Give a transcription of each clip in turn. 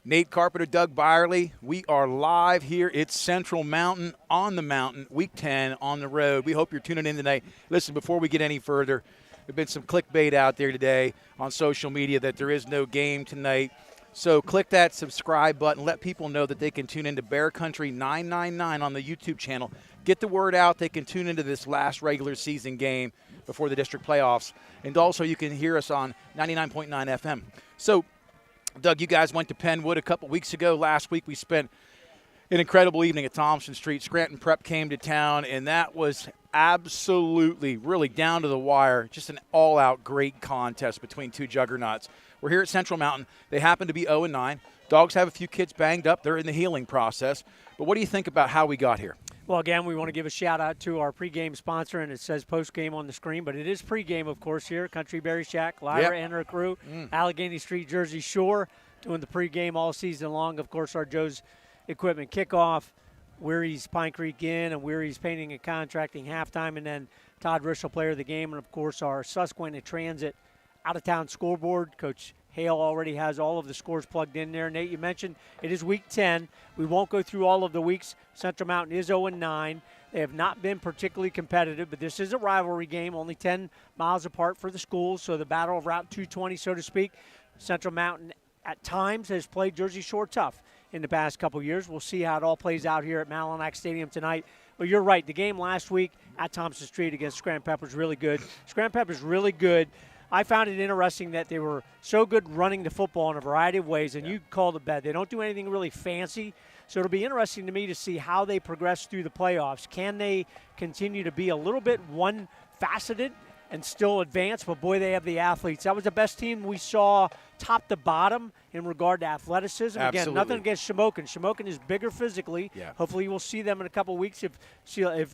Nate Carpenter, Doug Byerly. We are live here. It's Central Mountain on the mountain, week 10 on the road. We hope you're tuning in tonight. Listen, before we get any further, there's been some clickbait out there today on social media that there is no game tonight. So click that subscribe button. Let people know that they can tune into Bear Country 999 on the YouTube channel. Get the word out. They can tune into this last regular season game before the district playoffs. And also you can hear us on 99.9 FM. So, Doug, you guys went to Penwood a couple weeks ago. Last week we spent an incredible evening at Thompson Street. Scranton Prep came to town, and that was absolutely, really down to the wire, just an all-out great contest between two juggernauts. We're here at Central Mountain. They happen to be 0-9. Dogs have a few kids banged up. They're in the healing process. But what do you think about how we got here? Well, again, we want to give a shout-out to our pregame sponsor, and it says postgame on the screen, but it is pregame, of course, here. Country Berry Shack, Lyra and her crew, Allegheny Street, Jersey Shore, doing the pregame all season long. Of course, our Joe's Equipment kickoff, Weary's Pine Creek Inn, and Weary's Painting and Contracting halftime, and then Todd Rischel, player of the game, and, of course, our Susquehanna Transit out-of-town scoreboard. Coach Hale already has all of the scores plugged in there. Nate, you mentioned it is week 10. We won't go through all of the weeks. Central Mountain is 0-9. They have not been particularly competitive, but this is a rivalry game, only 10 miles apart for the schools, so the battle of Route 220, so to speak. Central Mountain at times has played Jersey Shore tough in the past couple years. We'll see how it all plays out here at Malinak Stadium tonight. But you're right, the game last week at Thompson Street against Scranton Prep was really good. Scranton Prep is really good. I found it interesting that they were so good running the football in a variety of ways, and you called it bad. They don't do anything really fancy, so it'll be interesting to me to see how they progress through the playoffs. Can they continue to be a little bit one-faceted and still advance? But, boy, they have the athletes. That was the best team we saw top to bottom in regard to athleticism. Absolutely. Again, nothing against Shamokin. Shamokin is bigger physically. Yeah. Hopefully we'll see them in a couple of weeks if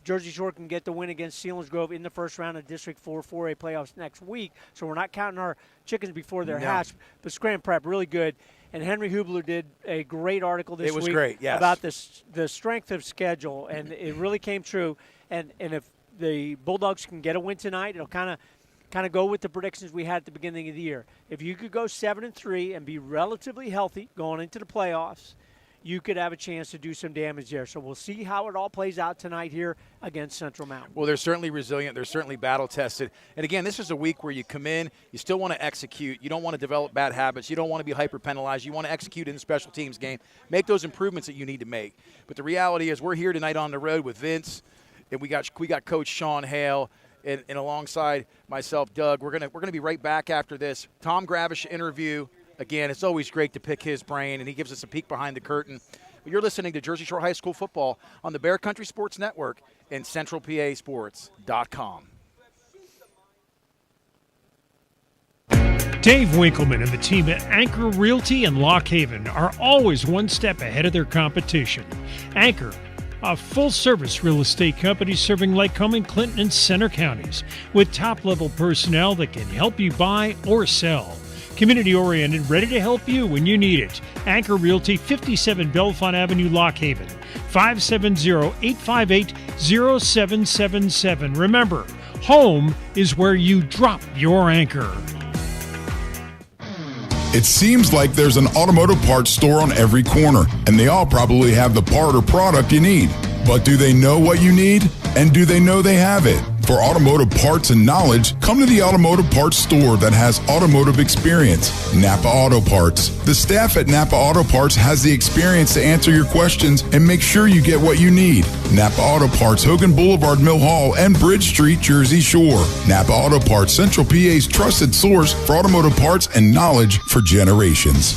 Jersey Shore can get the win against Selinsgrove in the first round of District 4 4A playoffs next week. So we're not counting our chickens before they're hatched. But Scranton Prep, really good. And Henry Hubler did a great article this week. It was great, yes. About the strength of schedule, and it really came true. And if the Bulldogs can get a win tonight, it'll kind of go with the predictions we had at the beginning of the year. If you could go 7-3 and be relatively healthy going into the playoffs, you could have a chance to do some damage there. So we'll see how it all plays out tonight here against Central Mountain. Well, they're certainly resilient. They're certainly battle-tested. And, again, this is a week where you come in, you still want to execute. You don't want to develop bad habits. You don't want to be hyper-penalized. You want to execute in the special teams game. Make those improvements that you need to make. But the reality is we're here tonight on the road with Vince, and we got Coach Sean Hale. And alongside myself, Doug, we're gonna be right back after this Tom Gravish interview. Again, it's always great to pick his brain, and he gives us a peek behind the curtain. You're listening to Jersey Shore High School football on the Bear Country Sports Network and CentralPASports.com. Dave Winkleman and the team at Anchor Realty in Lock Haven are always one step ahead of their competition. Anchor, a full-service real estate company serving Lycoming, Clinton, and Center counties with top-level personnel that can help you buy or sell. Community-oriented, ready to help you when you need it. Anchor Realty, 57 Bellefonte Avenue, Lock Haven, 570-858-0777. Remember, home is where you drop your anchor. It seems like there's an automotive parts store on every corner, and they all probably have the part or product you need. But do they know what you need? And do they know they have it? For automotive parts and knowledge, come to the automotive parts store that has automotive experience, Napa Auto Parts. The staff at Napa Auto Parts has the experience to answer your questions and make sure you get what you need. Napa Auto Parts, Hogan Boulevard, Mill Hall, and Bridge Street, Jersey Shore. Napa Auto Parts, Central PA's trusted source for automotive parts and knowledge for generations.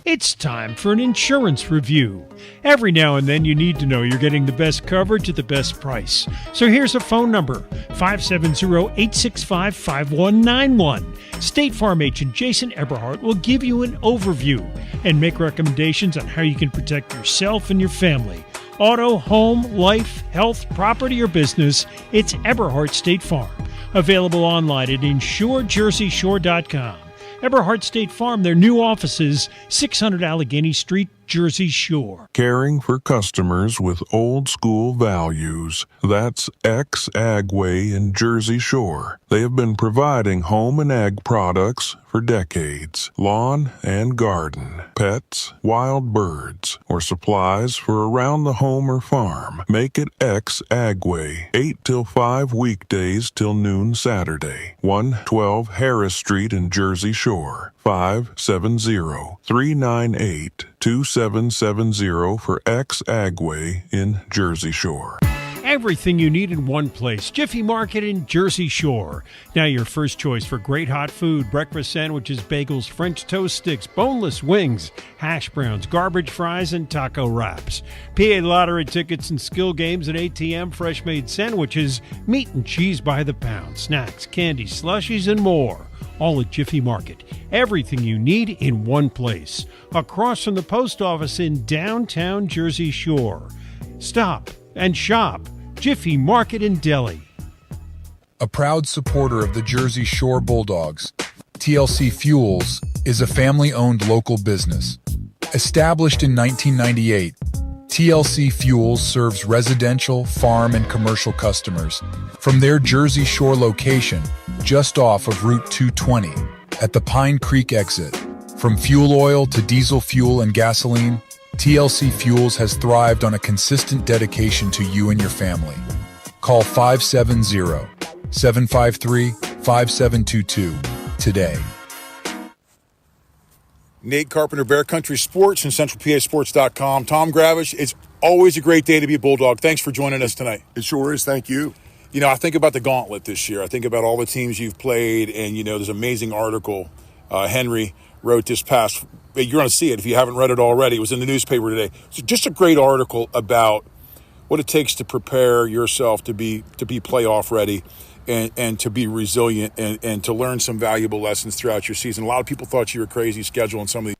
It's time for an insurance review. Every now and then you need to know you're getting the best coverage at the best price. So here's a phone number, 570-865-5191. State Farm agent Jason Eberhardt will give you an overview and make recommendations on how you can protect yourself and your family. Auto, home, life, health, property, or business, it's Eberhardt State Farm. Available online at insurejerseyshore.com. Eberhardt State Farm, their new offices, 600 Allegheny Street, Jersey Shore. Caring for customers with old school values. That's X Agway in Jersey Shore. They have been providing home and ag products for decades. Lawn and garden, pets, wild birds, or supplies for around the home or farm. Make it X Agway. 8 till 5 weekdays till noon Saturday. 112 Harris Street in Jersey Shore. 570-398-2770 for X Agway in Jersey Shore. Everything you need in one place. Jiffy Market in Jersey Shore. Now your first choice for great hot food, breakfast sandwiches, bagels, French toast sticks, boneless wings, hash browns, garbage fries, and taco wraps. PA lottery tickets and skill games and ATM fresh-made sandwiches, meat and cheese by the pound, snacks, candy, slushies, and more. All at Jiffy Market. Everything you need in one place. Across from the post office in downtown Jersey Shore. Stop and shop. Jiffy Market in Delhi. A proud supporter of the Jersey Shore Bulldogs, TLC Fuels is a family-owned local business. Established in 1998, TLC Fuels serves residential, farm, and commercial customers from their Jersey Shore location just off of Route 220 at the Pine Creek exit. From fuel oil to diesel fuel and gasoline, TLC Fuels has thrived on a consistent dedication to you and your family. Call 570-753-5722 today. Nate Carpenter, Bear Country Sports and CentralPASports.com. Tom Gravish, it's always a great day to be a Bulldog. Thanks for joining us tonight. It sure is. Thank you. You know, I think about the gauntlet this year. I think about all the teams you've played, and, you know, there's an amazing article Henry wrote this past. You're going to see it if you haven't read it already. It was in the newspaper today. So just a great article about what it takes to prepare yourself to be playoff ready and to be resilient and to learn some valuable lessons throughout your season. A lot of people thought you were crazy scheduling some of these.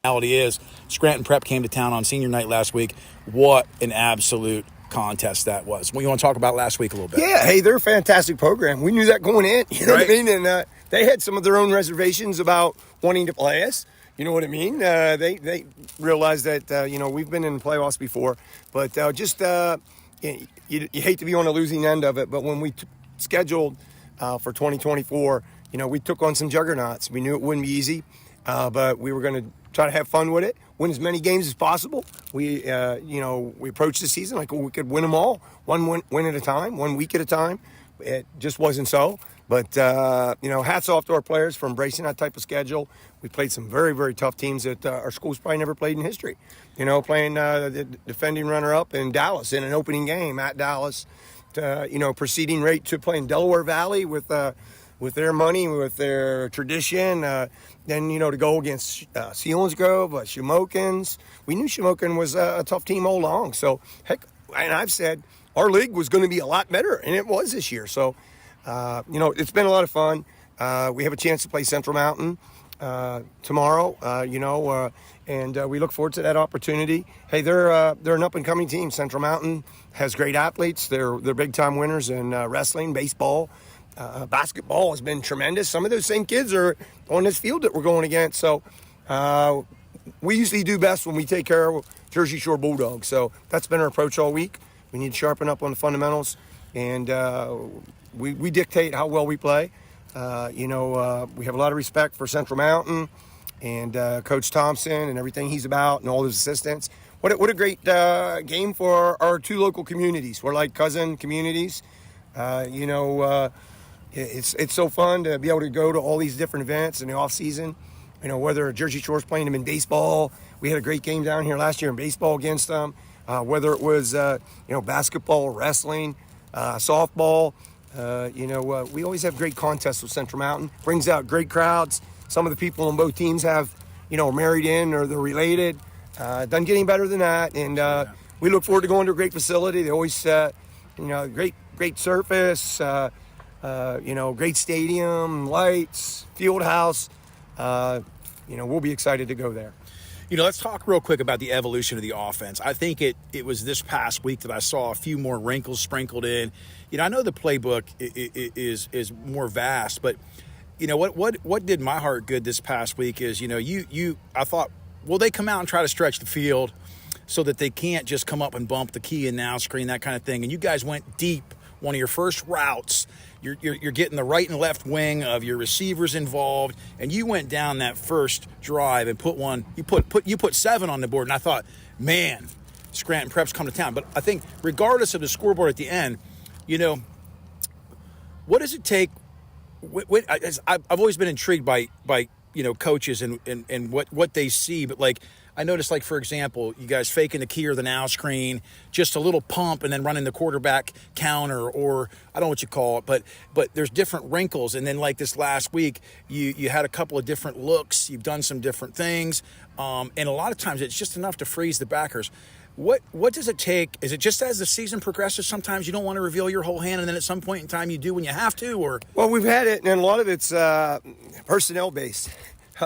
The reality is, Scranton Prep came to town on senior night last week. What an absolute contest that was. Well, you want to talk about last week a little bit? Yeah, hey, they're a fantastic program. We knew that going in. You know what I mean? And they had some of their own reservations about wanting to play us. You know what I mean? They realized that, we've been in the playoffs before. But you hate to be on the losing end of it. But when we scheduled for 2024, we took on some juggernauts. We knew it wouldn't be easy, but we were going to try to have fun with it, win as many games as possible. We approached the season like we could win them all, one win at a time, 1 week at a time. It just wasn't so. But, hats off to our players for embracing that type of schedule. We played some very, very tough teams that our school's probably never played in history. Playing the defending runner-up in Dallas in an opening game at Dallas, proceeding right to playing Delaware Valley with their money, with their tradition. Then, to go against Selinsgrove, Shimokins. We knew Shamokin was a tough team all along. So, heck, and I've said our league was going to be a lot better, and it was this year. So, it's been a lot of fun. We have a chance to play Central Mountain tomorrow, and we look forward to that opportunity. Hey, they're an up-and-coming team. Central Mountain has great athletes. They're big-time winners in wrestling, baseball. Basketball has been tremendous. Some of those same kids are on this field that we're going against. So we usually do best when we take care of Jersey Shore Bulldogs. So that's been our approach all week. We need to sharpen up on the fundamentals, and we dictate how well we play. We have a lot of respect for Central Mountain and Coach Thompson and everything he's about and all his assistants. What a great game for our two local communities. We're like cousin communities. It's so fun to be able to go to all these different events in the off season. Whether Jersey Shore's playing them in baseball, we had a great game down here last year in baseball against them. Whether it was basketball, wrestling, softball. We always have great contests with Central Mountain. Brings out great crowds. Some of the people on both teams have, married in or they're related. Doesn't get any better than that. And we look forward to going to a great facility. They always, great surface, great stadium, lights, field house. We'll be excited to go there. Let's talk real quick about the evolution of the offense. I think it was this past week that I saw a few more wrinkles sprinkled in. I know the playbook is more vast, but what did my heart good this past week is, I thought will they come out and try to stretch the field so that they can't just come up and bump the key and now screen, that kind of thing? And you guys went deep. One of your first routes, you're getting the right and left wing of your receivers involved, and you went down that first drive and you put 7 on the board. And I thought, man, Scranton Prep's come to town. But I think regardless of the scoreboard at the end, what does it take? I've always been intrigued by coaches and what they see, but like I noticed, like, for example, you guys faking the key or the now screen, just a little pump and then running the quarterback counter, or I don't know what you call it, but there's different wrinkles. And then like this last week, you had a couple of different looks. You've done some different things. And a lot of times it's just enough to freeze the backers. What does it take? Is it just as the season progresses, sometimes you don't want to reveal your whole hand, and then at some point in time you do when you have to? Or Well, we've had it, and a lot of it's personnel-based.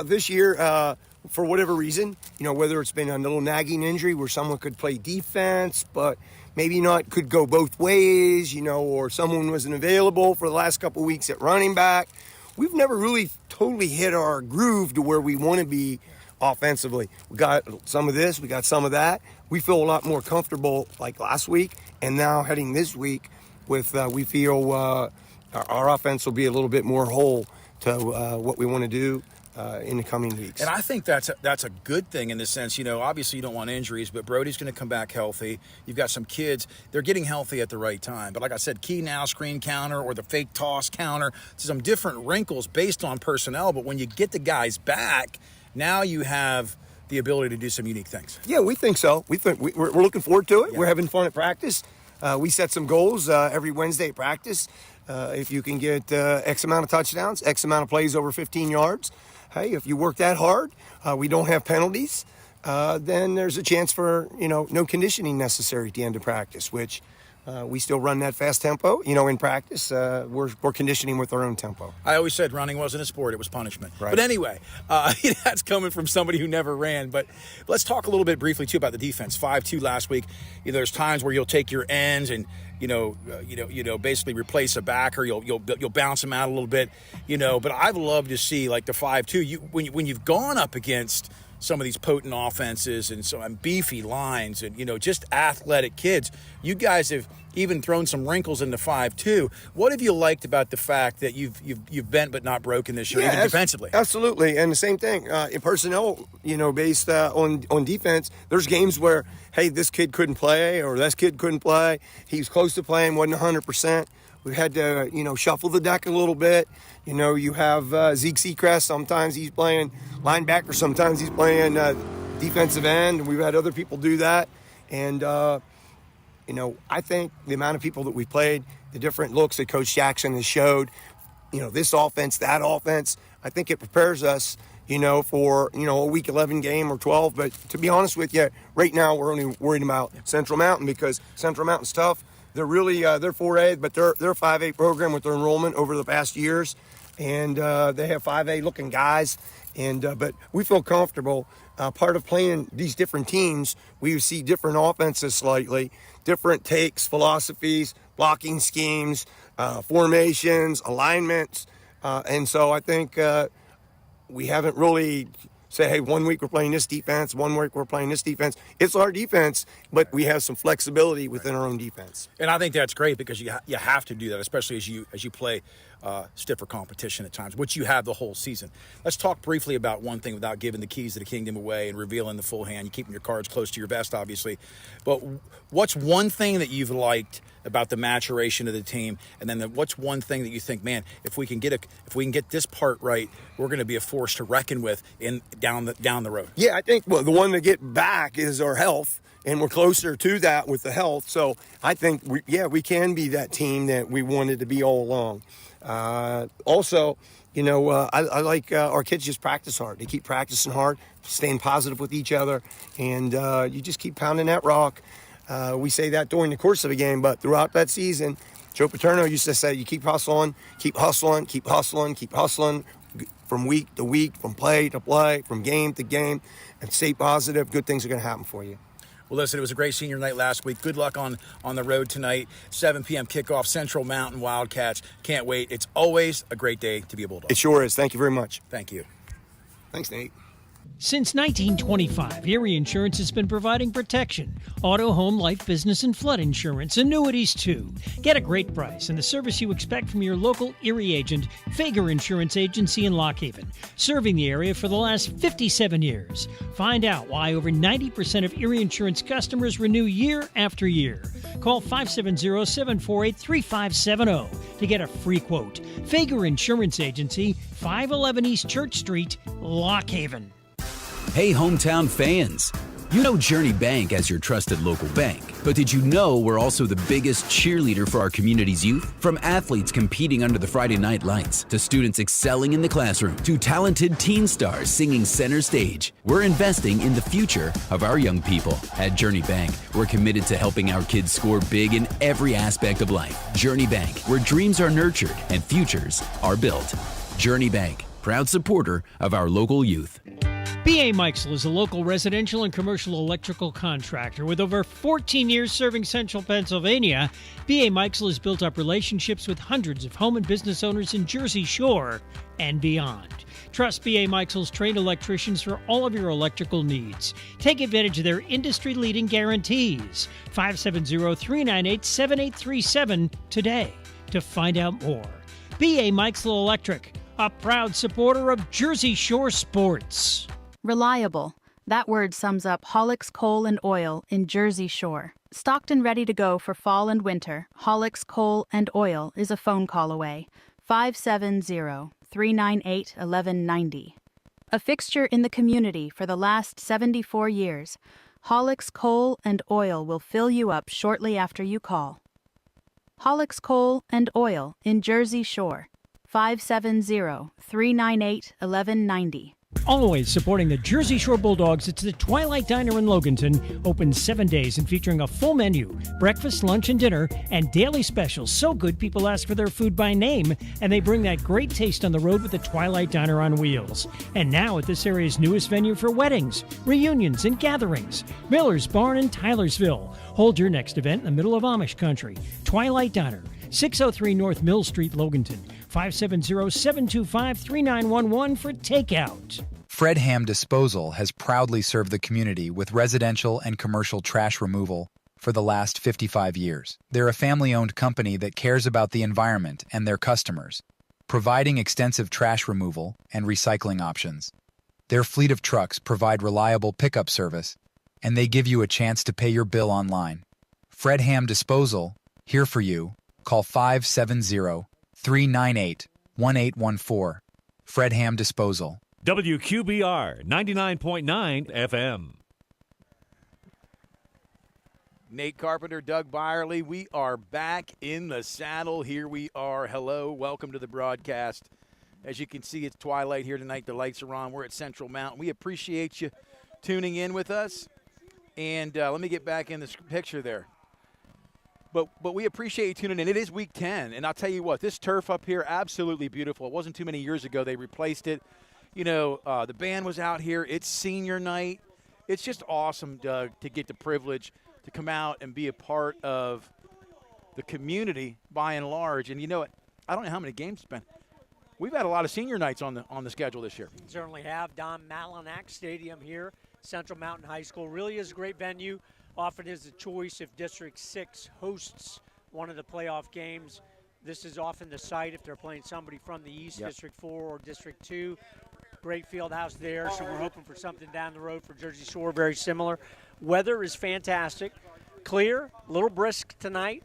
This year, for whatever reason, whether it's been a little nagging injury where someone could play defense, but maybe not could go both ways, or someone wasn't available for the last couple of weeks at running back. We've never really totally hit our groove to where we want to be offensively. We got some of this, we got some of that. We feel a lot more comfortable like last week, and now heading this week with we feel our offense will be a little bit more whole to what we want to do in the coming weeks. And I think that's a good thing in the sense, obviously you don't want injuries, but Brody's going to come back healthy. You've got some kids, they're getting healthy at the right time. But like I said, key now, screen counter, or the fake toss counter, some different wrinkles based on personnel. But when you get the guys back, now you have the ability to do some unique things. Yeah, we think so. We're looking forward to it. Yeah. We're having fun at practice. We set some goals every Wednesday at practice. If you can get X amount of touchdowns, X amount of plays over 15 yards, hey, if you work that hard, we don't have penalties, then there's a chance for, no conditioning necessary at the end of practice, which we still run that fast tempo. In practice, we're conditioning with our own tempo. I always said running wasn't a sport, it was punishment. Right. But anyway, that's coming from somebody who never ran. But let's talk a little bit briefly, too, about the defense. 5-2 last week. There's times where you'll take your ends and, basically replace a backer. You'll bounce them out a little bit, But I've loved to see, like, the 5-2. When you've gone up against some of these potent offenses and beefy lines and, just athletic kids, you guys have even thrown some wrinkles in the 5-2. What have you liked about the fact that you've bent but not broken this year, even defensively? Absolutely. And the same thing, in personnel, based on defense, there's games where, hey, this kid couldn't play or this kid couldn't play. He was close to playing, wasn't 100%. We had to, shuffle the deck a little bit. You have Zeke Seacrest. Sometimes he's playing linebacker. Sometimes he's playing defensive end. We've had other people do that. And, I think the amount of people that we played, the different looks that Coach Jackson has showed, this offense, that offense, I think it prepares us, for, a week 11 game or 12. But to be honest with you, right now we're only worried about Central Mountain because Central Mountain's tough. They're really they're 4A, but they're a 5A program with their enrollment over the past years, and they have 5A looking guys. And but we feel comfortable. Part of playing these different teams, we see different offenses slightly, different takes, philosophies, blocking schemes, formations, alignments, and so I think we haven't really say, hey, 1 week we're playing this defense, 1 week we're playing this defense. It's our defense, but we have some flexibility within our own defense. And I think that's great because you have to do that, especially as you play stiffer competition at times, which you have the whole season. Let's talk briefly about one thing without giving the keys to the kingdom away and revealing the full hand. You're keeping your cards close to your vest, obviously. But what's one thing that you've liked about the maturation of the team, and then what's one thing that you think, man, if we can get this part right, we're going to be a force to reckon with down the road? Yeah, I think the one to get back is our health, and we're closer to that with the health. So I think we can be that team that we wanted to be all along. Also, I like our kids just practice hard. They keep practicing hard, staying positive with each other, and you just keep pounding that rock. We say that during the course of a game, but throughout that season, Joe Paterno used to say, you keep hustling, keep hustling, keep hustling, keep hustling from week to week, from play to play, from game to game, and stay positive. Good things are going to happen for you. Well, listen, it was a great senior night last week. Good luck on the road tonight. 7 p.m. kickoff, Central Mountain Wildcats. Can't wait. It's always a great day to be a Bulldog. It sure is. Thank you very much. Thank you. Thanks, Nate. Since 1925, Erie Insurance has been providing protection, auto, home, life, business, and flood insurance, annuities too. Get a great price and the service you expect from your local Erie agent, Fager Insurance Agency in Lock Haven, serving the area for the last 57 years. Find out why over 90% of Erie Insurance customers renew year after year. Call 570-748-3570 to get a free quote. Fager Insurance Agency, 511 East Church Street, Lock Haven. Hey, hometown fans. You know Journey Bank as your trusted local bank. But did you know we're also the biggest cheerleader for our community's youth? From athletes competing under the Friday night lights, to students excelling in the classroom, to talented teen stars singing center stage, we're investing in the future of our young people. At Journey Bank, we're committed to helping our kids score big in every aspect of life. Journey Bank, where dreams are nurtured and futures are built. Journey Bank, proud supporter of our local youth. B.A. Meixel is a local residential and commercial electrical contractor. With over 14 years serving central Pennsylvania, B.A. Meixel has built up relationships with hundreds of home and business owners in Jersey Shore and beyond. Trust B.A. Meixel's trained electricians for all of your electrical needs. Take advantage of their industry-leading guarantees. 570-398-7837 today to find out more. B.A. Meixel Electric, a proud supporter of Jersey Shore sports. Reliable. That word sums up Hollick's Coal and Oil in Jersey Shore. Stocked and ready to go for fall and winter, Hollick's Coal and Oil is a phone call away. 570-398-1190. A fixture in the community for the last 74 years, Hollick's Coal and Oil will fill you up shortly after you call. Hollick's Coal and Oil in Jersey Shore. 570-398-1190. Always supporting the Jersey Shore Bulldogs, it's the Twilight Diner in Loganton, open 7 days and featuring a full menu, breakfast, lunch, and dinner, and daily specials. So good people ask for their food by name, and they bring that great taste on the road with the Twilight Diner on wheels. And now at this area's newest venue for weddings, reunions, and gatherings, Miller's Barn in Tylersville. Hold your next event in the middle of Amish country. Twilight Diner, 603 North Mill Street, Loganton. 570-725-3911 for takeout. Fred Ham Disposal has proudly served the community with residential and commercial trash removal for the last 55 years. They're a family-owned company that cares about the environment and their customers, providing extensive trash removal and recycling options. Their fleet of trucks provide reliable pickup service, and they give you a chance to pay your bill online. Fred Ham Disposal, here for you. Call 570-398-1814. Fred Ham Disposal. WQBR 99.9 FM. Nate Carpenter, Doug Byerly, we are back in the saddle. Here we are. Hello, welcome to the broadcast. As you can see, it's twilight here tonight. The lights are on. We're at Central Mountain. We appreciate you tuning in with us. And let me get back in this picture there. But we appreciate you tuning in. It is Week 10, and I'll tell you what, this turf up here, absolutely beautiful. It wasn't too many years ago they replaced it. You know, the band was out here. It's senior night. It's just awesome, Doug, to get the privilege to come out and be a part of the community by and large. And you know what? I don't know how many games it's been. We've had a lot of senior nights on the schedule this year. Certainly have. Don Malinak Stadium here, Central Mountain High School. Really is a great venue. Often is a choice if District 6 hosts one of the playoff games. This is often the site if they're playing somebody from the East, yep. District 4 or District 2. Great field house there, so we're hoping for something down the road for Jersey Shore, very similar. Weather is fantastic. Clear, a little brisk tonight,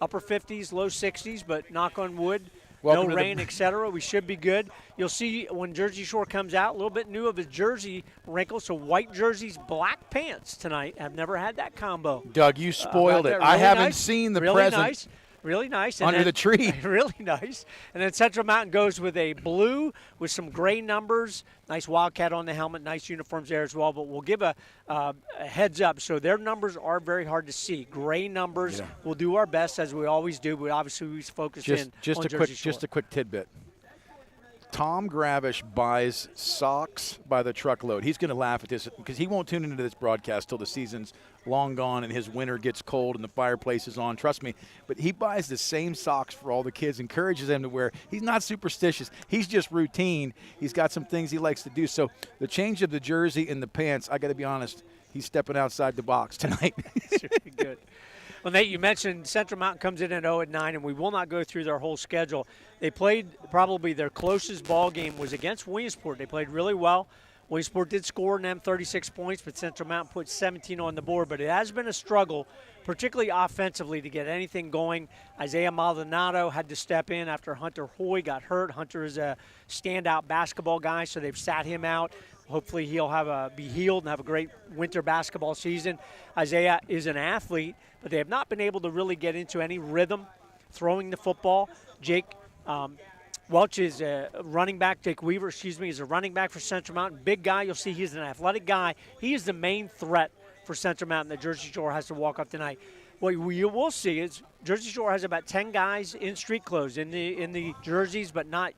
upper 50s, low 60s, but knock on wood, no rain, etc. We should be good. You'll see when Jersey Shore comes out, a little bit new of his jersey wrinkle, so white jerseys, black pants tonight. I've never had that combo. Doug, you spoiled it. Really I haven't seen the present. Nice. Really nice. And under the tree. Really nice. And then Central Mountain goes with a blue with some gray numbers. Nice Wildcat on the helmet. Nice uniforms there as well. But we'll give a heads up. So their numbers are very hard to see. Gray numbers. Yeah. We'll do our best, as we always do. But obviously we focus on Jersey Shore. Just a quick tidbit. Tom Gravish buys socks by the truckload. He's going to laugh at this because he won't tune into this broadcast till the season's long gone and his winter gets cold and the fireplace is on. Trust me. But he buys the same socks for all the kids, encourages them to wear. He's not superstitious. He's just routine. He's got some things he likes to do. So the change of the jersey and the pants, I got to be honest, he's stepping outside the box tonight. Good. Well, Nate, you mentioned Central Mountain comes in at 0-9, and we will not go through their whole schedule. They played probably their closest ball game was against Williamsport. They played really well. Williamsport did score in them 36 points, but Central Mountain put 17 on the board. But it has been a struggle, particularly offensively, to get anything going. Isaiah Maldonado had to step in after Hunter Hoy got hurt. Hunter is a standout basketball guy, so they've sat him out. Hopefully he'll be healed and have a great winter basketball season. Isaiah is an athlete, but they have not been able to really get into any rhythm throwing the football. Jake Welch is a running back. Jake Weaver, is a running back for Central Mountain. Big guy. You'll see he's an athletic guy. He is the main threat for Central Mountain that Jersey Shore has to walk up tonight. What you will see is Jersey Shore has about 10 guys in street clothes, in the jerseys, but not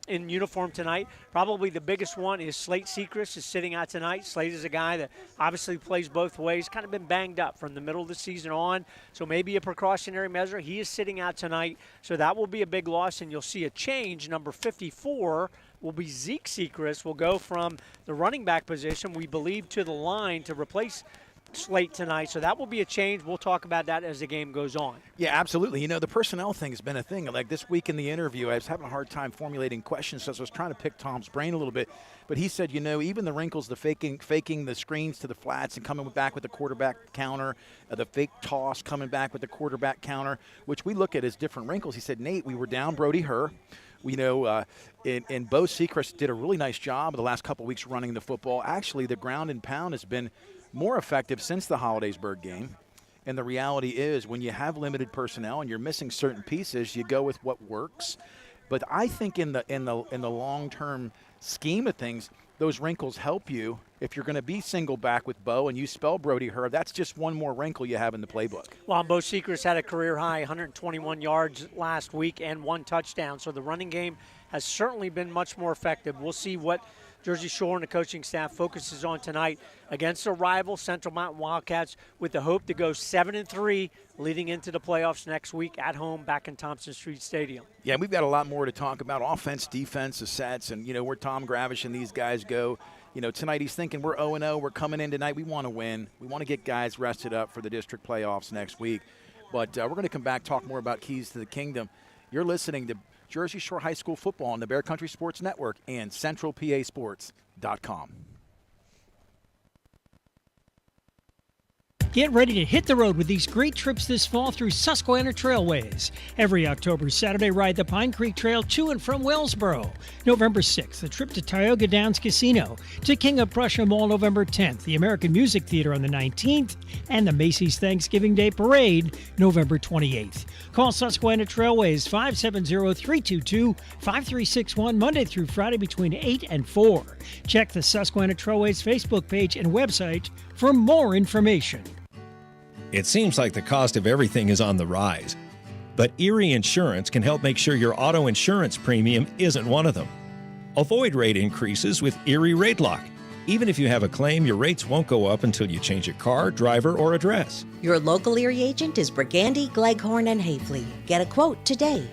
in uniform tonight. Probably the biggest one is Slate Sechrist is sitting out tonight. Slate is a guy that obviously plays both ways, kind of been banged up from the middle of the season on, so maybe a precautionary measure. He is sitting out tonight, so that will be a big loss, and you'll see a change. Number 54 will be Zeke Sechrist, will go from the running back position, we believe, to the line to replace Slate tonight, so that will be a change. We'll talk about that as the game goes on. Yeah, absolutely. You know, the personnel thing has been a thing. Like this week in the interview, I was having a hard time formulating questions, so I was trying to pick Tom's brain a little bit. But he said, you know, even the wrinkles, the faking the screens to the flats and coming back with the quarterback counter, the fake toss coming back with the quarterback counter, which we look at as different wrinkles. He said, Nate, we were down Brody Herr. We know, and Bo Sechrist did a really nice job the last couple weeks running the football. Actually, the ground and pound has been more effective since the Hollidaysburg game. And the reality is when you have limited personnel and you're missing certain pieces, you go with what works. But I think in the long-term scheme of things, those wrinkles help you. If you're going to be single back with Bo and you spell Brody Herr, that's just one more wrinkle you have in the playbook. Well, Bo Sechrist had a career high 121 yards last week and 1 touchdown. So the running game has certainly been much more effective. We'll see what Jersey Shore and the coaching staff focuses on tonight against a rival, Central Mountain Wildcats, with the hope to go 7-3 leading into the playoffs next week at home back in Thompson Street Stadium. Yeah, we've got a lot more to talk about, offense, defense, the sets, and, you know, where Tom Gravish and these guys go. You know, tonight he's thinking we're 0-0, we're coming in tonight, we want to win. We want to get guys rested up for the district playoffs next week. But we're going to come back, talk more about Keys to the Kingdom. You're listening to Jersey Shore High School football on the Bear Country Sports Network and CentralPASports.com. Get ready to hit the road with these great trips this fall through Susquehanna Trailways. Every October Saturday, ride the Pine Creek Trail to and from Wellsboro. November 6th, a trip to Tioga Downs Casino. To King of Prussia Mall November 10th, the American Music Theater on the 19th, and the Macy's Thanksgiving Day Parade November 28th. Call Susquehanna Trailways 570-322-5361 Monday through Friday between 8 and 4. Check the Susquehanna Trailways Facebook page and website for more information. It seems like the cost of everything is on the rise, but Erie Insurance can help make sure your auto insurance premium isn't one of them. Avoid rate increases with Erie Rate Lock. Even if you have a claim, your rates won't go up until you change a car, driver, or address. Your local Erie agent is Brigandy, Gleghorn, and Hafley. Get a quote today.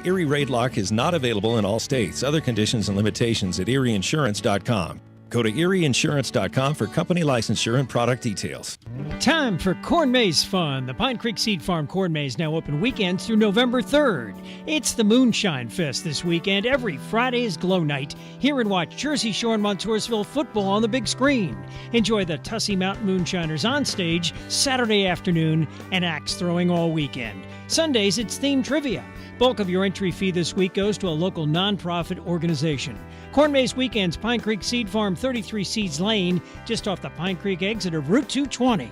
Erie Rate Lock is not available in all states. Other conditions and limitations at erieinsurance.com. Go to erieinsurance.com for company licensure and product details. Time for Corn Maze fun. The Pine Creek Seed Farm Corn Maze now open weekends through November 3rd. It's the Moonshine Fest this weekend. Every Friday is Glow Night. Hear and watch Jersey Shore and Montoursville football on the big screen. Enjoy the Tussey Mountain Moonshiners on stage Saturday afternoon and axe throwing all weekend. Sundays, it's themed trivia. Bulk of your entry fee this week goes to a local nonprofit organization. Corn Maze Weekends, Pine Creek Seed Farm, 33 Seeds Lane, just off the Pine Creek exit of Route 220.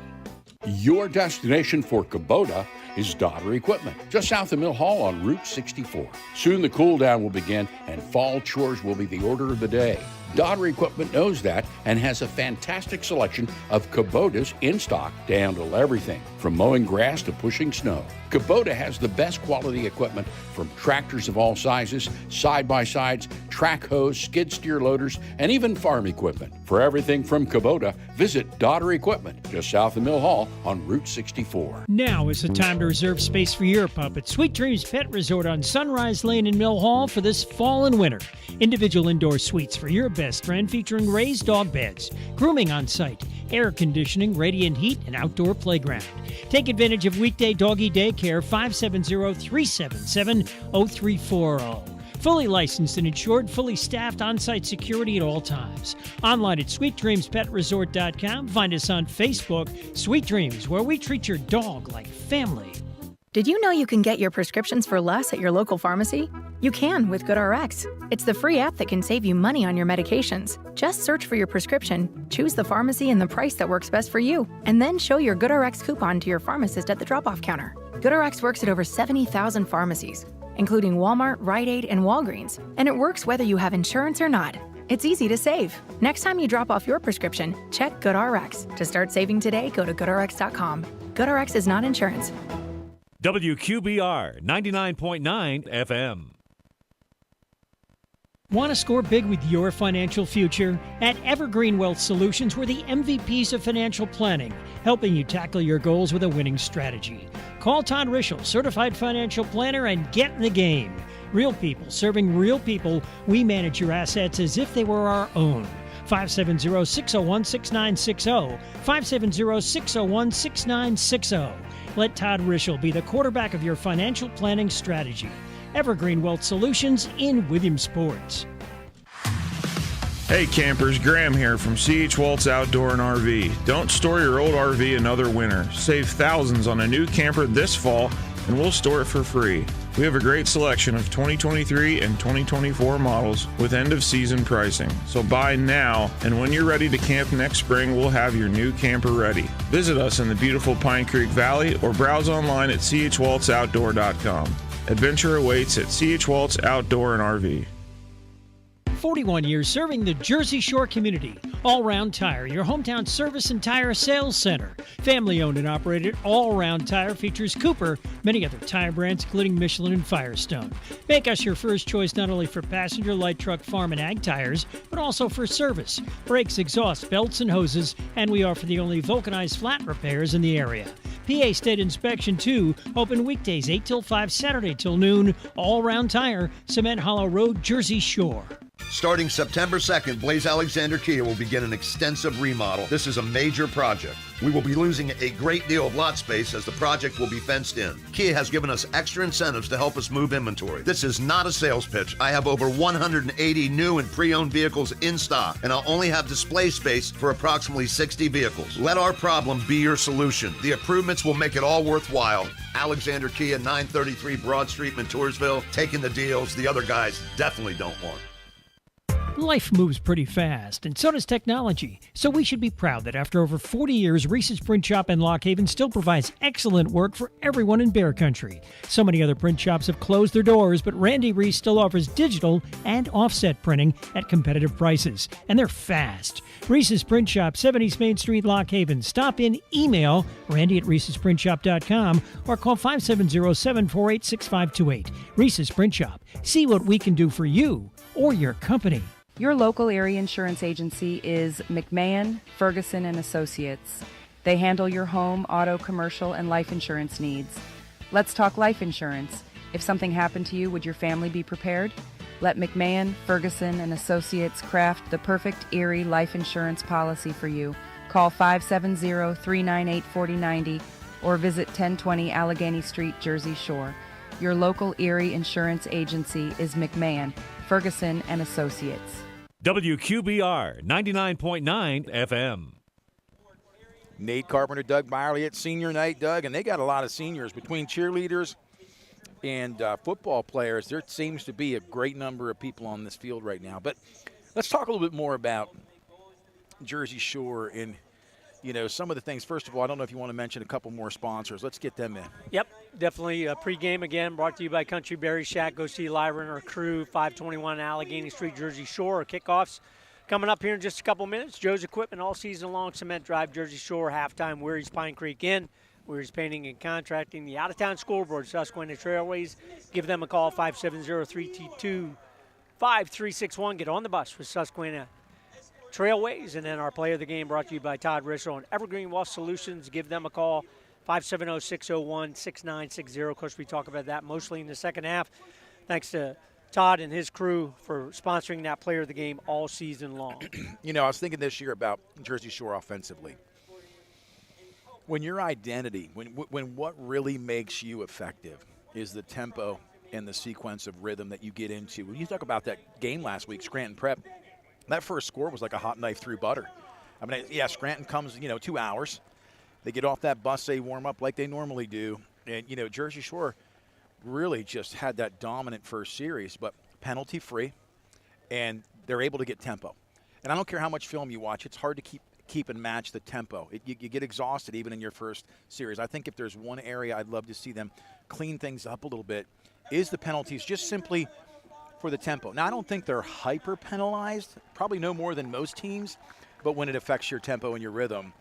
Your destination for Kubota is Daughter Equipment, just south of Mill Hall on Route 64. Soon the cool down will begin and fall chores will be the order of the day. Daugherty Equipment knows that and has a fantastic selection of Kubotas in stock to handle everything from mowing grass to pushing snow. Kubota has the best quality equipment from tractors of all sizes, side-by-sides, track hose, skid steer loaders, and even farm equipment. For everything from Kubota, visit Daugherty Equipment, just south of Mill Hall on Route 64. Now is the time to reserve space for your pup at Sweet Dreams Pet Resort on Sunrise Lane in Mill Hall for this fall and winter. Individual indoor suites for your best friend featuring raised dog beds, grooming on site, air conditioning, radiant heat, and outdoor playground. Take advantage of weekday doggy daycare 570-377-0340. Fully licensed and insured, fully staffed on-site security at all times. Online at sweetdreamspetresort.com. Find us on Facebook, Sweet Dreams, where we treat your dog like family. Did you know you can get your prescriptions for less at your local pharmacy? You can with GoodRx. It's the free app that can save you money on your medications. Just search for your prescription, choose the pharmacy and the price that works best for you, and then show your GoodRx coupon to your pharmacist at the drop-off counter. GoodRx works at over 70,000 pharmacies, including Walmart, Rite Aid, and Walgreens, and it works whether you have insurance or not. It's easy to save. Next time you drop off your prescription, check GoodRx. To start saving today, go to goodrx.com. GoodRx is not insurance. WQBR 99.9 FM. Want to score big with your financial future? At Evergreen Wealth Solutions, we're the MVPs of financial planning, helping you tackle your goals with a winning strategy. Call Todd Rischel, certified financial planner, and get in the game. Real people serving real people, we manage your assets as if they were our own. 570-601-6960, 570-601-6960. Let Todd Rischel be the quarterback of your financial planning strategy. Evergreen Wealth Solutions in Williamsport. Hey campers, Graham here from C.H. Waltz Outdoor and RV. Don't store your old RV another winter. Save thousands on a new camper this fall, and we'll store it for free. We have a great selection of 2023 and 2024 models with end-of-season pricing. So buy now, and when you're ready to camp next spring, we'll have your new camper ready. Visit us in the beautiful Pine Creek Valley or browse online at chwaltzoutdoor.com. Adventure awaits at C.H. Waltz Outdoor and RV. 41 years serving the Jersey Shore community. All Round Tire, your hometown service and tire sales center. Family owned and operated, All Round Tire features Cooper, many other tire brands including Michelin and Firestone. Make us your first choice not only for passenger, light truck, farm, and ag tires, but also for service, brakes, exhaust, belts, and hoses, and we offer the only vulcanized flat repairs in the area. PA State Inspection 2, open weekdays 8 till 5, Saturday till noon. All Round Tire, Cement Hollow Road, Jersey Shore. Starting September 2nd, Blaze Alexander Kia will begin an extensive remodel. This is a major project. We will be losing a great deal of lot space as the project will be fenced in. Kia has given us extra incentives to help us move inventory. This is not a sales pitch. I have over 180 new and pre-owned vehicles in stock, and I'll only have display space for approximately 60 vehicles. Let our problem be your solution. The improvements will make it all worthwhile. Alexander Kia, 933 Broad Street, Montoursville, taking the deals the other guys definitely don't want. Life moves pretty fast, and so does technology. So we should be proud that after over 40 years, Reese's Print Shop in Lock Haven still provides excellent work for everyone in Bear Country. So many other print shops have closed their doors, but Randy Reese still offers digital and offset printing at competitive prices, and they're fast. Reese's Print Shop, 70 Main Street, Lock Haven. Stop in, email randy@reesesprintshop.com or call 570-748-6528. Reese's Print Shop. See what we can do for you or your company. Your local area insurance agency is McMahon, Ferguson & Associates. They handle your home, auto, commercial, and life insurance needs. Let's talk life insurance. If something happened to you, would your family be prepared? Let McMahon, Ferguson & Associates craft the perfect Erie life insurance policy for you. Call 570-398-4090 or visit 1020 Allegheny Street, Jersey Shore. Your local Erie insurance agency is McMahon, Ferguson & Associates. WQBR 99.9 FM. Nate Carpenter, Doug Byerly at senior night, Doug, and they got a lot of seniors between cheerleaders and football players. There seems to be a great number of people on this field right now. But let's talk a little bit more about Jersey Shore and, you know, some of the things. First of all, I don't know if you want to mention a couple more sponsors. Let's get them in. Yep, definitely. Pregame again brought to you by Country Berry Shack. Go see Lyra and her crew, 521 Allegheny Street, Jersey Shore. Kickoffs Coming up here in just a couple minutes, Joe's Equipment all season long cement drive, Jersey Shore, halftime, Weary's Pine Creek Inn, Weary's Painting and Contracting, the out-of-town scoreboard, Susquehanna Trailways. Give them a call, 570-322-5361. Get on the bus with Susquehanna Trailways. And then our play of the game brought to you by Todd Rissell and Evergreen Wealth Solutions. Give them a call, 570-601-6960. Of course, we talk about that mostly in the second half. Thanks to Todd and his crew for sponsoring that player of the game all season long. You know, I was thinking this year about Jersey Shore offensively. When your identity, when what really makes you effective is the tempo and the sequence of rhythm that you get into. When you talk about that game last week, Scranton Prep, that first score was like a hot knife through butter. I mean, yeah, Scranton comes, 2 hours. They get off that bus, they warm up like they normally do. And, Jersey Shore really just had that dominant first series, but penalty-free, and they're able to get tempo. And I don't care how much film you watch, it's hard to keep and match the tempo. You get exhausted even in your first series. I think if there's one area I'd love to see them clean things up a little bit is the penalties, just simply for the tempo. Now, I don't think they're hyper-penalized, probably no more than most teams, but when it affects your tempo and your rhythm,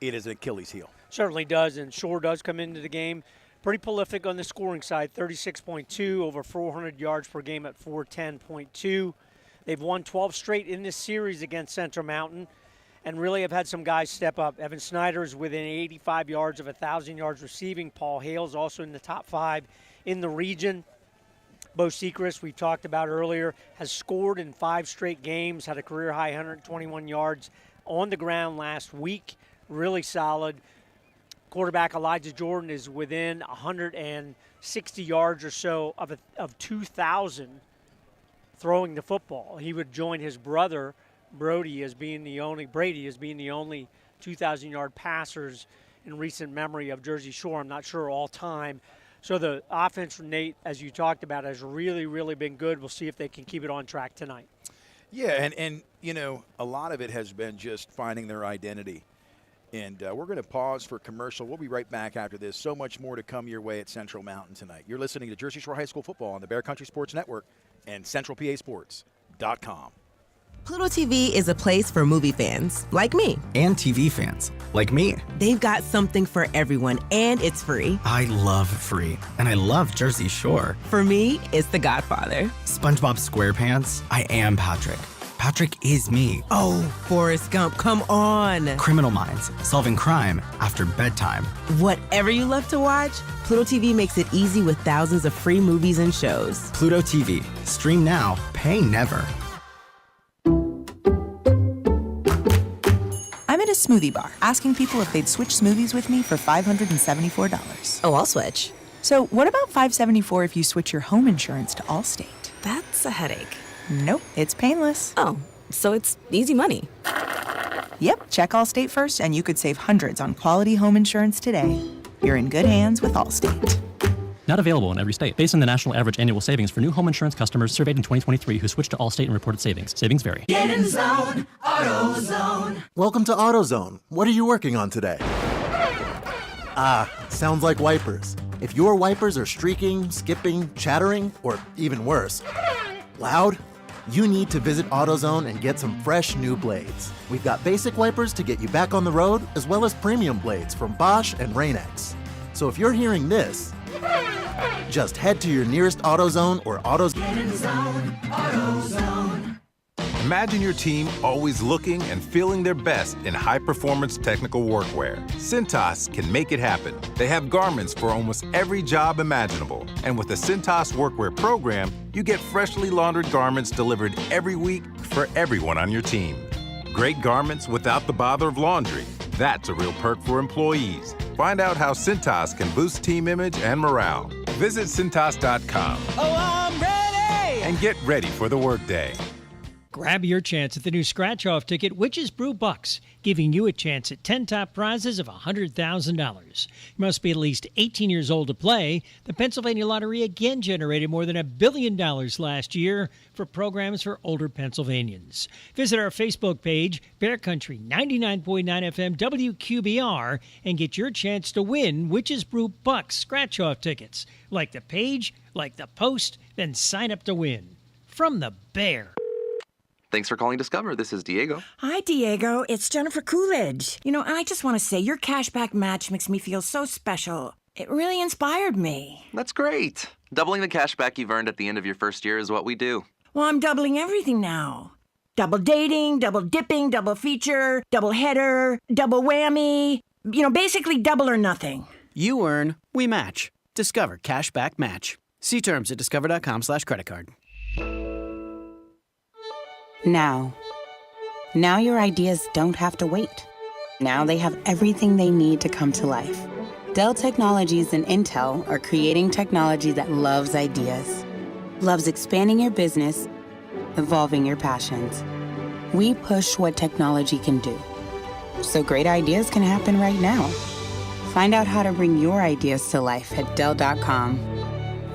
it is an Achilles heel. Certainly does, and Shore does come into the game pretty prolific on the scoring side, 36.2, over 400 yards per game at 410.2. They've won 12 straight in this series against Central Mountain and really have had some guys step up. Evan Snyder is within 85 yards of 1,000 yards receiving. Paul Hale's also in the top 5 in the region. Bo Sechrist, we talked about earlier, has scored in 5 straight games, had a career-high 121 yards on the ground last week. Really solid. Quarterback Elijah Jordan is within 160 yards or so of 2,000 throwing the football. He would join his brother Brady as being the only 2,000-yard passers in recent memory of Jersey Shore. I'm not sure all time. So the offense from Nate, as you talked about, has really, really been good. We'll see if they can keep it on track tonight. Yeah, and a lot of it has been just finding their identity. And we're going to pause for commercial. We'll be right back after this. So much more to come your way at Central Mountain tonight. You're listening to Jersey Shore High School football on the Bear Country Sports Network and CentralPASports.com. Pluto TV is a place for movie fans like me. And TV fans like me. They've got something for everyone, and it's free. I love free, and I love Jersey Shore. For me, it's The Godfather. SpongeBob SquarePants. I am Patrick. Patrick is me. Oh, Forrest Gump, come on. Criminal Minds, solving crime after bedtime. Whatever you love to watch, Pluto TV makes it easy with thousands of free movies and shows. Pluto TV. Stream now, pay never. I'm at a smoothie bar asking people if they'd switch smoothies with me for $574. Oh, I'll switch. So what about $574 if you switch your home insurance to Allstate? That's a headache. Nope, it's painless. Oh, so it's easy money. Yep, check Allstate first and you could save hundreds on quality home insurance today. You're in good hands with Allstate. Not available in every state. Based on the national average annual savings for new home insurance customers surveyed in 2023 who switched to Allstate and reported savings. Savings vary. Get in zone, AutoZone. Welcome to AutoZone. What are you working on today? Sounds like wipers. If your wipers are streaking, skipping, chattering, or even worse, loud, you need to visit AutoZone and get some fresh new blades. We've got basic wipers to get you back on the road, as well as premium blades from Bosch and Rain-X. So if you're hearing this, just head to your nearest AutoZone or AutoZone. Get in zone, AutoZone. Imagine your team always looking and feeling their best in high-performance technical workwear. Cintas can make it happen. They have garments for almost every job imaginable. And with the Cintas Workwear program, you get freshly laundered garments delivered every week for everyone on your team. Great garments without the bother of laundry. That's a real perk for employees. Find out how Cintas can boost team image and morale. Visit Cintas.com. Oh, I'm ready! And get ready for the workday. Grab your chance at the new scratch-off ticket, Witches Brew Bucks, giving you a chance at 10 top prizes of $100,000. You must be at least 18 years old to play. The Pennsylvania Lottery again generated more than $1 billion last year for programs for older Pennsylvanians. Visit our Facebook page, Bear Country 99.9 FM WQBR, and get your chance to win Witches Brew Bucks scratch-off tickets. Like the page, like the post, then sign up to win. From the Bear. Thanks for calling Discover. This is Diego. Hi, Diego. It's Jennifer Coolidge. I just want to say your cashback match makes me feel so special. It really inspired me. That's great. Doubling the cash back you've earned at the end of your first year is what we do. Well, I'm doubling everything now. Double dating, double dipping, double feature, double header, double whammy. Basically double or nothing. You earn, we match. Discover Cashback Match. See terms at discover.com/creditcard. Now your ideas don't have to wait. Now they have everything they need to come to life. Dell Technologies and Intel are creating technology that loves ideas, loves expanding your business, evolving your passions. We push what technology can do, so great ideas can happen right now. Find out how to bring your ideas to life at Dell.com.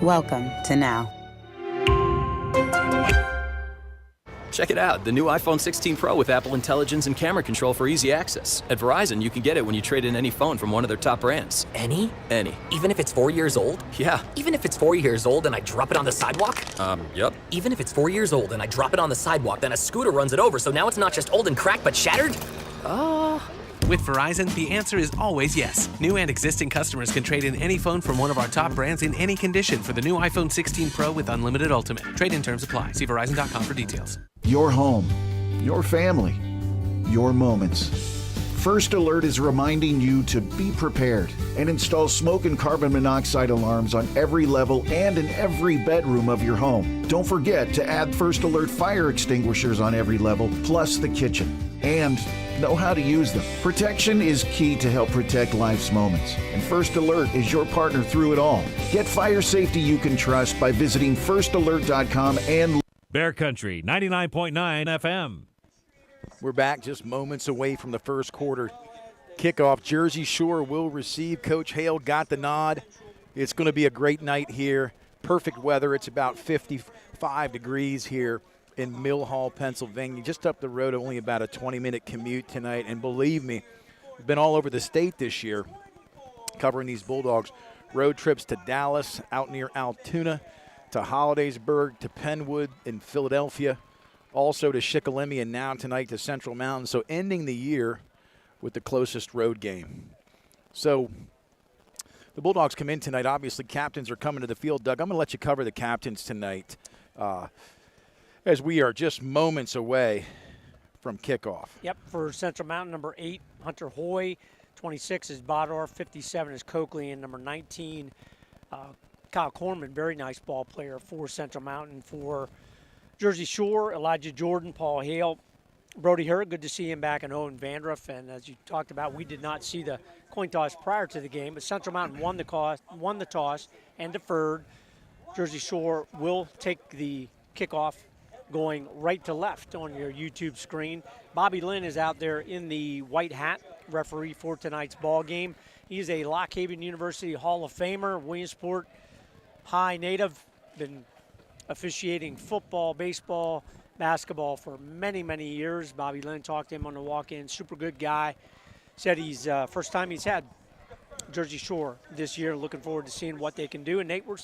Welcome to now. Check it out, the new iPhone 16 Pro with Apple Intelligence and camera control for easy access. At Verizon, you can get it when you trade in any phone from one of their top brands. Any? Any. Even if it's 4 years old? Yeah. Even if it's 4 years old and I drop it on the sidewalk? Yep. Even if it's 4 years old and I drop it on the sidewalk, then a scooter runs it over, so now it's not just old and cracked, but shattered? With Verizon, the answer is always yes. New and existing customers can trade in any phone from one of our top brands in any condition for the new iPhone 16 Pro with Unlimited Ultimate. Trade-in terms apply. See Verizon.com for details. Your home, your family, your moments. First Alert is reminding you to be prepared and install smoke and carbon monoxide alarms on every level and in every bedroom of your home. Don't forget to add First Alert fire extinguishers on every level, plus the kitchen. And know how to use them. Protection is key to help protect life's moments, and First Alert is your partner through it all. Get fire safety you can trust by visiting firstalert.com and Bear Country 99.9 FM. We're back just moments away from the first quarter kickoff. Jersey Shore will receive. Coach Hale got the nod. It's going to be a great night here. Perfect weather. It's about 55 degrees here in Mill Hall, Pennsylvania. Just up the road, only about a 20-minute commute tonight. And believe me, we've been all over the state this year covering these Bulldogs. Road trips to Dallas, out near Altoona, to Hollidaysburg, to Penwood in Philadelphia, also to Shikellamy, and now tonight to Central Mountain. So ending the year with the closest road game. So the Bulldogs come in tonight. Obviously, captains are coming to the field. Doug, I'm going to let you cover the captains tonight as we are just moments away from kickoff. Yep, for Central Mountain, number 8, Hunter Hoy. 26 is Bodor. 57 is Coakley. And number 19, Kyle Corman, very nice ball player for Central Mountain. For Jersey Shore, Elijah Jordan, Paul Hale, Brody Hurt, good to see him back, and Owen Vandruff. And as you talked about, we did not see the coin toss prior to the game, but Central Mountain won the toss and deferred. Jersey Shore will take the kickoff going right to left on your YouTube screen. Bobby Lynn is out there in the white hat, referee for tonight's ball game. He's a Lock Haven University Hall of Famer, Williamsport High native, been officiating football, baseball, basketball for many, many years. Bobby Lynn talked to him on the walk-in. Super good guy. Said he's first time he's had Jersey Shore this year. Looking forward to seeing what they can do. And Nate, we're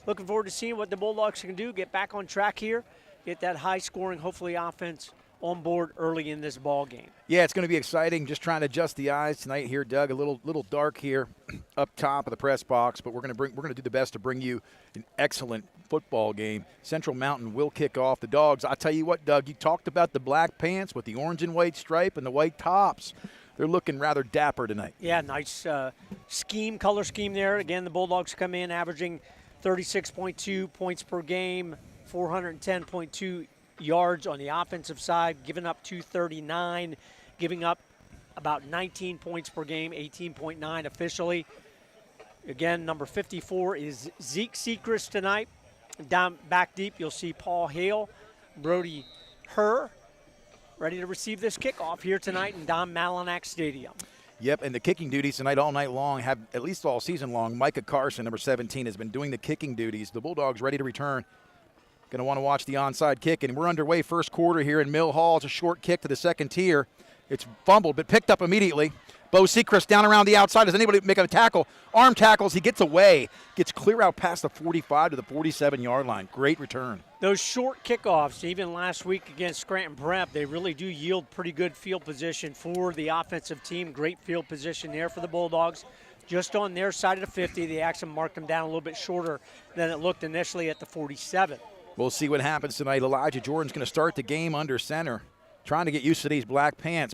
looking forward to seeing what the Bulldogs can do. Get back on track here. Get that high-scoring, hopefully, offense on board early in this ball game. Yeah, it's going to be exciting. Just trying to adjust the eyes tonight here, Doug. A little dark here up top of the press box, but we're going to do the best to bring you an excellent football game. Central Mountain will kick off. The Dogs, I tell you what, Doug, you talked about the black pants with the orange and white stripe and the white tops. They're looking rather dapper tonight. Yeah, nice color scheme there. Again, the Bulldogs come in averaging 36.2 points per game, 410.2 yards on the offensive side, giving up 239, giving up about 19 points per game, 18.9 officially. Again, number 54 is Zeke Sechrist tonight. Down back deep, you'll see Paul Hale, Brody Herr, ready to receive this kickoff here tonight in Don Malinak Stadium. Yep, and the kicking duties tonight all night long, have at least all season long. Micah Carson, number 17, has been doing the kicking duties. The Bulldogs ready to return. Going to want to watch the onside kick, and we're underway first quarter here in Mill Hall. It's a short kick to the second tier. It's fumbled, but picked up immediately Bo Sechrist down around the outside. Does anybody make a tackle? Arm tackles. He gets away. Gets clear out past the 45 to the 47-yard line. Great return. Those short kickoffs, even last week against Scranton Prep, they really do yield pretty good field position for the offensive team. Great field position there for the Bulldogs. Just on their side of the 50, they actually marked them down a little bit shorter than it looked initially at the 47. We'll see what happens tonight. Elijah Jordan's going to start the game under center, trying to get used to these black pants.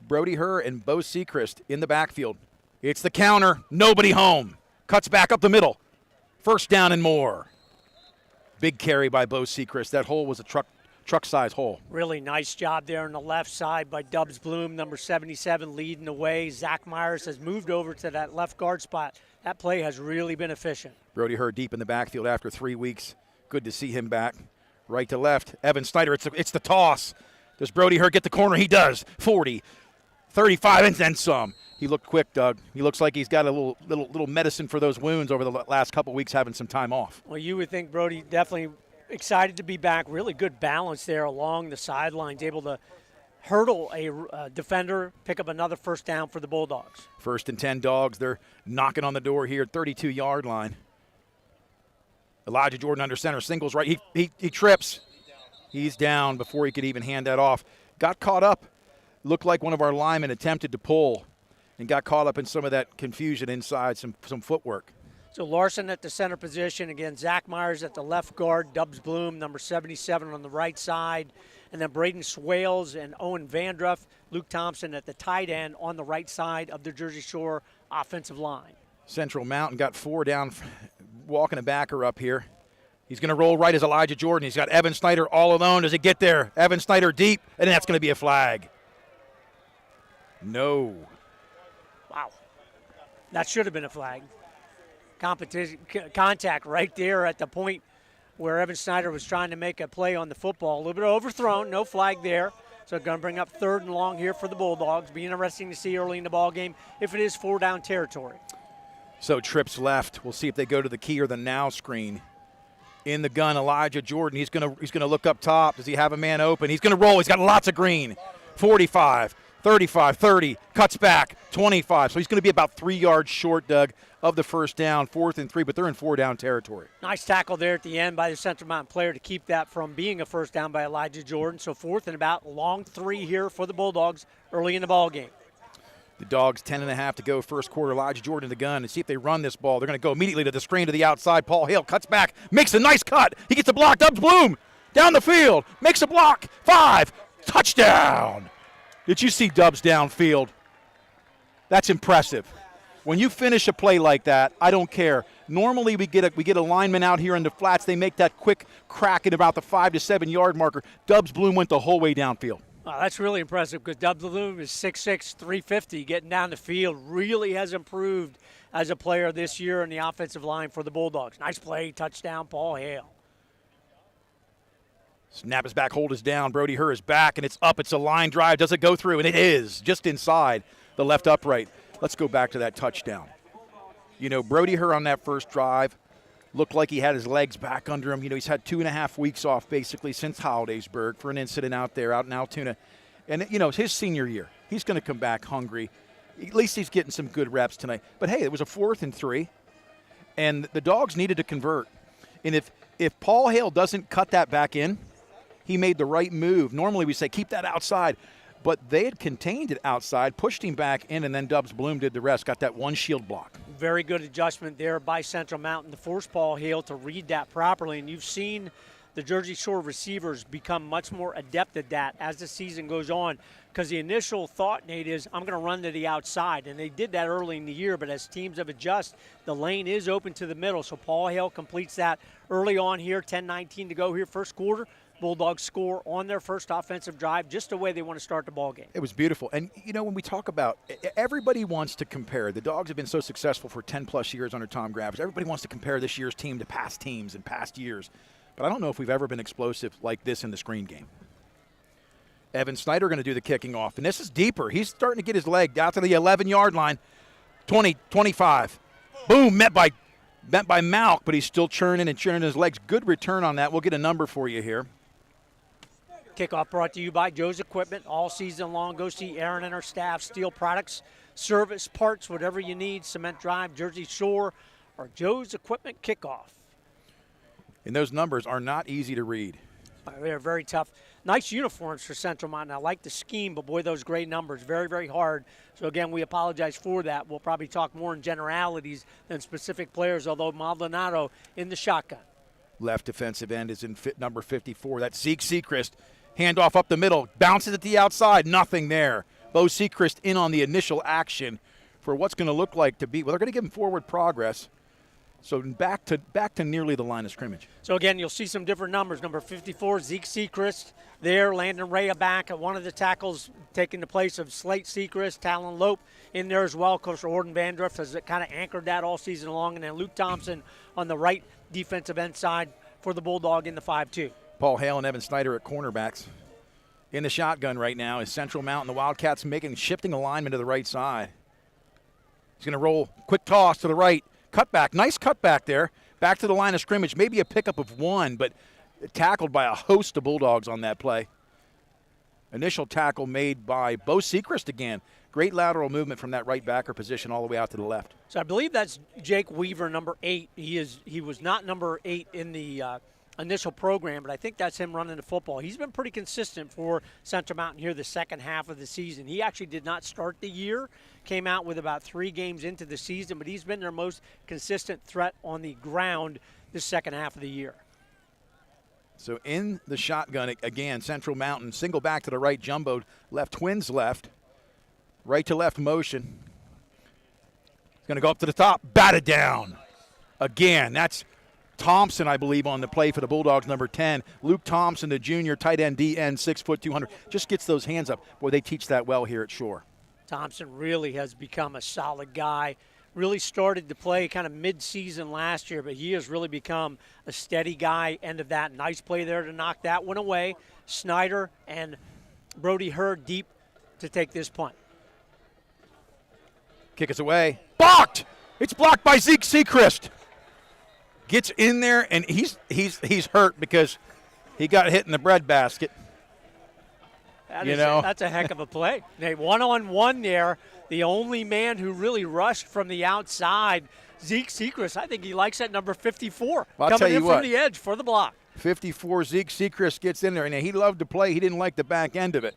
Brody Herr and Bo Sechrist in the backfield. It's the counter. Nobody home. Cuts back up the middle. First down and more. Big carry by Bo Sechrist. That hole was a truck-size hole. Really nice job there on the left side by Dubs Bloom, number 77, leading the way. Zach Myers has moved over to that left guard spot. That play has really been efficient. Brody Herr deep in the backfield after 3 weeks. Good to see him back. Right to left. Evan Snyder, it's the toss. Does Brody Herr get the corner? He does. 40, 35, and then some. He looked quick, Doug. He looks like he's got a little medicine for those wounds over the last couple weeks, having some time off. Well, you would think Brody definitely excited to be back. Really good balance there along the sidelines, able to hurdle a defender, pick up another first down for the Bulldogs. 1st and 10 Dogs. They're knocking on the door here, 32-yard line. Elijah Jordan under center, singles right. He trips. He's down before he could even hand that off. Got caught up. Looked like one of our linemen attempted to pull and got caught up in some of that confusion inside, some footwork. So Larson at the center position. Again, Zach Myers at the left guard. Dubs Bloom, number 77, on the right side. And then Braden Swales and Owen Vandruff. Luke Thompson at the tight end on the right side of the Jersey Shore offensive line. Central Mountain got 4 down, walking a backer up here. He's going to roll right as Elijah Jordan. He's got Evan Snyder all alone. Does it get there? Evan Snyder deep, and that's going to be a flag. No. Wow. That should have been a flag. Contact right there at the point where Evan Snyder was trying to make a play on the football. A little bit overthrown, no flag there. So going to bring up 3rd and long here for the Bulldogs. Be interesting to see early in the ball game if it is 4-down territory. So trips left. We'll see if they go to the key or the now screen. In the gun, Elijah Jordan. He's gonna look up top. Does he have a man open? He's gonna roll. He's got lots of green. 45, 35, 30. Cuts back. 25. So he's gonna be about 3 yards short, Doug, of the first down. 4th and 3, but they're in 4-down territory. Nice tackle there at the end by the Central Mountain player to keep that from being a first down by Elijah Jordan. So 4th and about, long 3 here for the Bulldogs early in the ball game. The Dogs 10.5 to go first quarter. Elijah Jordan in the gun, and see if they run this ball. They're going to go immediately to the screen to the outside. Paul Hale cuts back, makes a nice cut. He gets a block. Dubs Bloom down the field, makes a block. 5, touchdown. Did you see Dubs downfield? That's impressive. When you finish a play like that, I don't care. Normally we get a lineman out here in the flats. They make that quick crack at about the 5 to 7 yard marker. Dubs Bloom went the whole way downfield. Oh, that's really impressive because Dubs Bloom is 6'6", 350, getting down the field. Really has improved as a player this year in the offensive line for the Bulldogs. Nice play, touchdown, Paul Hale. Snap is back, hold is down. Brody Herr is back, and it's up. It's a line drive. Does it go through? And it is, just inside the left upright. Let's go back to that touchdown. You know, Brody Herr on that first drive looked like he had his legs back under him. You know, he's had 2.5 weeks off basically since Hollidaysburg for an incident out in Altoona. And, you know, it's his senior year. He's going to come back hungry. At least he's getting some good reps tonight. But, hey, it was a 4th and 3, and the Dogs needed to convert. And if Paul Hale doesn't cut that back in, he made the right move. Normally we say keep that outside. But they had contained it outside, pushed him back in, and then Dubs Bloom did the rest, got that one shield block. Very good adjustment there by Central Mountain to force Paul Hale to read that properly. And you've seen the Jersey Shore receivers become much more adept at that as the season goes on, because the initial thought, Nate, is I'm going to run to the outside. And they did that early in the year, but as teams have adjusted, the lane is open to the middle. So Paul Hale completes that early on here, 10-19 to go here, first quarter. Bulldogs score on their first offensive drive, just the way they want to start the ball game. It was beautiful. And, you know, when we talk about everybody wants to compare. The Dogs have been so successful for 10-plus years under Tom Gravers. Everybody wants to compare this year's team to past teams and past years. But I don't know if we've ever been explosive like this in the screen game. Evan Snyder going to do the kicking off. And this is deeper. He's starting to get his leg down to the 11-yard line. 20, 25. Boom, met by Malk, but he's still churning his legs. Good return on that. We'll get a number for you here. Kickoff brought to you by Joe's Equipment. All season long, go see Erin and her staff. Steel products, service, parts, whatever you need. Cement Drive, Jersey Shore, or Joe's Equipment Kickoff. And those numbers are not easy to read. They're very tough. Nice uniforms for Central Mountain. I like the scheme, but boy, those great numbers. Very, very hard. So, again, we apologize for that. We'll probably talk more in generalities than specific players, although Maldonado in the shotgun. Left defensive end is in number 54. That's Zeke Sechrist. Handoff up the middle. Bounces at the outside. Nothing there. Bo Sechrist in on the initial action for what's going to look like to be. Well, they're going to give him forward progress. So back to nearly the line of scrimmage. So, again, you'll see some different numbers. Number 54, Zeke Sechrist there. Landon Rea back at one of the tackles, taking the place of Slate Sechrist. Talon Lope in there as well. Coach Orden Vandrift has kind of anchored that all season long. And then Luke Thompson on the right defensive end side for the Bulldog in the 5-2. Paul Hale and Evan Snyder at cornerbacks. In the shotgun right now is Central Mountain. The Wildcats shifting alignment to the right side. He's going to roll. Quick toss to the right. Cutback. Nice cutback there. Back to the line of scrimmage. Maybe a pickup of one, but tackled by a host of Bulldogs on that play. Initial tackle made by Bo Sechrist again. Great lateral movement from that right backer position all the way out to the left. So I believe that's Jake Weaver, number 8. He was not number 8 in the initial program, but I think that's him running the football. He's been pretty consistent for Central Mountain here the second half of the season. He actually did not start the year, came out with about 3 games into the season, but he's been their most consistent threat on the ground the second half of the year. So in the shotgun again, Central Mountain, single back to the right, jumbo left, twins left, right to left motion. He's going to go up to the top, batted down. Again, that's Thompson, I believe, on the play for the Bulldogs, number 10. Luke Thompson, the junior, tight end, DN, 6', 200. Just gets those hands up. Boy, they teach that well here at Shore. Thompson really has become a solid guy. Really started to play kind of mid-season last year, but he has really become a steady guy. End of that. Nice play there to knock that one away. Snyder and Brody Hurd deep to take this punt. Kick us away. Blocked! It's blocked by Zeke Sechrist. Gets in there, and he's hurt because he got hit in the breadbasket. That's a heck of a play. They one-on-one there. The only man who really rushed from the outside, Zeke Sechrist. I think he likes that number 54. Well, coming in from the edge for the block. 54, Zeke Sechrist gets in there, and he loved to play. He didn't like the back end of it,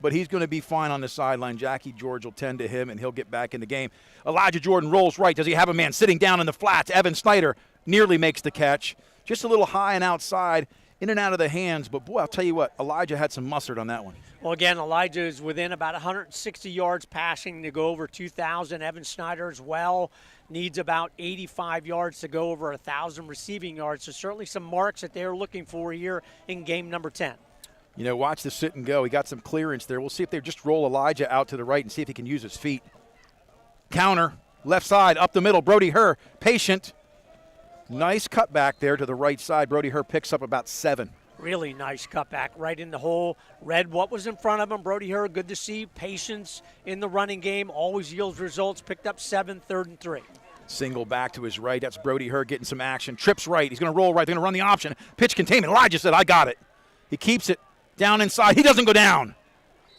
but he's going to be fine on the sideline. Jackie George will tend to him, and he'll get back in the game. Elijah Jordan rolls right. Does he have a man sitting down in the flats? Evan Snyder nearly makes the catch. Just a little high and outside, in and out of the hands. But, boy, I'll tell you what, Elijah had some mustard on that one. Well, again, Elijah is within about 160 yards passing to go over 2,000. Evan Snyder as well needs about 85 yards to go over 1,000 receiving yards. So certainly some marks that they're looking for here in game number 10. Watch the sit and go. He got some clearance there. We'll see if they just roll Elijah out to the right and see if he can use his feet. Counter, left side, up the middle. Brody Herr, patient. Nice cutback there to the right side. Brody Herr picks up about 7. Really nice cutback right in the hole. Read what was in front of him. Brody Herr, good to see. Patience in the running game. Always yields results. Picked up 7, 3rd and 3. Single back to his right. That's Brody Herr getting some action. Trips right. He's going to roll right. They're going to run the option. Pitch containment. Elijah said, I got it. He keeps it down inside. He doesn't go down.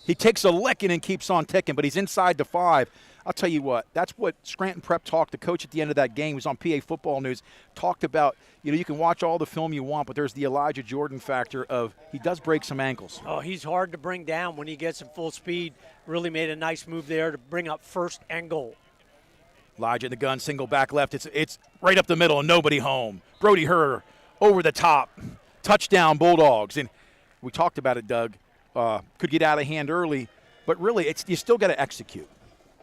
He takes a licking and keeps on ticking, but he's inside the 5. I'll tell you what, that's what Scranton Prep talked. The coach at the end of that game was on PA Football News, talked about, you can watch all the film you want, but there's the Elijah Jordan factor of he does break some ankles. Oh, he's hard to bring down when he gets at full speed. Really made a nice move there to bring up 1st and goal. Elijah in the gun, single back left. It's right up the middle and nobody home. Brody Herr over the top. Touchdown Bulldogs. And we talked about it, Doug. Could get out of hand early, but really you still got to execute.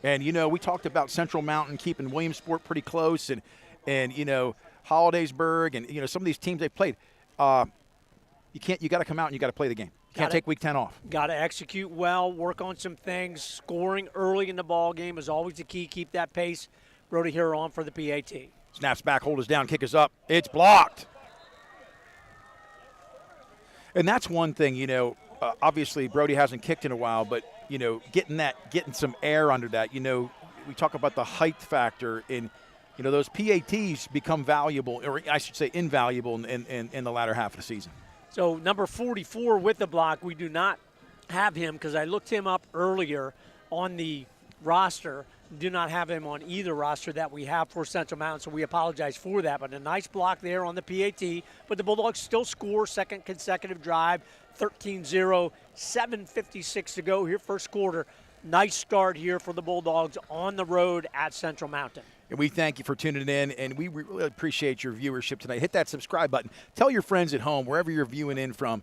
And, we talked about Central Mountain keeping Williamsport pretty close and Hollidaysburg and, some of these teams they've played. You got to come out and you got to play the game. You can't take week 10 off. Got to execute well, work on some things. Scoring early in the ball game is always the key. Keep that pace. Brody here on for the PAT. Snaps back, hold us down, kick us up. It's blocked. And that's one thing, obviously Brody hasn't kicked in a while, but getting some air under that. We talk about the height factor in, those PATs become valuable, or I should say invaluable in the latter half of the season. So number 44 with the block, we do not have him because I looked him up earlier on the roster. Do not have him on either roster that we have for Central Mountain, so we apologize for that. But a nice block there on the PAT. But the Bulldogs still score, second consecutive drive, 13-0, 7:56 to go here, first quarter. Nice start here for the Bulldogs on the road at Central Mountain. And we thank you for tuning in, and we really appreciate your viewership tonight. Hit that subscribe button. Tell your friends at home, wherever you're viewing in from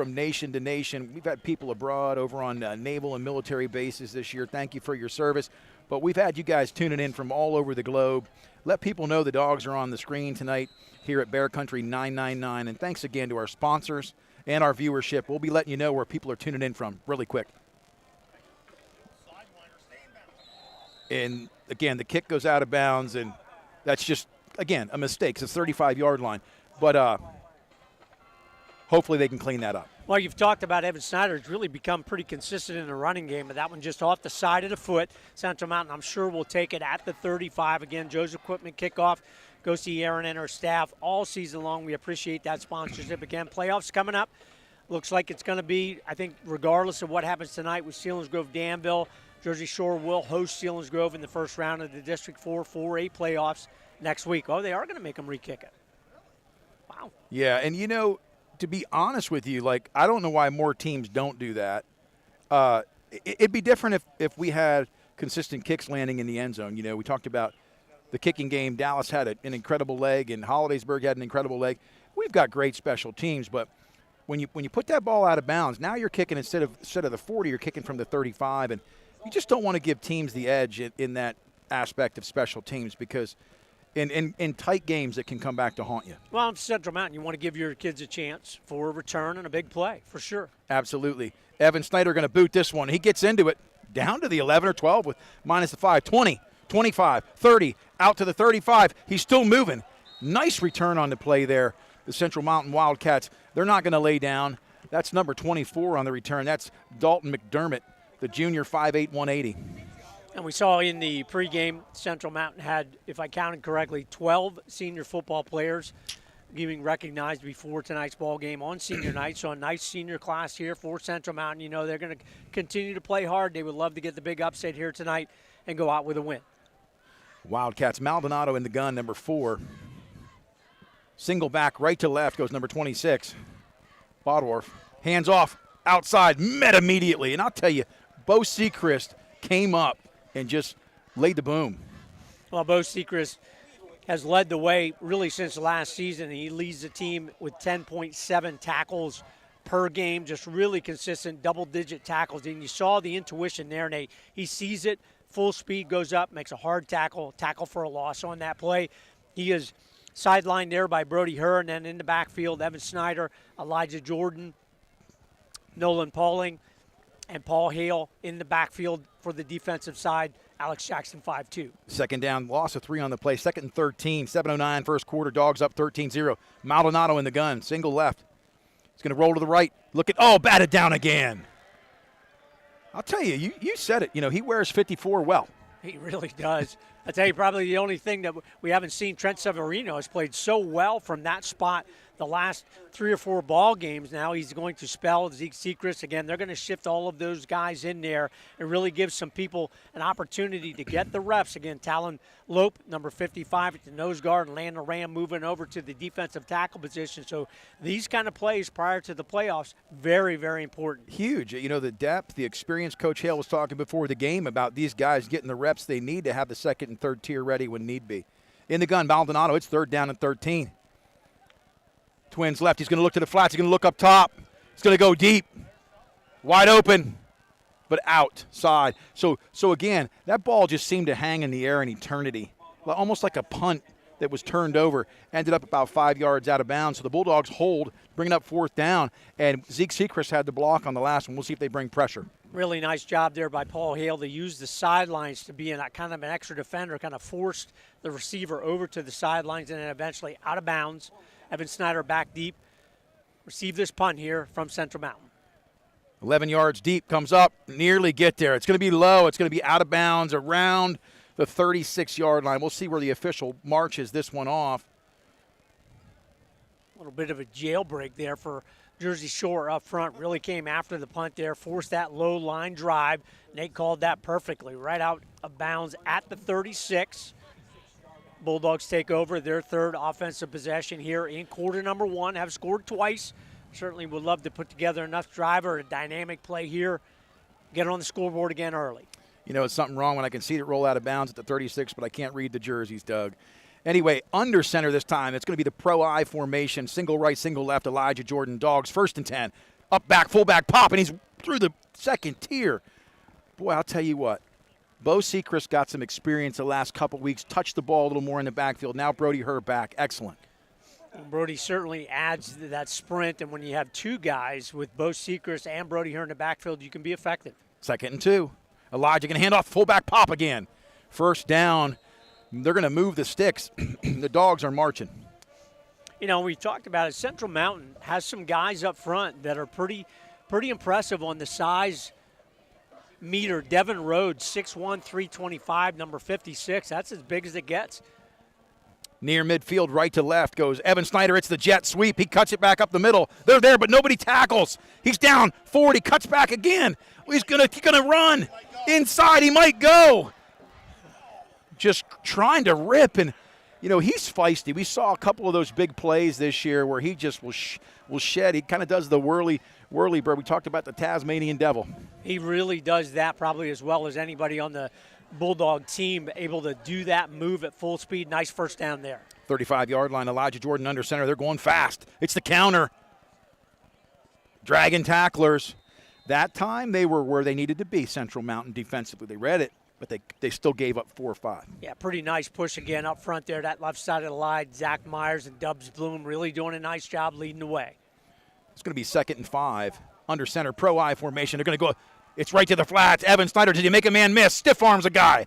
nation to nation. We've had people abroad over on naval and military bases this year. Thank you for your service. But we've had you guys tuning in from all over the globe. Let people know the Dogs are on the screen tonight here at Bear Country 999. And thanks again to our sponsors and our viewership. We'll be letting you know where people are tuning in from really quick. And, again, the kick goes out of bounds, and that's just, again, a mistake. It's a 35-yard line. But hopefully they can clean that up. Well, you've talked about Evan Snyder. He's really become pretty consistent in the running game, but that one just off the side of the foot. Central Mountain, I'm sure, will take it at the 35. Again, Joe's Equipment kickoff. Go see Aaron and her staff all season long. We appreciate that sponsorship. Again, playoffs coming up. Looks like it's going to be, I think, regardless of what happens tonight with Selinsgrove Danville, Jersey Shore will host Selinsgrove in the first round of the District 4 4A playoffs next week. Oh, they are going to make them re-kick it. Wow. Yeah, and, to be honest with you, I don't know why more teams don't do that. It'd be different if we had consistent kicks landing in the end zone. We talked about the kicking game. Dallas had an incredible leg, and Hollidaysburg had an incredible leg. We've got great special teams, but when you put that ball out of bounds, now you're kicking instead of the 40, you're kicking from the 35, and you just don't want to give teams the edge in that aspect of special teams because in tight games it can come back to haunt you. Well, in Central Mountain, you want to give your kids a chance for a return and a big play, for sure. Absolutely. Evan Snyder going to boot this one. He gets into it down to the 11 or 12 with minus the 5, 20, 25, 30, out to the 35. He's still moving. Nice return on the play there. The Central Mountain Wildcats, they're not going to lay down. That's number 24 on the return. That's Dalton McDermott, the junior, 5'8", 180. And we saw in the pregame, Central Mountain had, if I counted correctly, 12 senior football players being recognized before tonight's ball game on senior night. So a nice senior class here for Central Mountain. They're going to continue to play hard. They would love to get the big upset here tonight and go out with a win. Wildcats, Maldonado in the gun, number 4. Single back right to left goes number 26. Bodorf, hands off, outside, met immediately. And I'll tell you, Bo Sechrist came up and just laid the boom. Well, Bo Sechrist has led the way really since last season. He leads the team with 10.7 tackles per game, just really consistent double-digit tackles. And you saw the intuition there, Nate. He sees it, full speed, goes up, makes a hard tackle for a loss on that play. He is sidelined there by Brody Herr, and then in the backfield, Evan Snyder, Elijah Jordan, Nolan Pauling, and Paul Hale in the backfield for the defensive side. Alex Jackson, 5'2". Second down, loss of 3 on the play. Second and 13, 7:09 first quarter. Dogs up 13-0. Maldonado in the gun, single left. He's going to roll to the right. Batted down again. I'll tell you, you said it. He wears 54 well. He really does. I tell you, probably the only thing that we haven't seen, Trent Severino has played so well from that spot the last 3 or 4 ball games. Now he's going to spell Zeke Sechrist. Again, they're going to shift all of those guys in there and really give some people an opportunity to get the reps. Again, Talon Lope, number 55 at the nose guard, and Landon Ram moving over to the defensive tackle position. So these kind of plays prior to the playoffs, very, very important. Huge. The depth, the experience. Coach Hale was talking before the game about these guys getting the reps they need to have the second and third tier ready when need be. In the gun, Maldonado, it's third down and 13. Twins left. He's going to look to the flats. He's going to look up top. He's going to go deep. Wide open, but outside. So again, that ball just seemed to hang in the air in eternity, almost like a punt that was turned over. Ended up about 5 yards out of bounds. So the Bulldogs hold, bringing up fourth down, and Zeke Sechrist had the block on the last one. We'll see if they bring pressure. Really nice job there by Paul Hale to use the sidelines to be in a kind of an extra defender, kind of forced the receiver over to the sidelines and then eventually out of bounds. Evan Snyder back deep. Receive this punt here from Central Mountain. 11 yards deep, comes up, nearly get there. It's going to be low. It's going to be out of bounds around the 36-yard line. We'll see where the official marches this one off. A little bit of a jailbreak there for Jersey Shore up front. Really came after the punt there, forced that low line drive. Nate called that perfectly, right out of bounds at the 36. Bulldogs take over their third offensive possession here in quarter number 1. Have scored twice. Certainly would love to put together enough drive or a dynamic play here. Get it on the scoreboard again early. You know, it's something wrong when I can see it roll out of bounds at the 36, but I can't read the jerseys, Doug. Anyway, under center this time. It's going to be the pro I formation. Single right, single left. Elijah Jordan Dogs. 1st and 10. Up back, fullback pop, and he's through the second tier. Boy, I'll tell you what. Bo Sechrist got some experience the last couple weeks. Touched the ball a little more in the backfield. Now Brody Herr back. Excellent. Brody certainly adds to that sprint, and when you have two guys with Bo Sechrist and Brody Herr in the backfield, you can be effective. 2nd and 2. Elijah can hand off, fullback pop again. 1st down. They're going to move the sticks. The Dogs are marching. You know, we talked about it. Central Mountain has some guys up front that are pretty impressive on the size meter. Devin Rhodes, 6'1", 325, number 56. That's as big as it gets. Near midfield, right to left goes Evan Snyder. It's the jet sweep. He cuts it back up the middle. They're there, but nobody tackles. He's down 40, cuts back again. He's gonna run inside. He might go. Just trying to rip, and you know he's feisty. We saw a couple of those big plays this year where he just will shed. He kind of does the whirly bird. We talked about the Tasmanian Devil. He really does that probably as well as anybody on the Bulldog team, able to do that move at full speed. Nice 1st down there. 35-yard line. Elijah Jordan under center. They're going fast. It's the counter. Dragon tacklers. That time they were where they needed to be. Central Mountain defensively. They read it, but they still gave up 4 or 5. Yeah, pretty nice push again up front there. That left side of the line, Zach Myers and Dubs Bloom really doing a nice job leading the way. It's going to be 2nd and 5. Under center, pro I formation. They're going to go. It's right to the flats. Evan Snyder, did he make a man miss? Stiff arms a guy.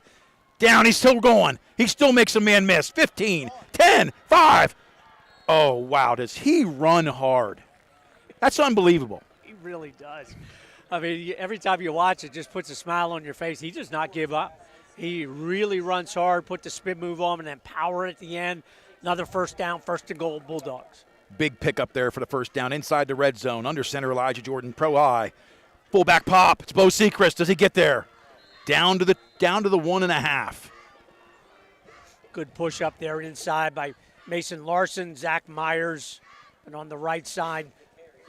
Down, he's still going. He still makes a man miss. 15, 10, 5. Oh, wow, does he run hard. That's unbelievable. He really does. I mean, every time you watch it, just puts a smile on your face. He does not give up. He really runs hard, put the spin move on, and then power at the end. Another 1st down, 1st and goal, Bulldogs. Big pickup there for the 1st down inside the red zone. Under center, Elijah Jordan, pro I. Fullback pop. It's Bo Sechrist. Does he get there? Down to the 1.5. Good push up there inside by Mason Larson, Zach Myers, and on the right side,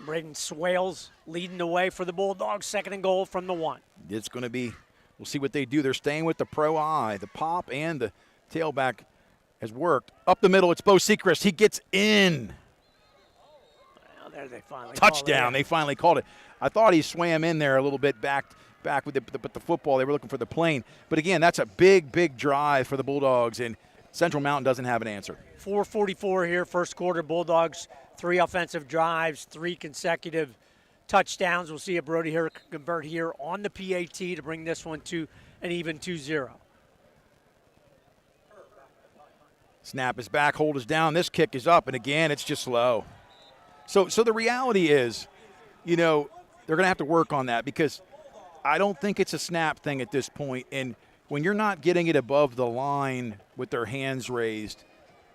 Braden Swales leading the way for the Bulldogs. 2nd and goal from the 1. It's going to be. We'll see what they do. They're staying with the pro I. The pop and the tailback has worked. Up the middle, it's Bo Sechrist. He gets in. Well, there they finally touchdown. They finally called it. I thought he swam in there a little bit back with the football. They were looking for the plane. But again, that's a big drive for the Bulldogs, and Central Mountain doesn't have an answer. 4:44 here, 1st quarter. Bulldogs, 3 offensive drives, 3 consecutive touchdowns. We'll see if Brody Herr can convert here on the PAT to bring this one to an even 2-0. Snap is back, hold is down. This kick is up, and again, it's just slow. So the reality is, you know, they're going to have to work on that because I don't think it's a snap thing at this point. And when you're not getting it above the line with their hands raised,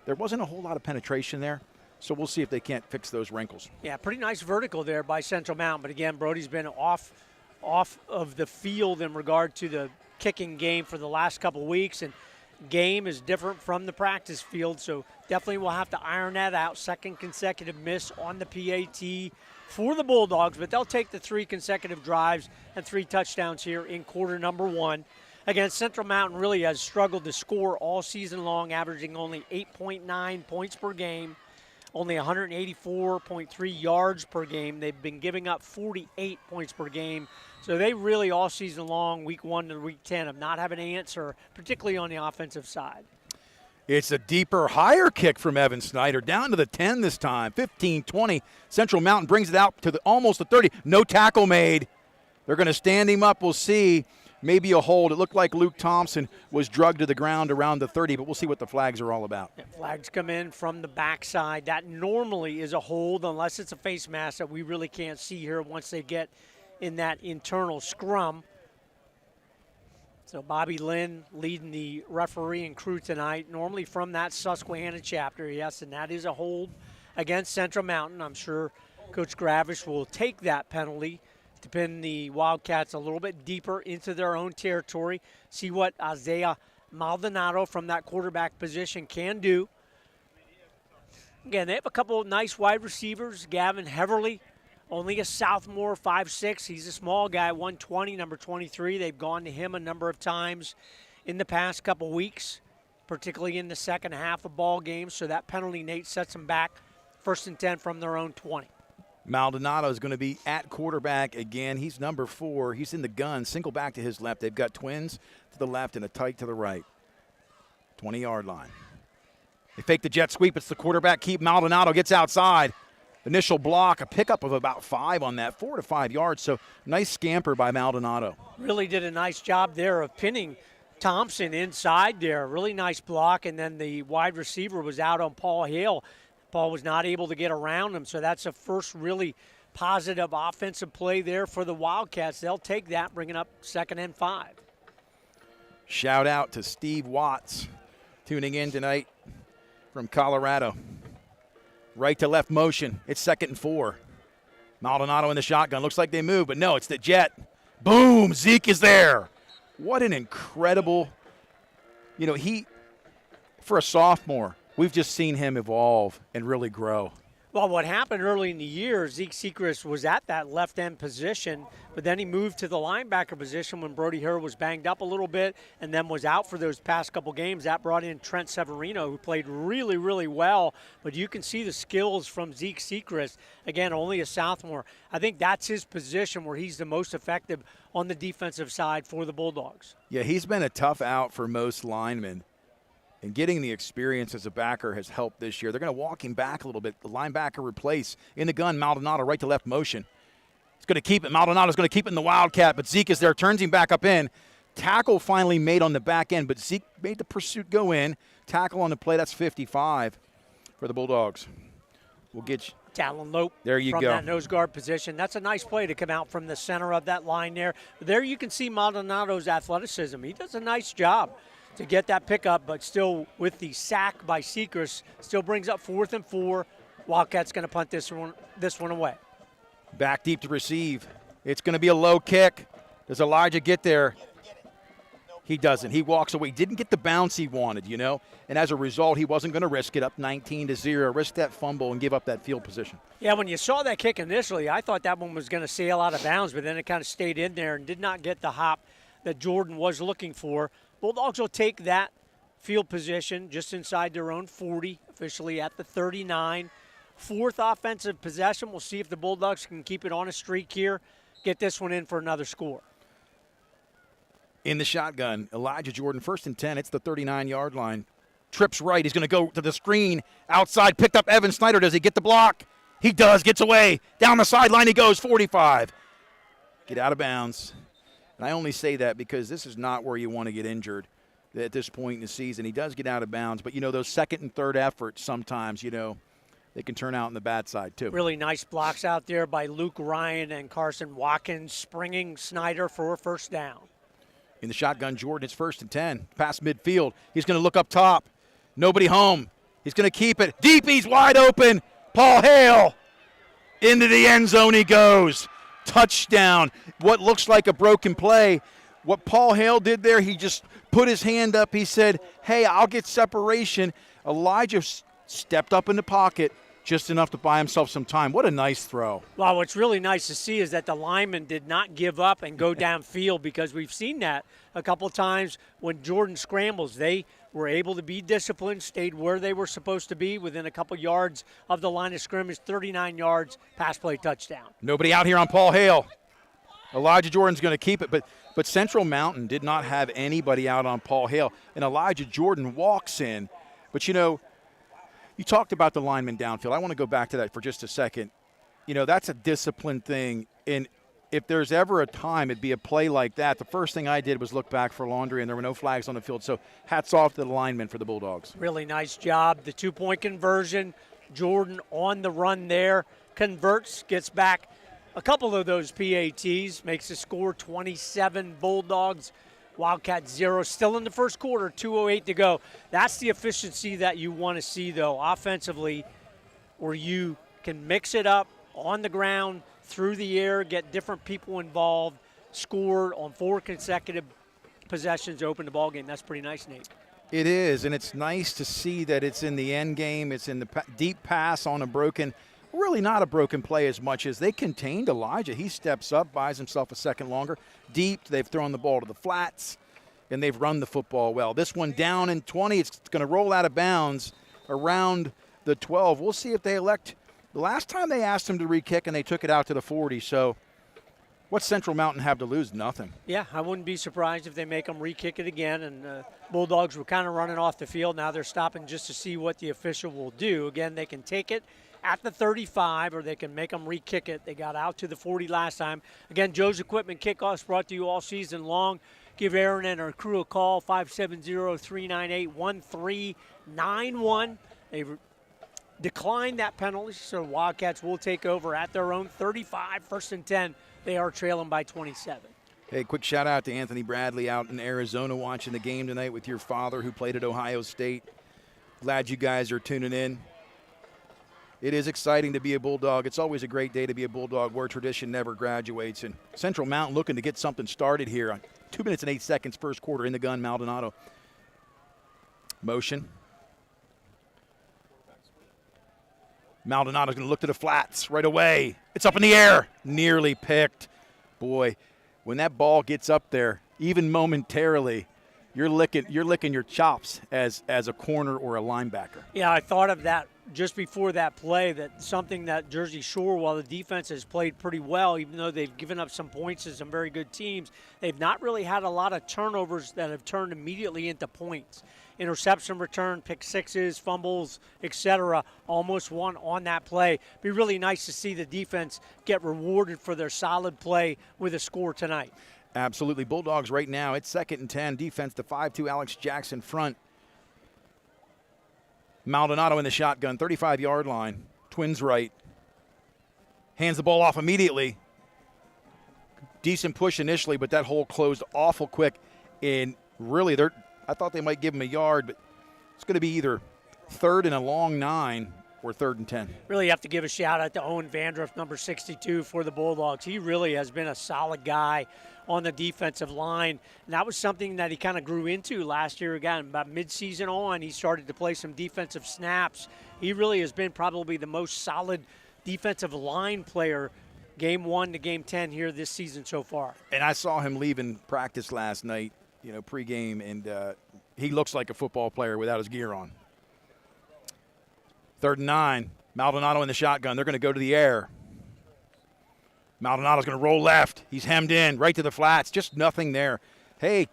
there wasn't a whole lot of penetration there. So we'll see if they can't fix those wrinkles. Yeah, pretty nice vertical there by Central Mountain. But again, Brody's been off of the field in regard to the kicking game for the last couple weeks. And game is different from the practice field. So definitely we'll have to iron that out. 2nd consecutive miss on the PAT for the Bulldogs. But they'll take the 3 consecutive drives and 3 touchdowns here in quarter number 1. Again, Central Mountain really has struggled to score all season long, averaging only 8.9 points per game. Only 184.3 yards per game. They've been giving up 48 points per game. So they really all season long, week 1 to week 10, have not have an answer, particularly on the offensive side. It's a deeper, higher kick from Evan Snyder, down to the 10 this time, 15-20. Central Mountain brings it out to almost the 30. No tackle made. They're going to stand him up. We'll see. Maybe a hold. It looked like Luke Thompson was drugged to the ground around the 30, but we'll see what the flags are all about. Yeah, flags come in from the backside. That normally is a hold unless it's a face mask that we really can't see here once they get in that internal scrum. So Bobby Lynn leading the refereeing crew tonight, normally from that Susquehanna chapter, yes, and that is a hold against Central Mountain. I'm sure Coach Gravish will take that penalty to pin the Wildcats a little bit deeper into their own territory, see what Isaiah Maldonado from that quarterback position can do. Again, they have a couple of nice wide receivers. Gavin Heverly, only a sophomore, 5'6". He's a small guy, 120, number 23. They've gone to him a number of times in the past couple weeks, particularly in the second half of ball games. So that penalty, Nate, sets them back 1st and 10 from their own 20. Maldonado is going to be at quarterback again. He's number 4. He's in the gun, single back to his left. They've got twins to the left and a tight to the right. 20-yard line. They fake the jet sweep. It's the quarterback keep. Maldonado gets outside. Initial block, a pickup of about 5 on that, 4 to 5 yards. So nice scamper by Maldonado. Really did a nice job there of pinning Thompson inside there. Really nice block, and then the wide receiver was out on Paul Hale. Paul was not able to get around him, so that's a first really positive offensive play there for the Wildcats. They'll take that, bringing up 2nd and 5. Shout out to Steve Watts tuning in tonight from Colorado. Right to left motion. It's 2nd and 4. Maldonado in the shotgun. Looks like they move, but no, it's the jet. Boom, Zeke is there. What an incredible, for a sophomore, we've just seen him evolve and really grow. Well, what happened early in the year, Zeke Sechrist was at that left end position, but then he moved to the linebacker position when Brody Hare was banged up a little bit and then was out for those past couple games. That brought in Trent Severino, who played really, really well. But you can see the skills from Zeke Sechrist. Again, only a sophomore. I think that's his position where he's the most effective on the defensive side for the Bulldogs. Yeah, he's been a tough out for most linemen. And getting the experience as a backer has helped this year. They're going to walk him back a little bit. The linebacker replace. In the gun, Maldonado, right to left motion. He's going to keep it. Maldonado's going to keep it in the Wildcat, but Zeke is there, turns him back up in. Tackle finally made on the back end, but Zeke made the pursuit go in. Tackle on the play, that's 55 for the Bulldogs. We'll get you. Talon Lope there you from go. That nose guard position. That's a nice play to come out from the center of that line there. There you can see Maldonado's athleticism. He does a nice job to get that pickup, but still with the sack by Sechrist, still brings up 4th and 4. Wildcats going to punt this one away. Back deep to receive. It's going to be a low kick. Does Elijah get there? He doesn't. He walks away. Didn't get the bounce he wanted, and as a result, he wasn't going to risk it up 19-0, risk that fumble and give up that field position. Yeah, when you saw that kick initially, I thought that one was going to sail out of bounds, but then it kind of stayed in there and did not get the hop that Jordan was looking for. Bulldogs will take that field position just inside their own 40, officially at the 39. 4th offensive possession. We'll see if the Bulldogs can keep it on a streak here, get this one in for another score. In the shotgun, Elijah Jordan, 1st and 10. It's the 39-yard line. Trips right. He's going to go to the screen. Outside, picked up Evan Snyder. Does he get the block? He does. Gets away. Down the sideline he goes, 45. Get out of bounds. And I only say that because this is not where you want to get injured at this point in the season. He does get out of bounds, but, those 2nd and 3rd efforts sometimes, they can turn out on the bad side too. Really nice blocks out there by Luke Ryan and Carson Watkins, springing Snyder for a 1st down. In the shotgun, Jordan, it's 1st and 10. Past midfield. He's going to look up top. Nobody home. He's going to keep it. Deep, he's wide open. Paul Hale. Into the end zone he goes. Touchdown. What looks like a broken play. What Paul Hale did there, he just put his hand up. He said, hey, I'll get separation. Elijah stepped up in the pocket just enough to buy himself some time. What a nice throw. Well, what's really nice to see is that the lineman did not give up and go downfield, because we've seen that a couple times when Jordan scrambles. They were able to be disciplined, stayed where they were supposed to be within a couple yards of the line of scrimmage, 39 yards, pass play touchdown. Nobody out here on Paul Hale. Elijah Jordan's going to keep it, but Central Mountain did not have anybody out on Paul Hale, and Elijah Jordan walks in. But, you talked about the lineman downfield. I want to go back to that for just a second. That's a disciplined thing, and if there's ever a time it'd be a play like that, the first thing I did was look back for laundry, and there were no flags on the field. So hats off to the linemen for the Bulldogs. Really nice job. The 2-point conversion, Jordan on the run there, converts, gets back a couple of those PATs, makes the score 27 Bulldogs, Wildcats 0. Still in the first quarter, 2:08 to go. That's the efficiency that you want to see, though. Offensively, where you can mix it up on the ground, through the air, get different people involved, score on 4 consecutive possessions, open the ball game. That's pretty nice, Nate. It is, and it's nice to see that it's in the end game. It's in the deep pass on a broken, really not a broken play as much as they contained Elijah. He steps up, buys himself a second longer. Deep, they've thrown the ball to the flats, and they've run the football well. This one down in 20. It's going to roll out of bounds around the 12. We'll see if they elect. The last time they asked him to re-kick, and they took it out to the 40. So what's Central Mountain have to lose? Nothing. Yeah, I wouldn't be surprised if they make them re-kick it again. And Bulldogs were kind of running off the field. Now they're stopping just to see what the official will do. Again, they can take it at the 35, or they can make them re-kick it. They got out to the 40 last time. Again, Joe's Equipment Kickoffs brought to you all season long. Give Aaron and her crew a call, 570-398-1391. They declined that penalty, so Wildcats will take over at their own 35, 1st and 10. They are trailing by 27. Hey, quick shout out to Anthony Bradley out in Arizona watching the game tonight with your father who played at Ohio State. Glad you guys are tuning in. It is exciting to be a Bulldog. It's always a great day to be a Bulldog where tradition never graduates. And Central Mountain looking to get something started here on 2 minutes and 8 seconds, first quarter in the gun. Maldonado. Motion. Maldonado's going to look to the flats right away. It's up in the air. Nearly picked. Boy, when that ball gets up there, even momentarily, you're licking your chops as a corner or a linebacker. Yeah, I thought of that just before that play, that something that Jersey Shore, while the defense has played pretty well, even though they've given up some points to some very good teams, they've not really had a lot of turnovers that have turned immediately into points. Interception return, pick sixes, fumbles, etc. Almost won on that play. Be really nice to see the defense get rewarded for their solid play with a score tonight. Absolutely. Bulldogs right now, it's 2nd and 10. Defense to 5-2, Alex Jackson front. Maldonado in the shotgun, 35-yard line. Twins right. Hands the ball off immediately. Decent push initially, but that hole closed awful quick. And really, I thought they might give him a yard, but it's going to be either 3rd and a long 9 or 3rd and 10. Really have to give a shout out to Owen Vandruff, number 62 for the Bulldogs. He really has been a solid guy on the defensive line. And that was something that he kind of grew into last year. Again, about midseason on, he started to play some defensive snaps. He really has been probably the most solid defensive line player game 1 to game 10 here this season so far. And I saw him leaving practice last night, pregame, and he looks like a football player without his gear on. 3rd and 9. Maldonado in the shotgun. They're going to go to the air. Maldonado's going to roll left. He's hemmed in right to the flats. Just nothing there. Hey,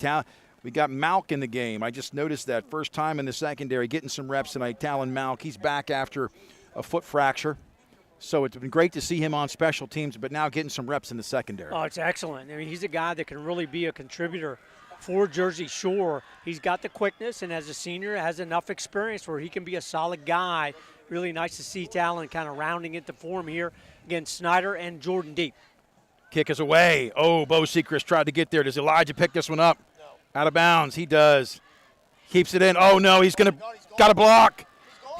we got Malk in the game. I just noticed that first time in the secondary, getting some reps tonight. Talon Malk, he's back after a foot fracture. So it's been great to see him on special teams, but now getting some reps in the secondary. Oh, it's excellent. I mean, he's a guy that can really be a contributor for Jersey Shore. He's got the quickness, and as a senior, has enough experience where he can be a solid guy. Really nice to see Talon kind of rounding into form here against Snyder and Jordan Deep. Kick is away. Oh, Bo Sechrist tried to get there. Does Elijah pick this one up? No. Out of bounds. He does. Keeps it in. Oh, no, got a block.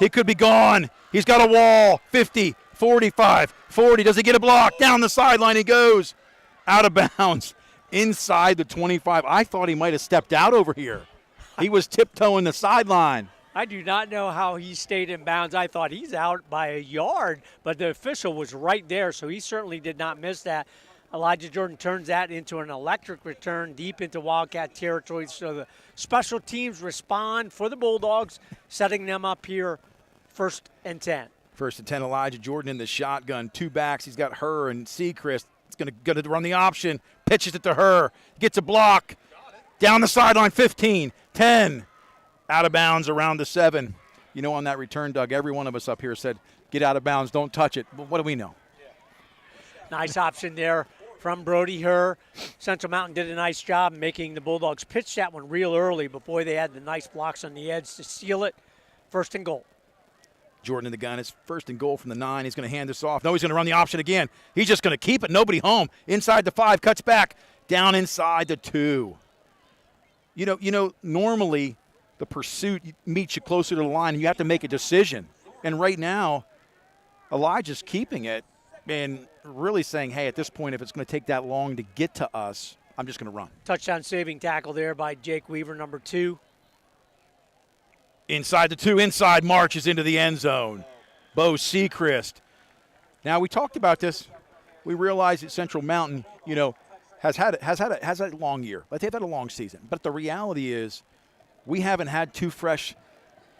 He could be gone. He's got a wall. 50, 45, 40. Does he get a block? Down the sideline he goes. Out of bounds. Inside the 25. I thought he might have stepped out over here. He was tiptoeing the sideline. I do not know how he stayed in bounds. I thought he's out by a yard, but the official was right there, so he certainly did not miss that. Elijah Jordan turns that into an electric return deep into Wildcat territory, so the special teams respond for the Bulldogs, setting them up here 1st and 10. 1st and 10, Elijah Jordan in the shotgun. 2 backs. He's got her and Sechrist. It's going to run the option. Pitches it to her. Gets a block. Down the sideline, 15, 10. Out of bounds around the 7. On that return, Doug, every one of us up here said, get out of bounds, don't touch it. But what do we know? Nice option there from Brody Herr. Central Mountain did a nice job making the Bulldogs pitch that one real early, but boy, they had the nice blocks on the edge to seal it. 1st and goal. Jordan in the gun. It's 1st and goal from the 9. He's going to hand this off. No, he's going to run the option again. He's just going to keep it. Nobody home. Inside the 5, cuts back. Down inside the 2. Normally the pursuit meets you closer to the line and you have to make a decision. And right now, Elijah's keeping it and really saying, hey, at this point, if it's going to take that long to get to us, I'm just going to run. Touchdown saving tackle there by Jake Weaver, number 2. Inside the 2, inside marches into the end zone. Bo Sechrist. Now, we talked about this. We realized that Central Mountain, has had a long year. But they've had a long season. But the reality is we haven't had 2 fresh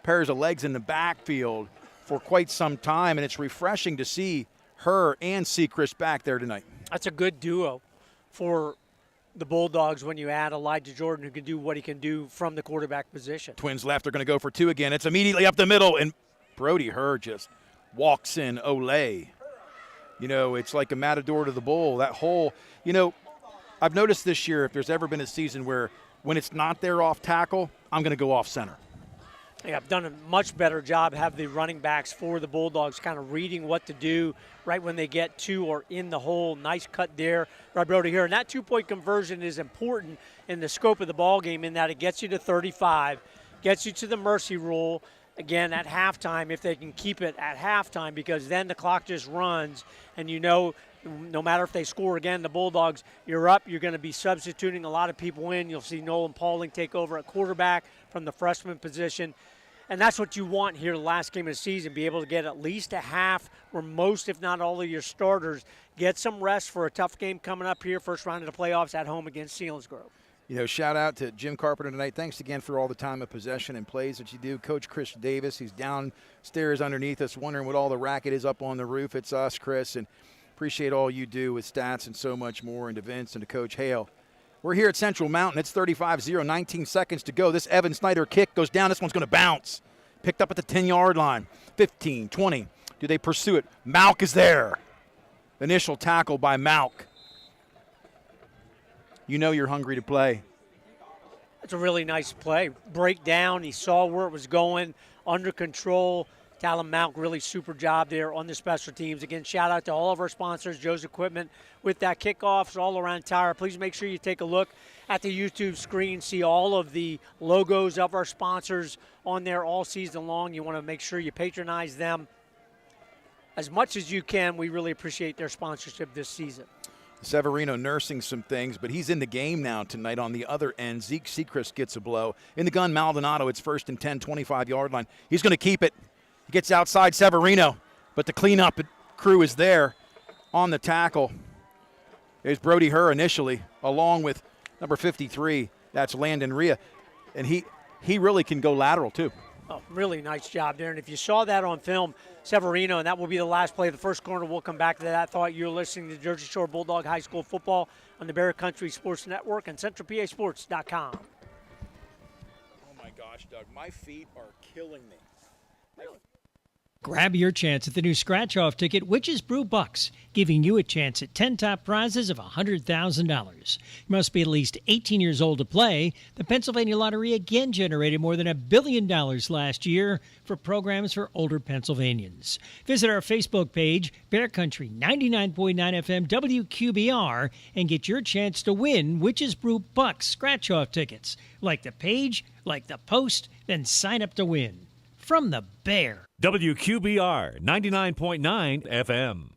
pairs of legs in the backfield for quite some time, and it's refreshing to see her and Sechrist back there tonight. That's a good duo for the Bulldogs when you add Elijah Jordan, who can do what he can do from the quarterback position. Twins left. They're going to go for 2 again. It's immediately up the middle, and Brody Herr just walks in. Olay. It's like a matador to the bull. That whole, I've noticed this year, if there's ever been a season where when it's not there off tackle, I'm going to go off center. Yeah, I've done a much better job, have the running backs for the Bulldogs kind of reading what to do right when they get to or in the hole. Nice cut there by Brody here. And that 2-point conversion is important in the scope of the ball game in that it gets you to 35, gets you to the mercy rule, again, at halftime, if they can keep it at halftime, because then the clock just runs, and no matter if they score again, the Bulldogs, you're up. You're going to be substituting a lot of people in. You'll see Nolan Pauling take over at quarterback from the freshman position. And that's what you want here the last game of the season, be able to get at least a half where most, if not all of your starters, get some rest for a tough game coming up here, first round of the playoffs at home against Selinsgrove. Shout out to Jim Carpenter tonight. Thanks again for all the time of possession and plays that you do. Coach Chris Davis, he's downstairs underneath us wondering what all the racket is up on the roof. It's us, Chris, and appreciate all you do with stats and so much more. And to Vince and to Coach Hale. We're here at Central Mountain. It's 35-0, 19 seconds to go. This Evan Snyder kick goes down. This one's going to bounce. Picked up at the 10-yard line. 15, 20. Do they pursue it? Malk is there. Initial tackle by Malk. You're hungry to play. It's a really nice play. Breakdown. He saw where it was going, under control. Talon Malk, really super job there on the special teams. Again, shout out to all of our sponsors, Joe's Equipment, with that kickoff. It's all around tire. Please make sure you take a look at the YouTube screen, see all of the logos of our sponsors on there all season long. You want to make sure you patronize them as much as you can. We really appreciate their sponsorship this season. Severino nursing some things, but he's in the game now tonight on the other end. Zeke Sechrist gets a blow. In the gun, Maldonado, it's 1st and 10, 25-yard line. He's going to keep it. He gets outside Severino, but the cleanup crew is there on the tackle. There's Brody Herr initially, along with number 53. That's Landon Rhea. And he really can go lateral, too. Oh, really nice job there. And if you saw that on film, Severino, and that will be the last play of the first quarter. We'll come back to that. Thought you were listening to Jersey Shore Bulldog High School football on the Bear Country Sports Network and CentralPASports.com. Oh, my gosh, Doug. My feet are killing me. Grab your chance at the new scratch-off ticket, Witches Brew Bucks, giving you a chance at 10 top prizes of $100,000. You must be at least 18 years old to play. The Pennsylvania Lottery again generated more than $1 billion last year for programs for older Pennsylvanians. Visit our Facebook page, Bear Country 99.9 FM WQBR, and get your chance to win Witches Brew Bucks scratch-off tickets. Like the page, like the post, then sign up to win. From the Bear. WQBR 99.9 FM.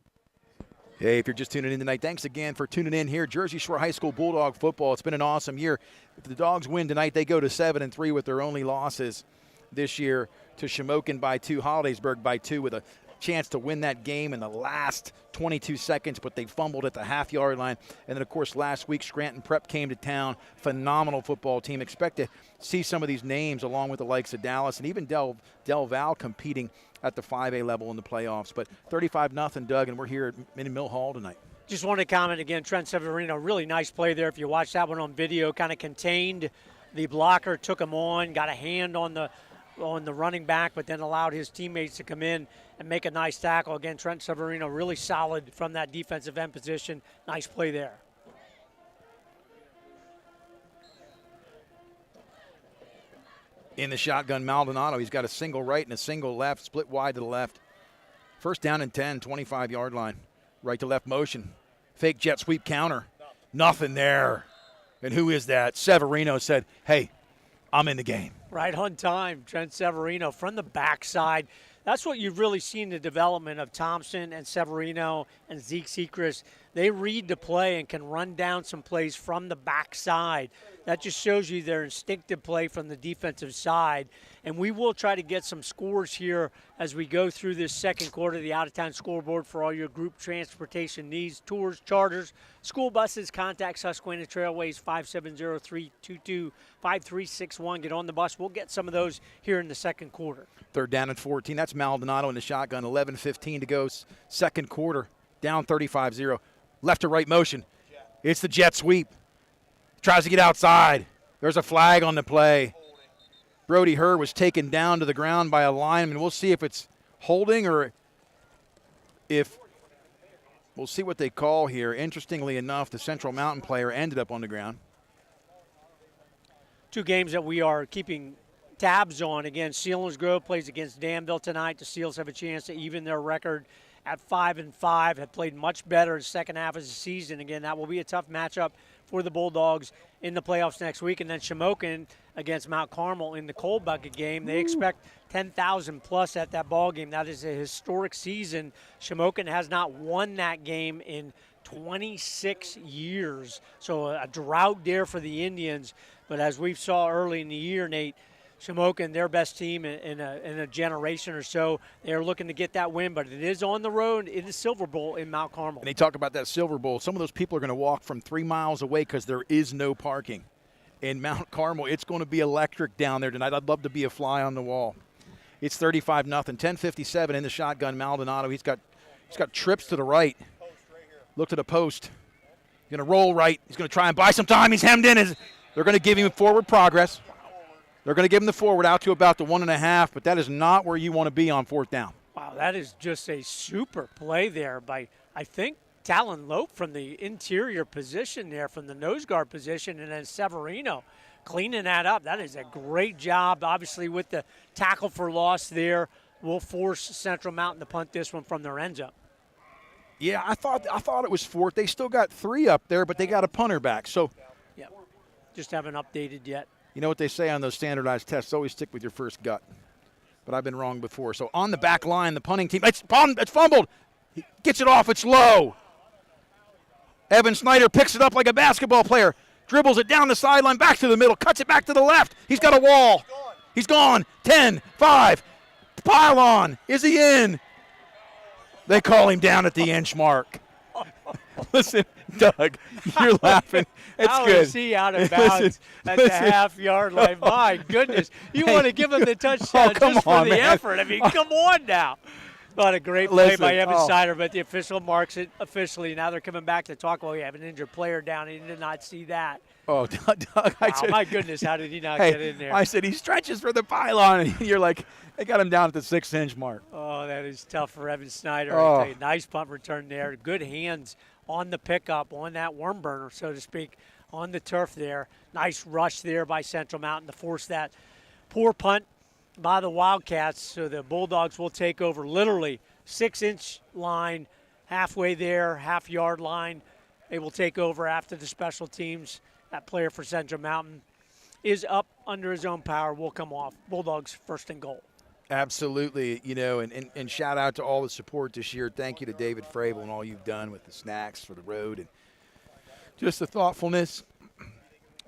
Hey, if you're just tuning in tonight, thanks again for tuning in here. Jersey Shore High School Bulldog football. It's been an awesome year. If the Dogs win tonight, they go to 7-3 with their only losses this year to Shamokin by 2, Hollidaysburg by 2, with a chance to win that game in the last 22 seconds, but they fumbled at the half-yard line. And then, of course, last week, Scranton Prep came to town. Phenomenal football team. Expect to see some of these names along with the likes of Dallas and even Del Val competing at the 5A level in the playoffs. But 35-0, Doug, and we're here in Mill Hall tonight. Just want to comment again, Trent Severino, really nice play there. If you watch that one on video, kind of contained the blocker, took him on, got a hand on the running back, but then allowed his teammates to come in and make a nice tackle. Again, Trent Severino really solid from that defensive end position. Nice play there. In the shotgun, Maldonado. He's got a single right and a single left, split wide to the left. First down and 10, 25-yard line. Right to left motion. Fake jet sweep counter. Nothing there. And who is that? Severino said, hey, I'm in the game. Right on time, Trent Severino from the backside. That's what you've really seen, the development of Thompson and Severino and Zeke Sechrist. They read the play and can run down some plays from the backside. That just shows you their instinctive play from the defensive side. And we will try to get some scores here as we go through this second quarter, the out-of-town scoreboard for all your group transportation needs, tours, charters, school buses. Contact Susquehanna Trailways 570-322-5361. Get on the bus. We'll get some of those here in the second quarter. Third down and 14. That's Maldonado in the shotgun. 11:15 to go. Second quarter. Down 35-0. Left to right motion. It's the jet sweep. Tries to get outside. There's a flag on the play. Brody Herr was taken down to the ground by a lineman. We'll see if it's holding or if we'll see what they call here. Interestingly enough, the Central Mountain player ended up on the ground. Two games that we are keeping tabs on. Again, Selinsgrove plays against Danville tonight. The Seals have a chance to even their record at 5-5, have played much better in the second half of the season. Again, that will be a tough matchup for the Bulldogs in the playoffs next week. And then Shamokin against Mount Carmel in the Cold Bucket game. They expect 10,000 plus at that ball game. That is a historic season. Shamokin has not won that game in 26 years. So a drought there for the Indians. But as we saw early in the year, Nate, Shamokin, their best team in a generation or so, they're looking to get that win, but it is on the road. It is Silver Bowl in Mount Carmel. And they talk about that Silver Bowl. Some of those people are going to walk from 3 miles away because there is no parking. In Mount Carmel, it's going to be electric down there tonight. I'd love to be a fly on the wall. It's 35-0. 10:57 in the shotgun. Maldonado, he's got trips to the right. Look to the post. He's going to roll right. He's going to try and buy some time. He's hemmed in. They're going to give him forward progress. They're going to give him the forward out to about the 1.5, but that is not where you want to be on fourth down. Wow, that is just a super play there by, I think, Talon Lope from the interior position there, from the nose guard position, and then Severino cleaning that up. That is a great job, obviously, with the tackle for loss there. Will force Central Mountain to punt this one from their end zone. Yeah, I thought it was fourth. They still got 3 up there, but they got a punter back. So, yeah, just haven't updated yet. You know what they say on those standardized tests, always stick with your first gut. But I've been wrong before. So on the back line, the punting team, it's fumbled. He gets it off, it's low. Evan Snyder picks it up like a basketball player, dribbles it down the sideline, back to the middle, cuts it back to the left. He's got a wall. He's gone. 10, 5, pylon. Is he in? They call him down at the inch mark. Listen, Doug, you're laughing. It's How good. is he out of bounds at the half-yard line? My goodness. You want to give him the touchdown just for the effort. I mean, come on now. But a great play by Evan Snyder, but the official marks it officially. Now they're coming back to talk, well, we have an injured player down. He did not see that. Oh, Doug, I said, my goodness, how did he not get in there? I said he stretches for the pylon, and you're like, they got him down at the 6-inch mark. Oh, that is tough for Evan Snyder. Oh. I tell you, nice punt return there. Good hands on the pickup, on that worm burner, so to speak, on the turf there. Nice rush there by Central Mountain to force that poor punt by the Wildcats. So the Bulldogs will take over literally 6-inch line, halfway there, half-yard line. They will take over after the special teams. That player for Central Mountain is up under his own power, will come off. Bulldogs first and goal. Absolutely, and shout out to all the support this year. Thank you to David Frabel and all you've done with the snacks for the road and just the thoughtfulness.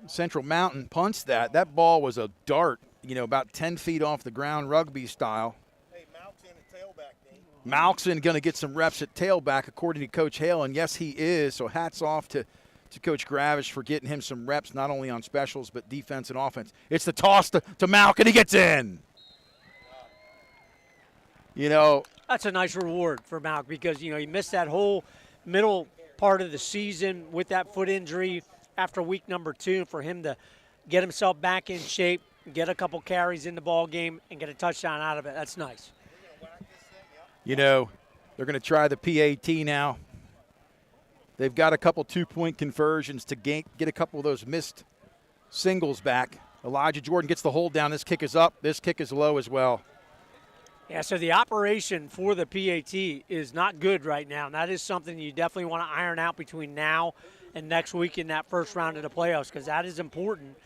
Central Mountain punts that. That ball was a dart, about 10 feet off the ground, rugby style. Hey, Malk's in at tailback, Nate. Malkson going to get some reps at tailback, according to Coach Hale, and yes, he is. So hats off to Coach Gravish for getting him some reps, not only on specials, but defense and offense. It's the toss to Malk, and he gets in. That's a nice reward for Malk because, he missed that whole middle part of the season with that foot injury after week number 2. For him to get himself back in shape, get a couple carries in the ball game, and get a touchdown out of it, that's nice. They're going to try the PAT now. They've got a couple 2-point conversions to get a couple of those missed singles back. Elijah Jordan gets the hold down. This kick is up. This kick is low as well. Yeah, so the operation for the PAT is not good right now, and that is something you definitely want to iron out between now and next week in that first round of the playoffs because that is important.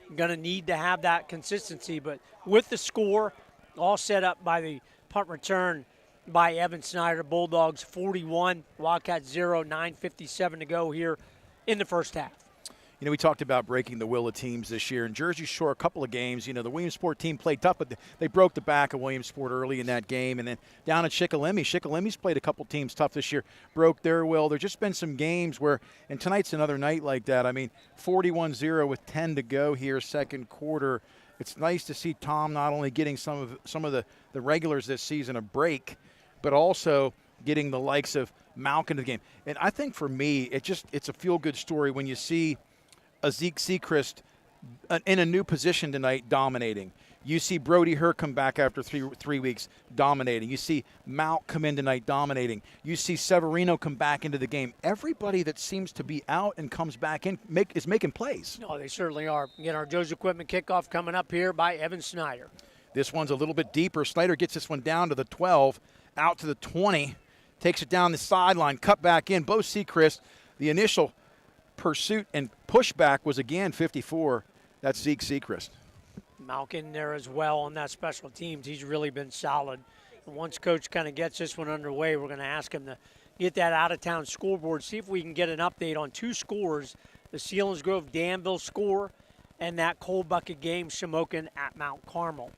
You're going to need to have that consistency, but with the score all set up by the Punt return by Evan Snyder. Bulldogs 41, Wildcats 0, 9:57 to go here in the first half. You know, we talked about breaking the will of teams this year. In Jersey Shore, a couple of games, you know, the Williamsport team played tough, but they broke the back of Williamsport early in that game. And then down at Shikellami's played a couple teams tough this year, broke their will. There's just been some games where, and tonight's another night like that. I mean, 41-0 with 10 to go here, second quarter. It's nice to see Tom not only getting some of the regulars this season a break, but also getting the likes of Malk into the game. And I think for me, it's a feel-good story when you see a Zeke Sechrist in a new position tonight dominating. You see Brody Herr come back after three weeks dominating. You see Malk come in tonight dominating. You see Severino come back into the game. Everybody that seems to be out and comes back in is making plays. No, they certainly are. Again, our Joe's Equipment kickoff coming up here by Evan Snyder. This one's a little bit deeper. Snyder gets this one down to the 12, out to the 20, takes it down the sideline, cut back in. Bo Sechrist, the initial pursuit and pushback was again 54. That's Zeke Sechrist. Malk in there as well on that special teams. He's really been solid. And once Coach kind of gets this one underway, we're going to ask him to get that out-of-town scoreboard, see if we can get an update on two scores, the Selinsgrove-Danville score and that cold bucket game, Shamokin at Mount Carmel.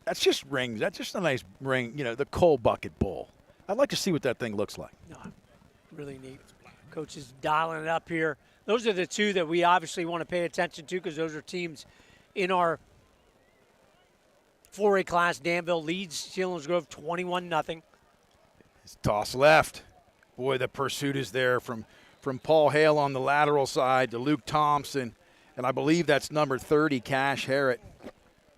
That's just rings. That's just a nice ring, you know, the cold bucket bowl. I'd like to see what that thing looks like. No, really neat. Coach is dialing it up here. Those are the two that we obviously want to pay attention to because those are teams in our 4A class. Danville leads Selinsgrove 21-0. It's toss left. Boy, the pursuit is there from Paul Hale on the lateral side to Luke Thompson. And I believe that's number 30, Cash Harrett.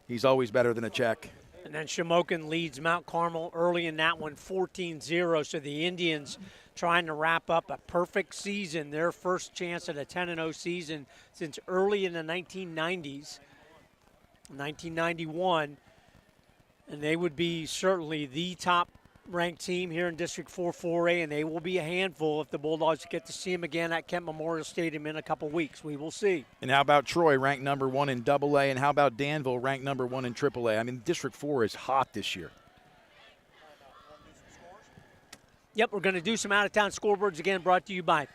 He's always better than a check. And then Shamokin leads Mount Carmel early in that one, 14-0. So the Indians trying to wrap up a perfect season, their first chance at a 10-0 season since early in the 1990s, 1991. And they would be certainly the top-ranked team here in District 4 4A, and they will be a handful if the Bulldogs get to see them again at Kent Memorial Stadium in a couple weeks. We will see. And how about Troy, ranked number 1 in AA, and how about Danville, ranked number 1 in AAA? I mean, District 4 is hot this year. Yep, we're going to do some out-of-town scoreboards again, brought to you by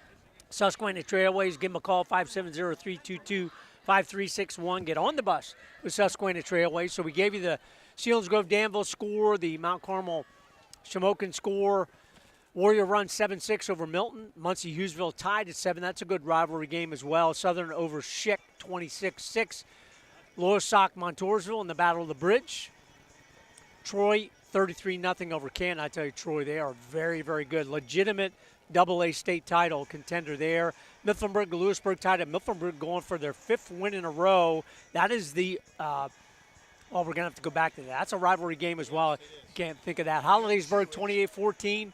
Susquehanna Trailways. Give them a call, 570-322-5361. Get on the bus with Susquehanna Trailways. So we gave you the Selinsgrove-Danville score, the Mount Carmel Shamokin score. Warrior run 7-6 over Milton. Muncie-Hughesville tied at 7. That's a good rivalry game as well. Southern over Schick, 26-6. Lowestoft-Montoursville in the Battle of the Bridge. Troy 33-0 over Canton. I tell you, Troy, they are very, very good. Legitimate AA state title contender there. Mifflinburg-Lewisburg tied at Mifflinburg going for their 5th win in a row. That is the, well, we're going to have to go back to that. That's a rivalry game as well. Can't think of that. Hollidaysburg 28-14.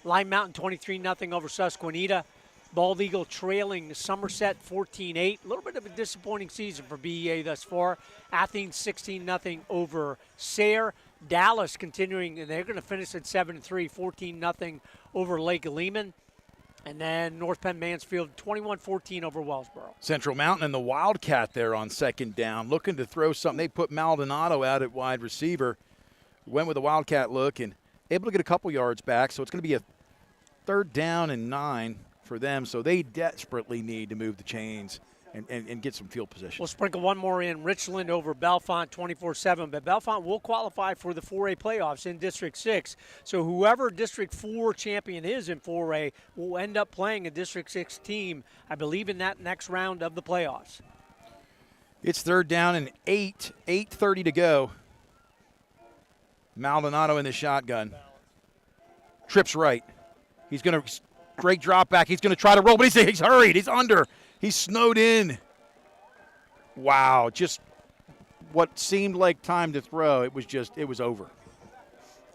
Lime Mountain 23-0 over Susquehanna. Bald Eagle trailing Somerset 14-8. A little bit of a disappointing season for BEA thus far. Athens 16-0 over Sayre. Dallas continuing, and they're going to finish at 7-3, 14-0 over Lake Lehman. And then North Penn Mansfield 21-14 over Wellsboro. Central Mountain and the Wildcat there on second down, looking to throw something. They put Maldonado out at wide receiver. Went with a Wildcat look and able to get a couple yards back. So it's going to be a 3rd down and 9 for them. So they desperately need to move the chains and get some field position. We'll sprinkle one more in. Richland over Bellefonte 24-7. But Bellefonte will qualify for the 4A playoffs in District 6. So whoever District 4 champion is in 4A will end up playing a District 6 team, I believe, in that next round of the playoffs. It's 3rd down and 8. 8:30 to go. Maldonado in the shotgun. Trips right. He's going to great drop back. He's going to try to roll, but he's hurried. He's under. He's snowed in. Wow, just what seemed like time to throw. It was over.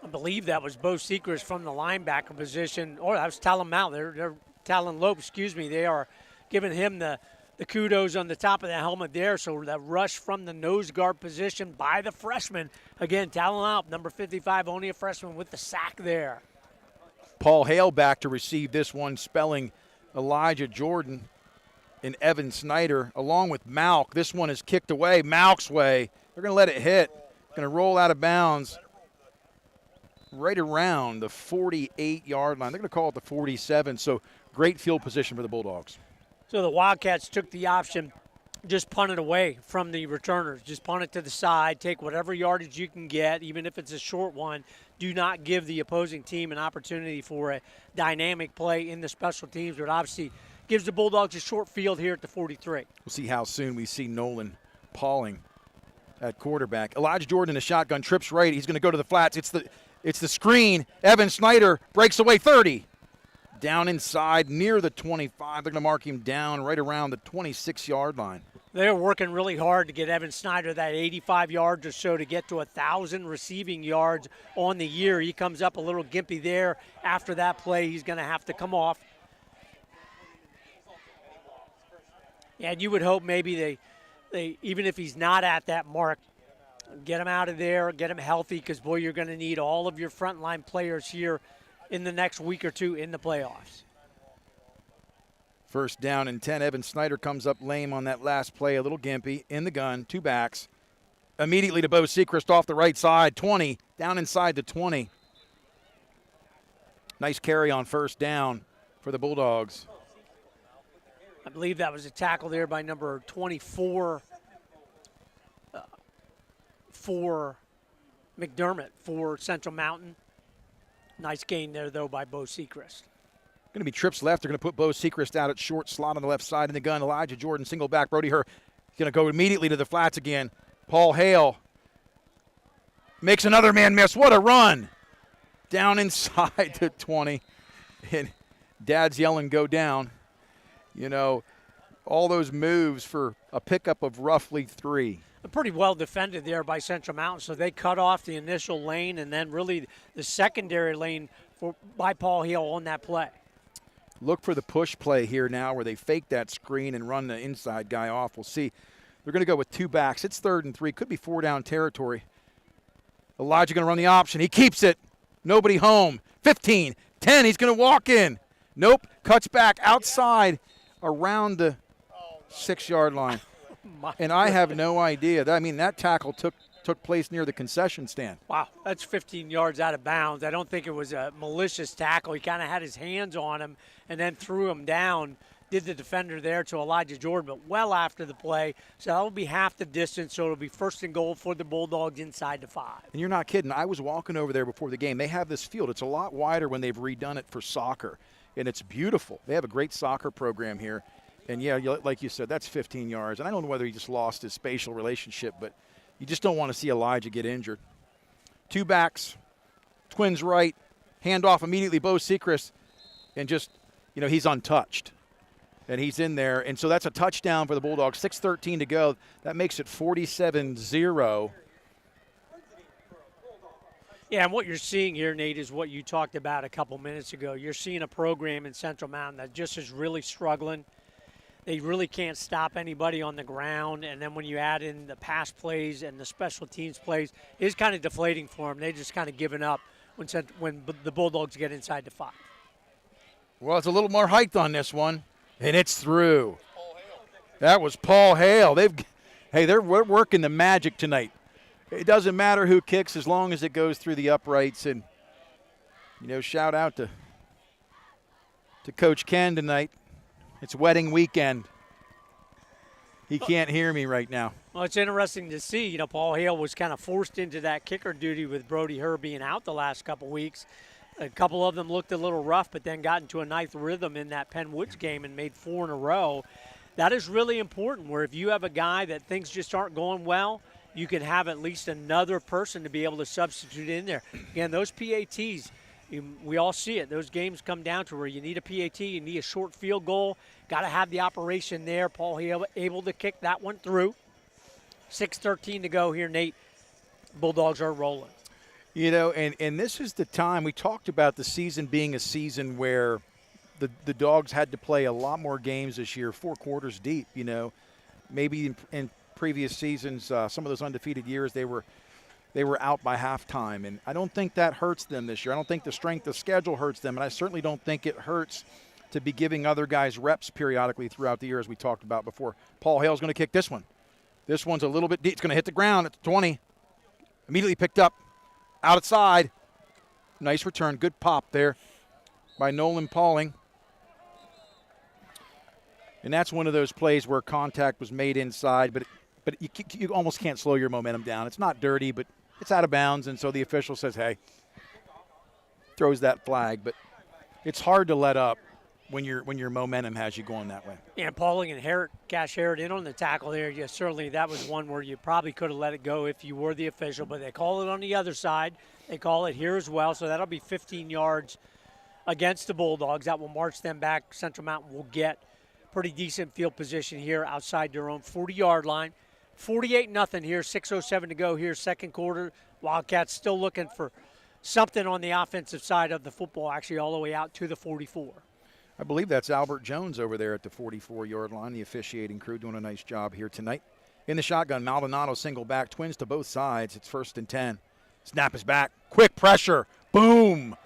I believe that was Bo Sechrist from the linebacker position. Or that was Talon Mount. They're Talon Lope, excuse me. They are giving him the kudos on the top of the helmet there. So that rush from the nose guard position by the freshman. Again, Talon Mount, number 55, only a freshman with the sack there. Paul Hale back to receive this one, spelling Elijah Jordan and Evan Snyder, along with Malk. This one is kicked away, Malk's way. They're going to let it hit. Going to roll out of bounds. right around the 48-yard line. They're going to call it the 47, so great field position for the Bulldogs. So the Wildcats took the option, just punt it away from the returners. Just punt it to the side, take whatever yardage you can get, even if it's a short one. Do not give the opposing team an opportunity for a dynamic play in the special teams, but obviously gives the Bulldogs a short field here at the 43. We'll see how soon we see Nolan Pauling at quarterback. Elijah Jordan in the shotgun, trips right. He's going to go to the flats. It's the screen. Evan Snyder breaks away 30. Down inside near the 25. They're going to mark him down right around the 26-yard line. They're working really hard to get Evan Snyder that 85 yards or so to get to 1,000 receiving yards on the year. He comes up a little gimpy there. After that play, he's going to have to come off. And you would hope maybe they even if he's not at that mark, get him out of there, get him healthy, because, boy, you're going to need all of your frontline players here in the next week or two in the playoffs. First down and 10. Evan Snyder comes up lame on that last play, a little gimpy, in the gun, two backs. Immediately to Bo Sechrist off the right side, 20, down inside the 20. Nice carry on first down for the Bulldogs. I believe that was a tackle there by number 24 for McDermott for Central Mountain. Nice gain there, though, by Bo Sechrist. Going to be trips left. They're going to put Bo Sechrist out at short slot on the left side in the gun. Elijah Jordan, single back. Brody Herr going to go immediately to the flats again. Paul Hale makes another man miss. What a run. Down inside the 20. And Dad's yelling, go down. You know, all those moves for a pickup of roughly 3. Pretty well defended there by Central Mountain, so they cut off the initial lane and then really the secondary lane by Paul Hill on that play. Look for the push play here now where they fake that screen and run the inside guy off. We'll see. They're going to go with two backs. It's 3rd and 3. Could be 4-down territory. Elijah going to run the option. He keeps it. Nobody home. 15, 10. He's going to walk in. Nope. Cuts back outside around the 6-yard line. And I have no idea. I mean, that tackle took place near the concession stand. Wow, that's 15 yards out of bounds. I don't think it was a malicious tackle. He kind of had his hands on him and then threw him down. Did the defender there to Elijah Jordan, but well after the play. So that will be half the distance, so it'll be 1st and goal for the Bulldogs inside the 5. And you're not kidding. I was walking over there before the game. They have this field. It's a lot wider when they've redone it for soccer, and it's beautiful. They have a great soccer program here. And, yeah, like you said, that's 15 yards. And I don't know whether he just lost his spatial relationship, but you just don't want to see Elijah get injured. Two backs, twins right, handoff immediately, Bo Sechrist, and just, you know, he's untouched. And he's in there. And so that's a touchdown for the Bulldogs. 6:13 to go. That makes it 47-0. Yeah, and what you're seeing here, Nate, is what you talked about a couple minutes ago. You're seeing a program in Central Mountain that just is really struggling. They really can't stop anybody on the ground, and then when you add in the pass plays and the special teams plays, it's kind of deflating for them. They just kind of given up when the Bulldogs get inside the 5. Well, it's a little more height on this one, and it's through. That was Paul Hale. They're working the magic tonight. It doesn't matter who kicks as long as it goes through the uprights, and you know, shout out to Coach Ken tonight. It's wedding weekend. He can't hear me right now. Well, it's interesting to see. You know, Paul Hale was kind of forced into that kicker duty with Brody Herr being out the last couple weeks. A couple of them looked a little rough, but then got into a nice rhythm in that Penn Woods game and made 4 in a row. That is really important, where if you have a guy that things just aren't going well, you can have at least another person to be able to substitute in there. Again, those PATs, we all see it. Those games come down to where you need a PAT, you need a short field goal. Got to have the operation there. Paul Hale able to kick that one through. 6:13 to go here, Nate. Bulldogs are rolling. You know, and this is the time we talked about the season being a season where the Dogs had to play a lot more games this year, 4 quarters deep. You know, maybe in previous seasons, some of those undefeated years, they were out by halftime, and I don't think that hurts them this year. I don't think the strength of schedule hurts them, and I certainly don't think it hurts to be giving other guys reps periodically throughout the year, as we talked about before. Paul Hale's going to kick this one. This one's a little bit deep. It's going to hit the ground at 20. Immediately picked up outside. Nice return. Good pop there by Nolan Pauling. And that's one of those plays where contact was made inside, but you almost can't slow your momentum down. It's not dirty, but it's out of bounds, and so the official says, hey, throws that flag. But it's hard to let up when your momentum has you going that way. Yeah, Pauling and Cash Harrod in on the tackle there. Yeah, certainly that was one where you probably could have let it go if you were the official, but they call it on the other side. They call it here as well, so that'll be 15 yards against the Bulldogs. That will march them back. Central Mountain will get pretty decent field position here outside their own 40-yard line. 48-0 here, 6:07 to go here, second quarter. Wildcats still looking for something on the offensive side of the football, actually all the way out to the 44. I believe that's Albert Jones over there at the 44-yard line, the officiating crew doing a nice job here tonight. In the shotgun, Maldonado single back, twins to both sides. It's 1st and 10. Snap is back. Quick pressure. Boom.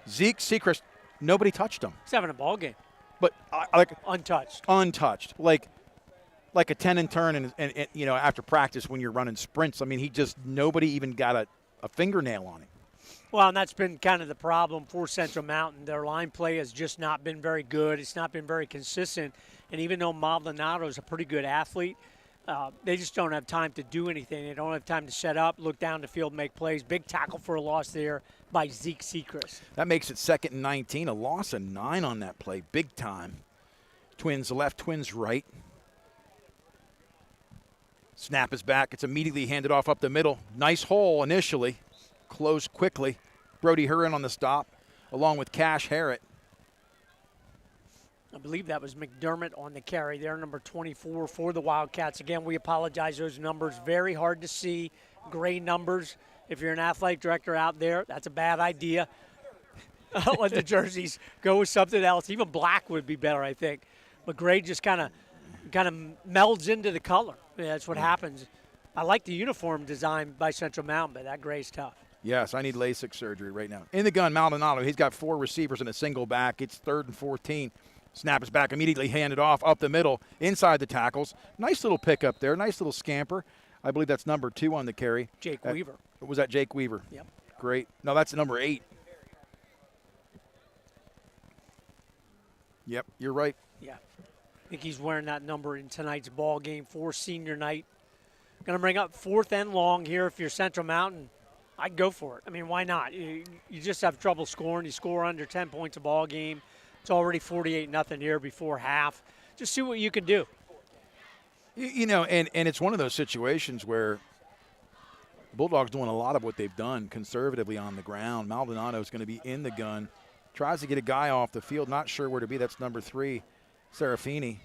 Zeke Sechrist, nobody touched him. He's having a ball game. But like untouched. Untouched. Like a 10 and turn and after practice when you're running sprints. I mean, nobody even got a fingernail on him. Well, and that's been kind of the problem for Central Mountain. Their line play has just not been very good. It's not been very consistent. And even though Maldonado is a pretty good athlete, they just don't have time to do anything. They don't have time to set up, look down the field, make plays. Big tackle for a loss there by Zeke Sechrist. That makes it 2nd and 19. A loss of 9 on that play. Big time. Twins left, twins right. Snap is back. It's immediately handed off up the middle. Nice hole initially. Closed quickly. Brody Huron on the stop, along with Cash Harrod. I believe that was McDermott on the carry there, number 24 for the Wildcats. Again, we apologize. Those numbers very hard to see. Gray numbers. If you're an athletic director out there, that's a bad idea. Let the jerseys go with something else. Even black would be better, I think. But gray just kind of melds into the color. Yeah, that's what happens. I like the uniform design by Central Mountain, but that gray's tough. Yes, I need LASIK surgery right now. In the gun, Maldonado. He's got 4 receivers and a single back. It's 3rd and 14. Snap is back, immediately handed off up the middle, inside the tackles. Nice little pickup there, nice little scamper. I believe that's number 2 on the carry. Jake Weaver. Was that Jake Weaver? Yep. Great. No, that's number 8. Yep, you're right. Yeah. I think he's wearing that number in tonight's ball game for senior night. Going to bring up 4th and long here if you're Central Mountain. I'd go for it. I mean, why not? You just have trouble scoring. You score under 10 points a ball game. It's already 48-0 here before half. Just see what you can do. And it's one of those situations where Bulldogs doing a lot of what they've done conservatively on the ground. Maldonado is going to be in the gun. Tries to get a guy off the field. Not sure where to be. That's number 3, Serafini.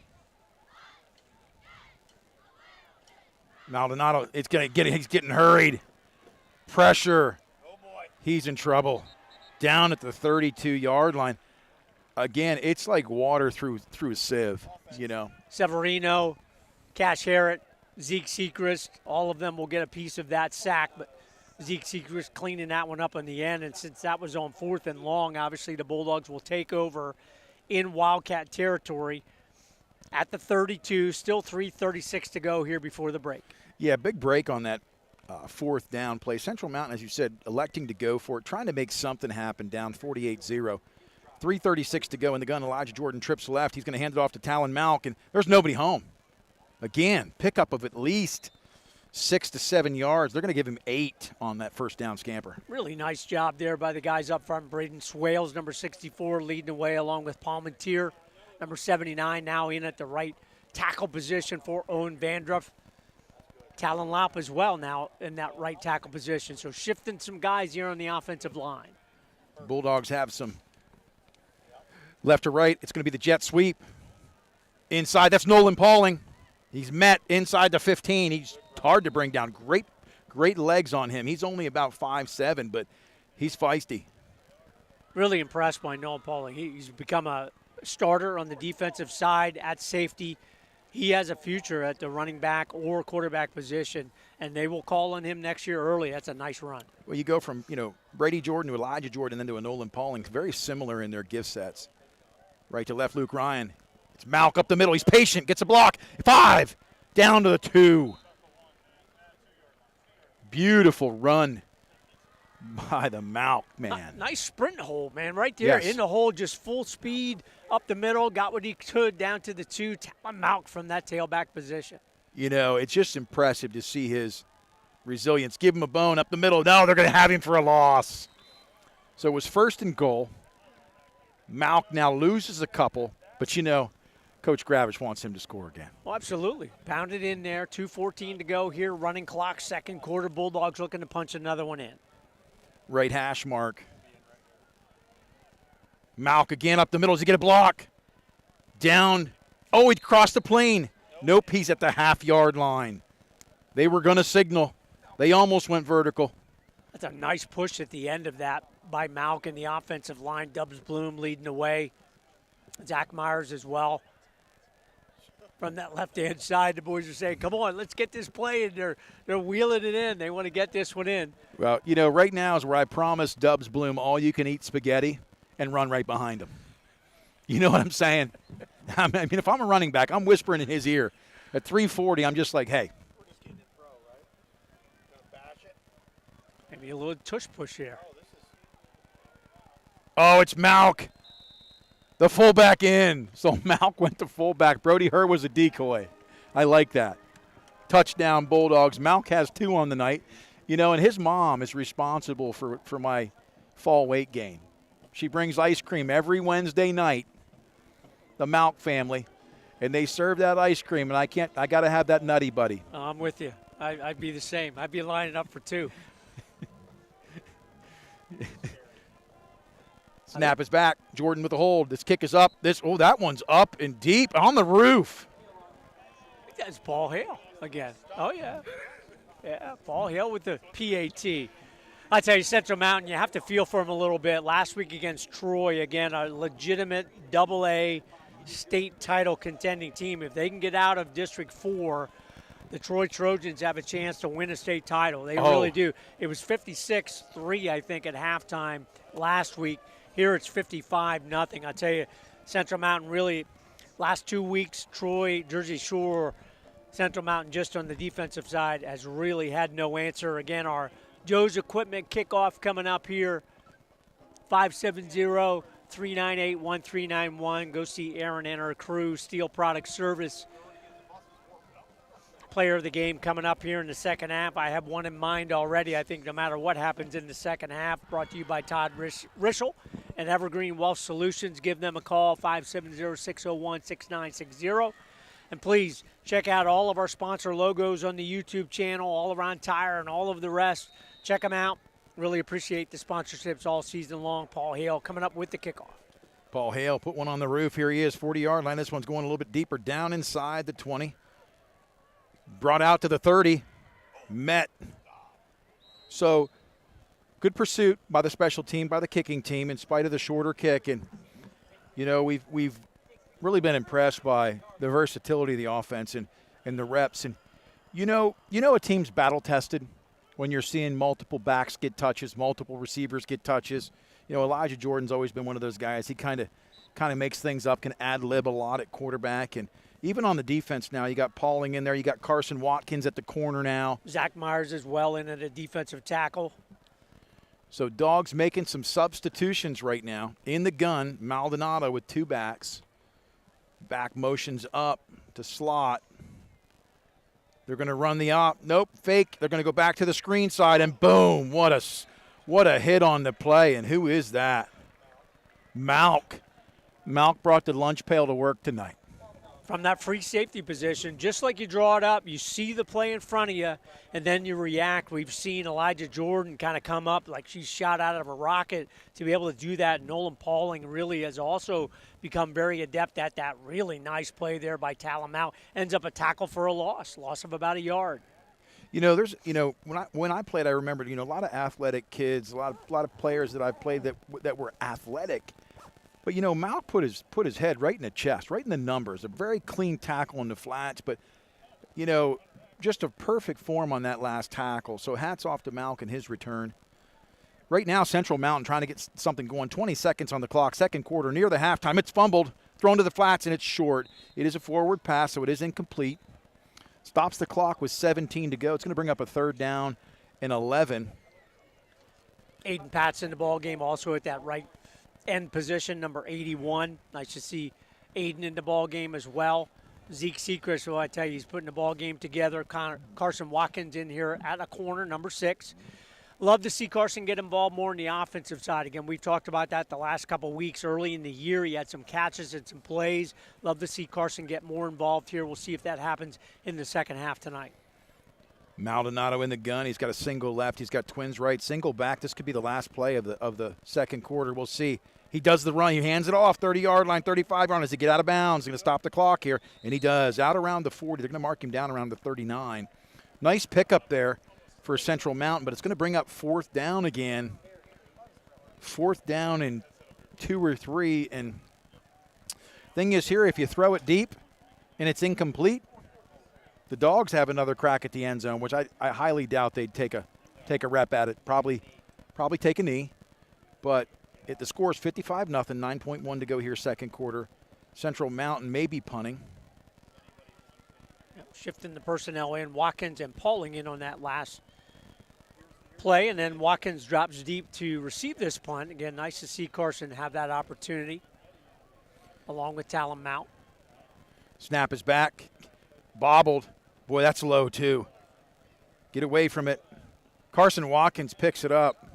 Maldonado, he's getting hurried. Pressure. He's in trouble. Down at the 32-yard line. Again, it's like water through a sieve, Severino, Cash Harrod, Zeke Sechrist, all of them will get a piece of that sack, but Zeke Sechrist cleaning that one up in the end, and since that was on 4th and long, obviously the Bulldogs will take over in Wildcat territory at the 32, still 3:36 to go here before the break. Yeah, big break on that 4th down play. Central Mountain, as you said, electing to go for it, trying to make something happen, down 48-0. 3:36 to go in the gun. Elijah Jordan trips left. He's going to hand it off to Talon Malk, and there's nobody home. Again, pickup of at least 6 to 7 yards. They're going to give him 8 on that first down scamper. Really nice job there by the guys up front. Braden Swales, number 64, leading the way along with Palmentier, number 79, now in at the right tackle position for Owen Vandruff. Talon Laup as well now in that right tackle position. So shifting some guys here on the offensive line. Bulldogs have some left to right. It's going to be the jet sweep. Inside, that's Nolan Pauling. He's met inside the 15. He's hard to bring down. Great legs on him. He's only about 5'7", but he's feisty. Really impressed by Nolan Pauling. He's become a starter on the defensive side at safety. He has a future at the running back or quarterback position, and they will call on him next year early. That's a nice run. Well, you go from, Brady Jordan to Elijah Jordan, then to a Nolan Pauling. Very similar in their gift sets. Right to left, Luke Ryan. It's Malk up the middle. He's patient. Gets a block. 5. Down to the 2. Beautiful run by the Malk, man. Nice sprint hole, man, right there. Yes. In the hole, just full speed up the middle, got what he could down to the 2. Malk from that tailback position. You know, it's just impressive to see his resilience. Give him a bone up the middle. No, they're going to have him for a loss. So it was 1st and goal. Malk now loses a couple, but, you know, Coach Gravish wants him to score again. Well, absolutely. Pounded in there, 2:14 to go here, running clock, second quarter. Bulldogs looking to punch another one in. Right hash mark. Malk again up the middle. Does he get a block? Down. Oh, he crossed the plane. Nope, he's at the half-yard line. They were going to signal. They almost went vertical. That's a nice push at the end of that by Malk and the offensive line. Dubs Bloom leading the way. Zach Myers as well. From that left-hand side, the boys are saying, come on, let's get this play, and they're wheeling it in. They want to get this one in. Well, you know, right now is where I promised Dubs Bloom all-you-can-eat spaghetti and run right behind him. You know what I'm saying? I mean, if I'm a running back, I'm whispering in his ear. At 340, I'm just like, hey. Maybe a little tush push here. Oh, it's Malk. The fullback in. So Malk went to fullback. Brody Hurd was a decoy. I like that. Touchdown Bulldogs. Malk has 2 on the night. You know, and his mom is responsible for my fall weight gain. She brings ice cream every Wednesday night, the Malk family, and they serve that ice cream, and I got to have that Nutty Buddy. I'm with you. I'd be the same. I'd be lining up for 2. Snap is back. Jordan with the hold. This kick is up. That one's up and deep on the roof. That's Paul Hale again. Oh, yeah. Yeah, Paul Hale with the PAT. I tell you, Central Mountain, you have to feel for him a little bit. Last week against Troy, again, a legitimate AA state title contending team. If they can get out of District 4, the Troy Trojans have a chance to win a state title. They really do. It was 56-3, I think, at halftime last week. Here it's 55-0. I tell you, Central Mountain really, last 2 weeks, Troy, Jersey Shore, Central Mountain just on the defensive side has really had no answer. Again, our Joe's Equipment kickoff coming up here, 570-398-1391. Go see Aaron and her crew, Steel Product Service. Player of the game coming up here in the second half. I have one in mind already. I think no matter what happens in the second half, brought to you by Todd Rischel and Evergreen Wealth Solutions. Give them a call, 570-601-6960. And please check out all of our sponsor logos on the YouTube channel, All Around Tire and all of the rest. Check them out. Really appreciate the sponsorships all season long. Paul Hale coming up with the kickoff. Paul Hale put one on the roof. Here he is, 40-yard line. This one's going a little bit deeper down inside the 20. Brought out to the 30. Met. So good pursuit by the special team, by the kicking team, in spite of the shorter kick. And, you know, we've really been impressed by the versatility of the offense and the reps. And, you know a team's battle-tested when you're seeing multiple backs get touches, multiple receivers get touches. You know, Elijah Jordan's always been one of those guys. He kind of makes things up, can ad-lib a lot at quarterback. And even on the defense now, you got Pauling in there. You got Carson Watkins at the corner now. Zach Myers as well in at a defensive tackle. So Dogs making some substitutions right now. In the gun, Maldonado with 2 backs. Back motions up to slot. They're going to run the op. Nope, fake. They're going to go back to the screen side, and boom, what a hit on the play. And who is that? Malk. Malk brought the lunch pail to work tonight. From that free safety position, just like you draw it up, you see the play in front of you, and then you react. We've seen Elijah Jordan kind of come up like she's shot out of a rocket to be able to do that. Nolan Pauling really has also become very adept at that. Really nice play there by Talamau. Ends up a tackle for a loss of about a yard. You know, there's, you know, when I played, I remembered, you know, a lot of athletic kids, a lot of players that I've played that were athletic. But, you know, Malk put his head right in the chest, right in the numbers. A very clean tackle in the flats. But, you know, just a perfect form on that last tackle. So hats off to Malk and his return. Right now, Central Mountain trying to get something going. 20 seconds on the clock, second quarter, near the halftime. It's fumbled, thrown to the flats, and it's short. It is a forward pass, so it is incomplete. Stops the clock with 17 to go. It's going to bring up a 3rd down and 11. Aiden Pat's in the ball game, also at that right end position, number 81. Nice to see Aiden in the ball game as well. Zeke Sechrist, well, I tell you, he's putting the ball game together. Carson Watkins in here at a corner, number 6. Love to see Carson get involved more in the offensive side. Again, we've talked about that the last couple weeks. Early in the year, he had some catches and some plays. Love to see Carson get more involved here. We'll see if that happens in the second half tonight. Maldonado in the gun. He's got a single left. He's got twins right. Single back. This could be the last play of the second quarter. We'll see. He does the run. He hands it off, 30-yard line, 35-yard line. Does he get out of bounds? He's going to stop the clock here, and he does. Out around the 40. They're going to mark him down around the 39. Nice pickup there for Central Mountain, but it's going to bring up 4th down again. 4th down and 2 or 3. And thing is here, if you throw it deep and it's incomplete, the Dogs have another crack at the end zone, which I highly doubt they'd take a rep at it. Probably take a knee, but the score is 55-0, 9.1 to go here, second quarter. Central Mountain may be punting. Shifting the personnel in, Watkins and Pauling in on that last play, and then Watkins drops deep to receive this punt. Again, nice to see Carson have that opportunity along with Talon Mount. Snap is back. Bobbled. Boy, that's low, too. Get away from it. Carson Watkins picks it up.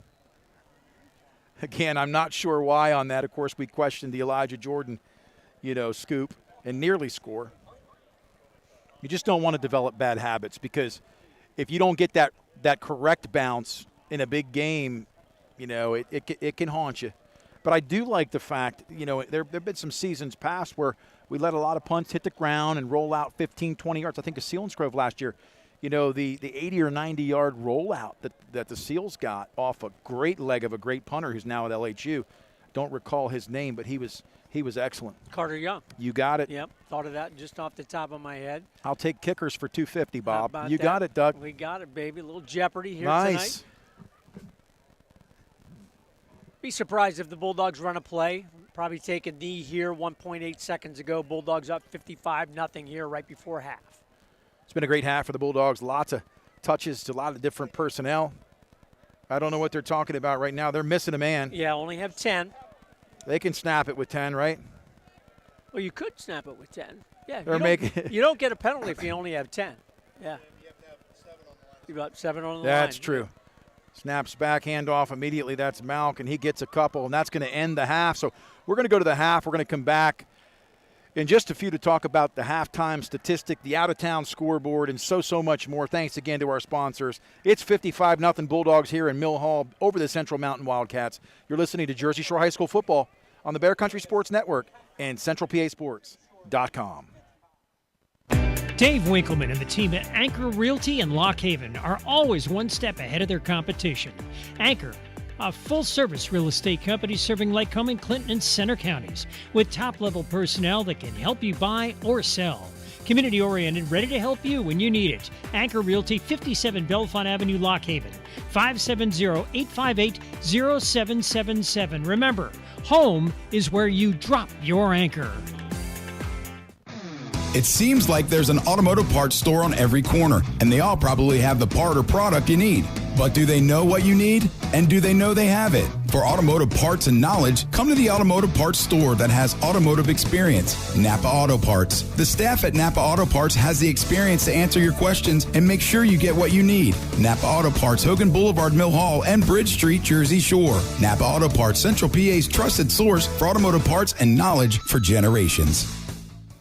Again, I'm not sure why on that. Of course, we questioned the Elijah Jordan, scoop and nearly score. You just don't want to develop bad habits, because if you don't get that correct bounce in a big game, it can haunt you. But I do like the fact, there have been some seasons past where we let a lot of punts hit the ground and roll out 15, 20 yards. I think of Selinsgrove last year, the 80 or 90-yard rollout that the Seals got off a great leg of a great punter who's now at LHU. Don't recall his name, but he was excellent. Carter Young. You got it. Yep, thought of that just off the top of my head. I'll take kickers for $250, Bob. You that? Got it, Doug. We got it, baby. A little jeopardy here nice. Tonight. Be surprised if the Bulldogs run a play. Probably take a knee here 1.8 seconds ago. Bulldogs up 55-0 here right before half. It's been a great half for the Bulldogs. Lots of touches to a lot of different personnel. I don't know what they're talking about right now. They're missing a man. Yeah, only have 10. They can snap it with 10, right? Well, you could snap it with 10. Yeah, you don't get a penalty if you only have 10. Yeah. You got 7 on the line. That's true. Snaps back, handoff immediately. That's Malk, and he gets a couple, and that's going to end the half. So we're going to go to the half. We're going to come back in just a few to talk about the halftime statistic, the out-of-town scoreboard, and so much more. Thanks again to our sponsors. It's 55-0 Bulldogs here in Mill Hall over the Central Mountain Wildcats. You're listening to Jersey Shore High School football on the Bear Country Sports Network and CentralPASports.com. Dave Winkleman and the team at Anchor Realty in Lock Haven are always one step ahead of their competition. Anchor, a full-service real estate company serving Lycoming, Clinton, and Center counties with top-level personnel that can help you buy or sell. Community-oriented, ready to help you when you need it. Anchor Realty, 57 Bellefonte Avenue, Lock Haven, 570-858-0777. Remember, home is where you drop your anchor. It seems like there's an automotive parts store on every corner, and they all probably have the part or product you need. But do they know what you need? And do they know they have it? For automotive parts and knowledge, come to the automotive parts store that has automotive experience, Napa Auto Parts. The staff at Napa Auto Parts has the experience to answer your questions and make sure you get what you need. Napa Auto Parts, Hogan Boulevard, Mill Hall, and Bridge Street, Jersey Shore. Napa Auto Parts, Central PA's trusted source for automotive parts and knowledge for generations.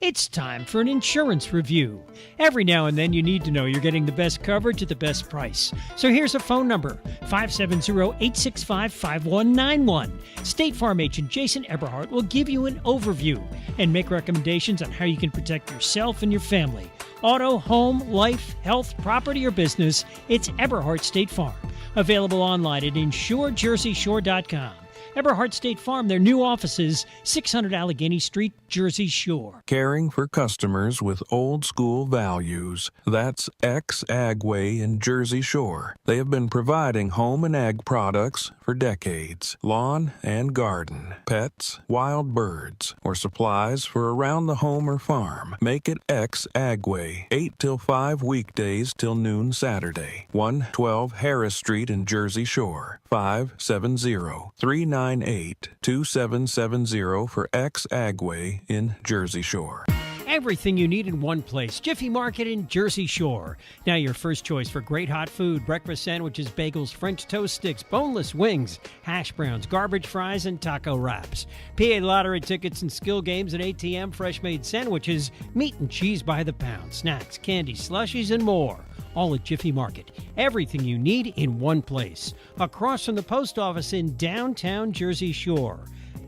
It's time for an insurance review. Every now and then you need to know you're getting the best coverage at the best price. So here's a phone number, 570-865-5191. State Farm agent Jason Eberhardt will give you an overview and make recommendations on how you can protect yourself and your family. Auto, home, life, health, property, or business, it's Eberhardt State Farm. Available online at InsureJerseyShore.com. Eberhard State Farm, their new offices, 600 Allegheny Street, Jersey Shore. Caring for customers with old school values. That's Ex-Agway in Jersey Shore. They have been providing home and ag products for decades. Lawn and garden, pets, wild birds, or supplies for around the home or farm. Make it Ex-Agway. 8 till 5 weekdays till noon Saturday. 112 Harris Street in Jersey Shore. 570-398-2770 for Ex-Agway in Jersey Shore. Everything you need in one place. Jiffy Market in Jersey Shore. Now your first choice for great hot food, breakfast sandwiches, bagels, French toast sticks, boneless wings, hash browns, garbage fries, and taco wraps. PA lottery tickets and skill games and ATM fresh-made sandwiches, meat and cheese by the pound, snacks, candy, slushies, and more. All at Jiffy Market. Everything you need in one place. Across from the post office in downtown Jersey Shore.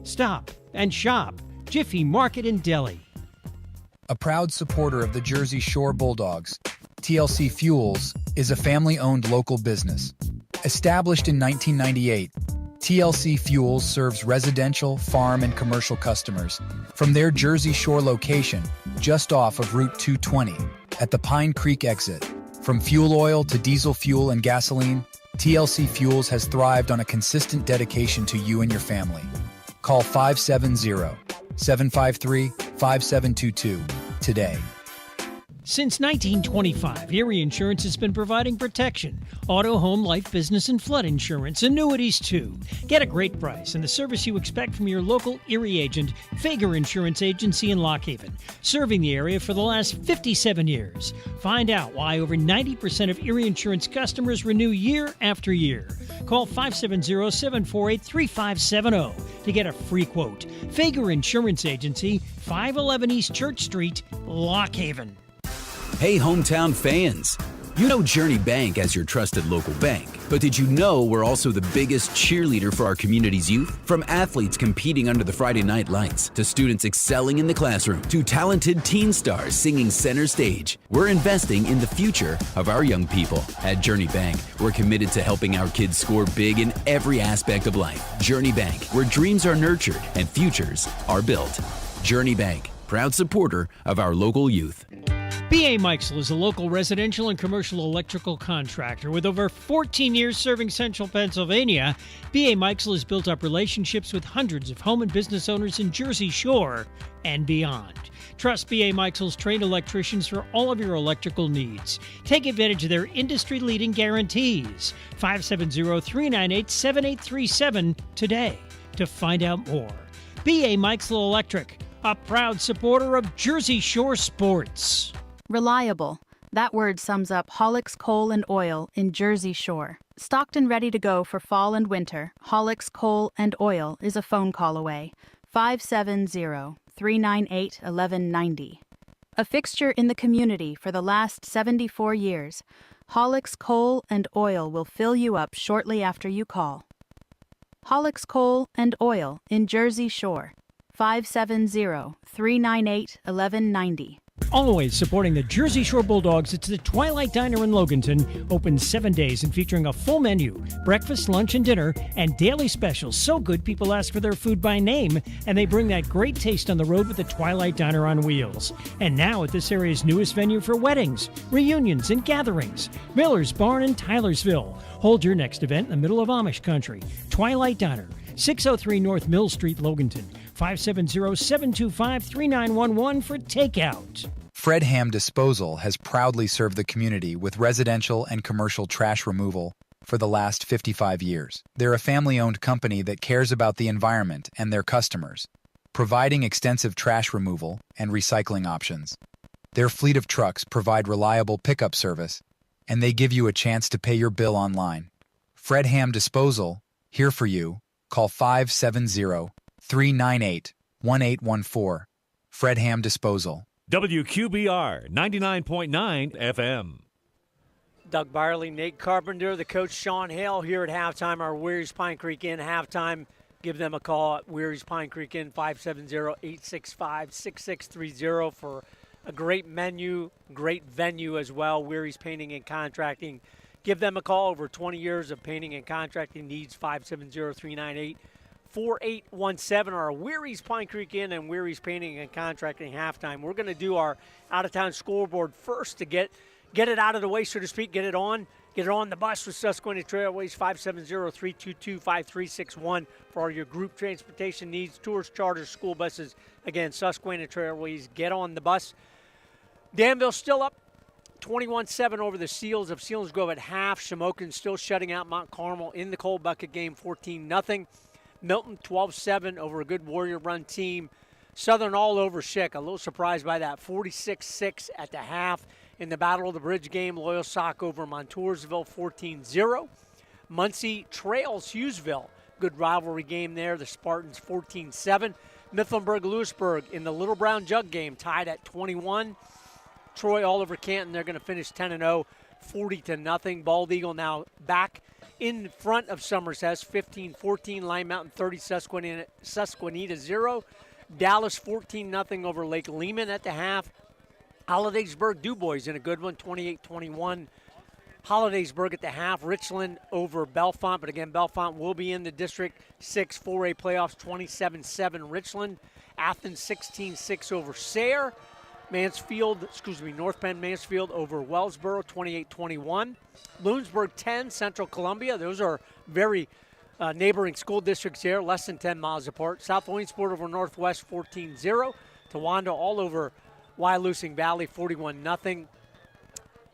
Stop and shop. Jiffy Market in Delhi. A proud supporter of the Jersey Shore Bulldogs, TLC Fuels is a family-owned local business. Established in 1998, TLC Fuels serves residential, farm, and commercial customers from their Jersey Shore location just off of Route 220 at the Pine Creek exit. From fuel oil to diesel fuel and gasoline, TLC Fuels has thrived on a consistent dedication to you and your family. Call 570-753-5722 today. Since 1925, Erie Insurance has been providing protection. Auto, home, life, business, and flood insurance. Annuities, too. Get a great price and the service you expect from your local Erie agent, Fager Insurance Agency in Lock Haven, serving the area for the last 57 years. Find out why over 90% of Erie Insurance customers renew year after year. Call 570-748-3570 to get a free quote. Fager Insurance Agency, 511 East Church Street, Lock Haven. Hey, hometown fans! You know Journey Bank as your trusted local bank, but did you know we're also the biggest cheerleader for our community's youth? From athletes competing under the Friday night lights, to students excelling in the classroom, to talented teen stars singing center stage, we're investing in the future of our young people. At Journey Bank, we're committed to helping our kids score big in every aspect of life. Journey Bank, where dreams are nurtured and futures are built. Journey Bank, proud supporter of our local youth. B.A. Meixel is a local residential and commercial electrical contractor. With over 14 years serving central Pennsylvania, B.A. Meixel has built up relationships with hundreds of home and business owners in Jersey Shore and beyond. Trust B.A. Meixel's trained electricians for all of your electrical needs. Take advantage of their industry-leading guarantees. 570-398-7837 today to find out more. B.A. Meixel Electric, a proud supporter of Jersey Shore sports. Reliable. That word sums up Hollick's Coal and Oil in Jersey Shore. Stocked and ready to go for fall and winter, Hollick's Coal and Oil is a phone call away. 570-398-1190. A fixture in the community for the last 74 years, Hollick's Coal and Oil will fill you up shortly after you call. Hollick's Coal and Oil in Jersey Shore. 570-398-1190. Always supporting the Jersey Shore Bulldogs, it's the Twilight Diner in Loganton, open 7 days and featuring a full menu, breakfast, lunch, and dinner, and daily specials. So good, people ask for their food by name, and they bring that great taste on the road with the Twilight Diner on wheels. And now at this area's newest venue for weddings, reunions, and gatherings, Miller's Barn in Tylersville. Hold your next event in the middle of Amish country. Twilight Diner, 603 North Mill Street, Loganton. 570-725-3911 for takeout. Fred Ham Disposal has proudly served the community with residential and commercial trash removal for the last 55 years. They're a family-owned company that cares about the environment and their customers, providing extensive trash removal and recycling options. Their fleet of trucks provide reliable pickup service, and they give you a chance to pay your bill online. Fred Ham Disposal, here for you. Call 570-398-1814. Fred Ham Disposal. WQBR 99.9 FM. Doug Byerly, Nate Carpenter, the coach Sean Hale here at halftime. Our Weary's Pine Creek Inn halftime. Give them a call at Weary's Pine Creek Inn, 570-865-6630 for a great menu, great venue as well. Weary's Painting and Contracting. Give them a call. Over 20 years of painting and contracting needs, 570-398-1414. 4817 are Weary's Pine Creek Inn and Weary's Painting and Contracting halftime. We're going to do our out-of-town scoreboard first to get it out of the way, so to speak, get it on the bus with Susquehanna Trailways, 570-322-5361 for all your group transportation needs, tours, charters, school buses. Again, Susquehanna Trailways, get on the bus. Danville still up 21-7 over the Seals of Selinsgrove at half. Shamokin still shutting out Mount Carmel in the cold bucket game, 14-0. Milton 12-7 over a good Warrior Run team. Southern all over Schick. A little surprised by that, 46-6 at the half. In the Battle of the Bridge game, Loyal Sock over Montoursville, 14-0. Muncie trails Hughesville. Good rivalry game there. The Spartans 14-7. Mifflinburg-Lewisburg in the Little Brown Jug game, tied at 21. Troy all over Canton. They're going to finish 10-0, 40-0. Bald Eagle now back in front of Somerset, 15-14. Lime Mountain 30, Susquehanna 0. Dallas 14-0 over Lake Lehman at the half. Hollidaysburg DuBois in a good one, 28-21. Hollidaysburg at the half. Richland over Bellefonte, but again, Bellefonte will be in the District 6 4A playoffs, 27-7 Richland. Athens 16-6 over Sayre. North Penn Mansfield over Wellsboro, 28-21. Bloomsburg 10, Central Columbia. Those are very neighboring school districts here, less than 10 miles apart. South Williamsport over Northwest, 14-0. Towanda all over Wyalusing Valley, 41-0.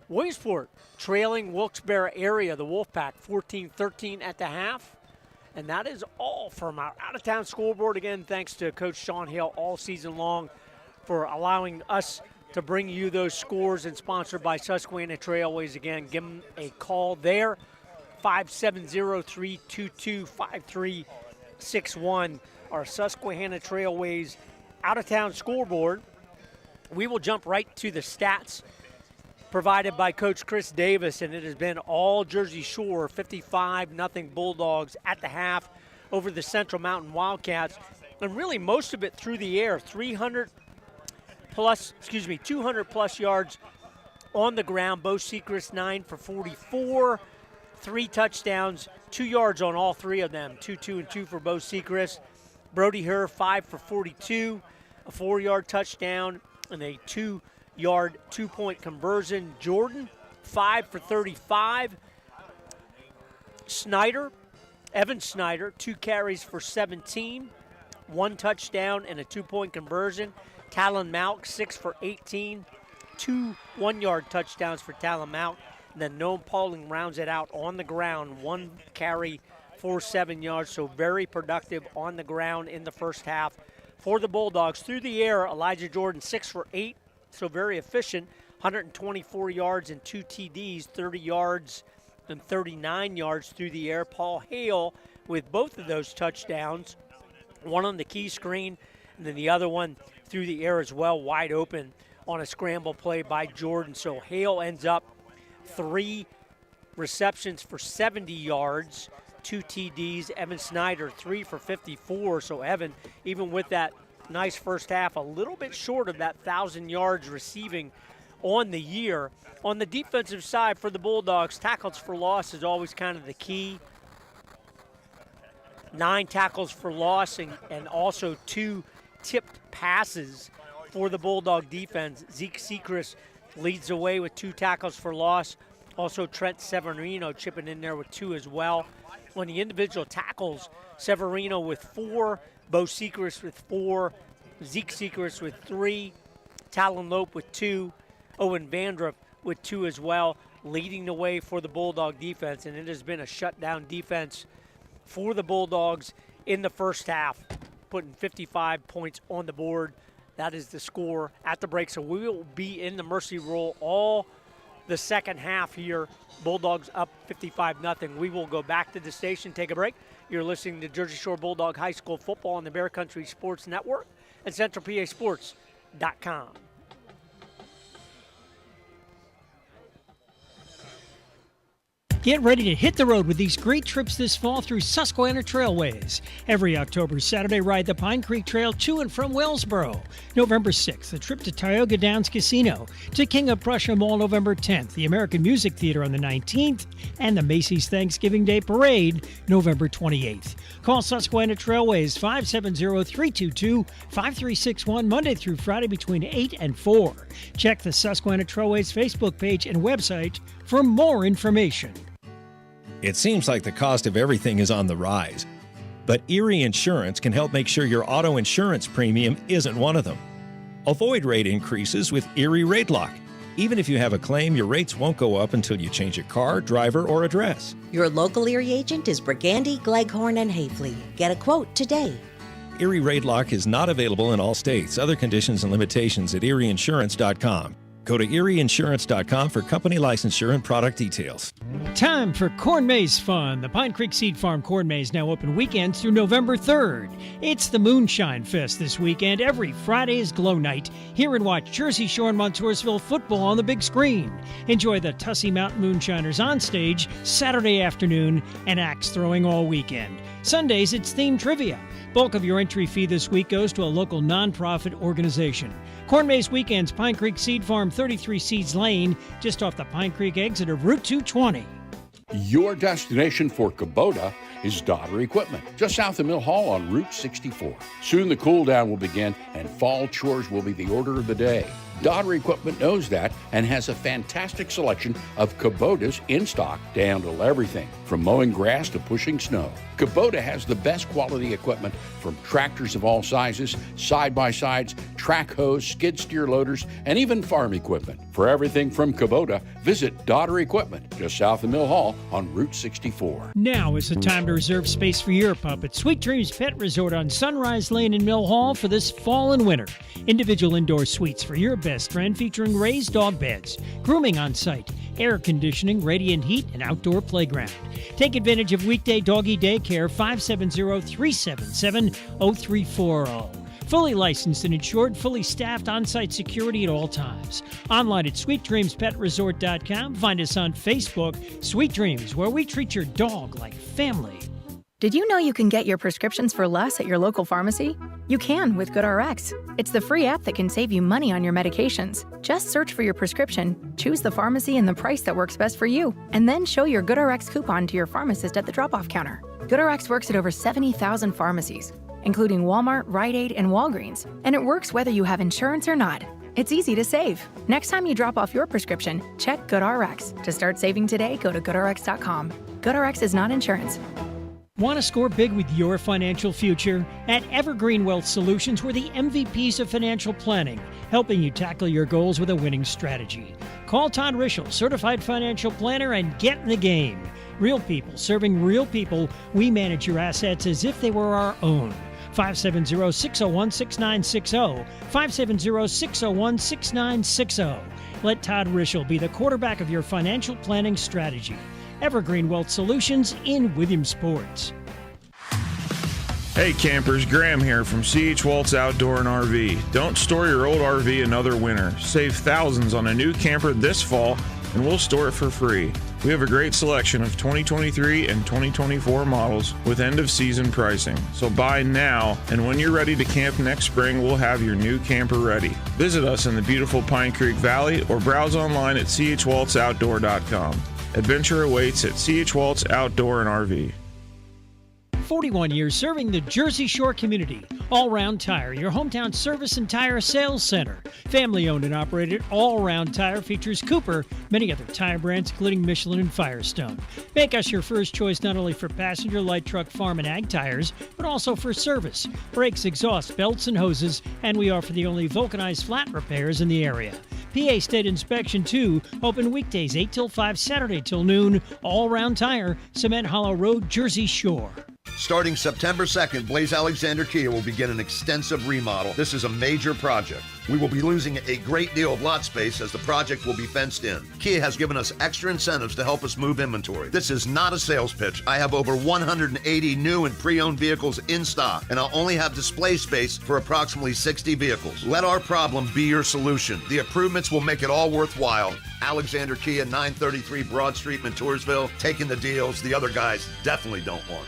Williamsport trailing Wilkes-Barre area, the Wolfpack, 14-13 at the half. And that is all from our out-of-town scoreboard. Again, thanks to Coach Sean Hale all season long for allowing us to bring you those scores, and sponsored by Susquehanna Trailways. Again, give them a call there, 570-322-5361, our Susquehanna Trailways out-of-town scoreboard. We will jump right to the stats provided by Coach Chris Davis, and it has been all Jersey Shore, 55-0 Bulldogs at the half over the Central Mountain Wildcats, and really most of it through the air, 200 plus yards on the ground. Bo Sechrist 9 for 44, 3 touchdowns, 2 yards on all 3 of them, 2 and 2 for Bo Sechrist. Brody Herr 5 for 42, a 4-yard touchdown and a 2-yard 2-point conversion. Jordan 5 for 35. Evan Snyder 2 carries for 17, 1 touchdown and a 2-point conversion. Talon Malk 6 for 18, 2 1-yard touchdowns for Talon Malk. And then Noam Pauling rounds it out on the ground, 1 carry for 7 yards. So very productive on the ground in the first half for the Bulldogs. Through the air, Elijah Jordan 6 for 8, so very efficient, 124 yards and 2 TDs, 30 yards and 39 yards through the air. Paul Hale with both of those touchdowns, one on the key screen and then the other one through the air as well, wide open on a scramble play by Jordan. So Hale ends up 3 receptions for 70 yards, 2 TDs. Evan Snyder 3 for 54. So Evan, even with that nice first half, a little bit short of that 1,000 yards receiving on the year. On the defensive side for the Bulldogs, tackles for loss is always kind of the key. 9 tackles for loss and also 2 tipped passes for the Bulldog defense. Zeke Sechrist leads the way with 2 tackles for loss. Also Trent Severino chipping in there with 2 as well. On the individual tackles, Severino with 4, Bo Sechrist with 4, Zeke Sechrist with 3, Talon Lope with 2, Owen Vandrup with 2 as well, leading the way for the Bulldog defense. And it has been a shutdown defense for the Bulldogs in the first half, putting 55 points on the board. That is the score at the break. So we will be in the mercy roll all the second half here. Bulldogs up 55-0. We will go back to the station, take a break. You're listening to Jersey Shore Bulldog High School football on the Bear Country Sports Network and CentralPASports.com. Get ready to hit the road with these great trips this fall through Susquehanna Trailways. Every October Saturday, ride the Pine Creek Trail to and from Wellsboro. November 6th, a trip to Tioga Downs Casino. To King of Prussia Mall November 10th, the American Music Theater on the 19th, and the Macy's Thanksgiving Day Parade November 28th. Call Susquehanna Trailways 570-322-5361 Monday through Friday between 8 and 4. Check the Susquehanna Trailways Facebook page and website for more information. It seems like the cost of everything is on the rise, but Erie Insurance can help make sure your auto insurance premium isn't one of them. Avoid rate increases with Erie Rate Lock. Even if you have a claim, your rates won't go up until you change your car, driver, or address. Your local Erie agent is Brigandy, Gleghorn, and Hafley. Get a quote today. Erie Rate Lock is not available in all states. Other conditions and limitations at erieinsurance.com. Go to erieinsurance.com for company licensure and product details. Time for Corn Maze fun. The Pine Creek Seed Farm Corn Maze now open weekends through November 3rd. It's the Moonshine Fest this weekend. Every Friday is Glow Night. Hear and watch Jersey Shore and Montoursville football on the big screen. Enjoy the Tussey Mountain Moonshiners on stage Saturday afternoon and axe throwing all weekend. Sundays, it's themed trivia. Bulk of your entry fee this week goes to a local nonprofit organization. Corn Maze Weekends, Pine Creek Seed Farm, 33 Seeds Lane, just off the Pine Creek exit of Route 220. Your destination for Kubota is Dodder Equipment, just south of Mill Hall on Route 64. Soon the cool down will begin and fall chores will be the order of the day. Dodder Equipment knows that and has a fantastic selection of Kubotas in stock to handle everything from mowing grass to pushing snow. Kubota has the best quality equipment from tractors of all sizes, side-by-sides, track hoes, skid steer loaders, and even farm equipment. For everything from Kubota, visit Dodder Equipment, just south of Mill Hall on Route 64. Now is the time to reserve space for your pup at Sweet Dreams Pet Resort on Sunrise Lane in Mill Hall for this fall and winter. Individual indoor suites for your best friend featuring raised dog beds, grooming on site, air conditioning, radiant heat, and outdoor playground. Take advantage of weekday doggy daycare 570-377-0340. Fully licensed and insured, fully staffed on-site security at all times. Online at sweetdreamspetresort.com. Find us on Facebook, Sweet Dreams, where we treat your dog like family. Did you know you can get your prescriptions for less at your local pharmacy? You can with GoodRx. It's the free app that can save you money on your medications. Just search for your prescription, choose the pharmacy and the price that works best for you, and then show your GoodRx coupon to your pharmacist at the drop-off counter. GoodRx works at over 70,000 pharmacies, including Walmart, Rite Aid, and Walgreens, and it works whether you have insurance or not. It's easy to save. Next time you drop off your prescription, check GoodRx. To start saving today, go to goodrx.com. GoodRx is not insurance. Want to score big with your financial future? At Evergreen Wealth Solutions, we're the MVPs of financial planning, helping you tackle your goals with a winning strategy. Call Todd Rischel, Certified Financial Planner, and get in the game. Real people serving real people, we manage your assets as if they were our own. 570-601-6960, 570-601-6960. Let Todd Rischel be the quarterback of your financial planning strategy. Evergreen Wealth Solutions in Williamsport. Hey campers, Graham here from C.H. Waltz Outdoor and RV. Don't store your old RV another winter. Save thousands on a new camper this fall and we'll store it for free. We have a great selection of 2023 and 2024 models with end-of-season pricing. So buy now, and when you're ready to camp next spring, we'll have your new camper ready. Visit us in the beautiful Pine Creek Valley or browse online at chwaltzoutdoor.com. Adventure awaits at C.H. Waltz Outdoor and RV. 41 years serving the Jersey Shore community. All Round Tire, your hometown service and tire sales center. Family owned and operated, All Round Tire features Cooper, many other tire brands including Michelin and Firestone. Make us your first choice not only for passenger, light truck, farm, and ag tires, but also for service, brakes, exhaust, belts, and hoses, and we offer the only vulcanized flat repairs in the area. PA State Inspection 2, open weekdays 8 till 5, Saturday till noon. All Round Tire, Cement Hollow Road, Jersey Shore. Starting September 2nd, Blaze Alexander Kia will begin an extensive remodel. This is a major project. We will be losing a great deal of lot space as the project will be fenced in. Kia has given us extra incentives to help us move inventory. This is not a sales pitch. I have over 180 new and pre-owned vehicles in stock, and I'll only have display space for approximately 60 vehicles. Let our problem be your solution. The improvements will make it all worthwhile. Alexander Kia, 933 Broad Street, Montoursville, taking the deals the other guys definitely don't want.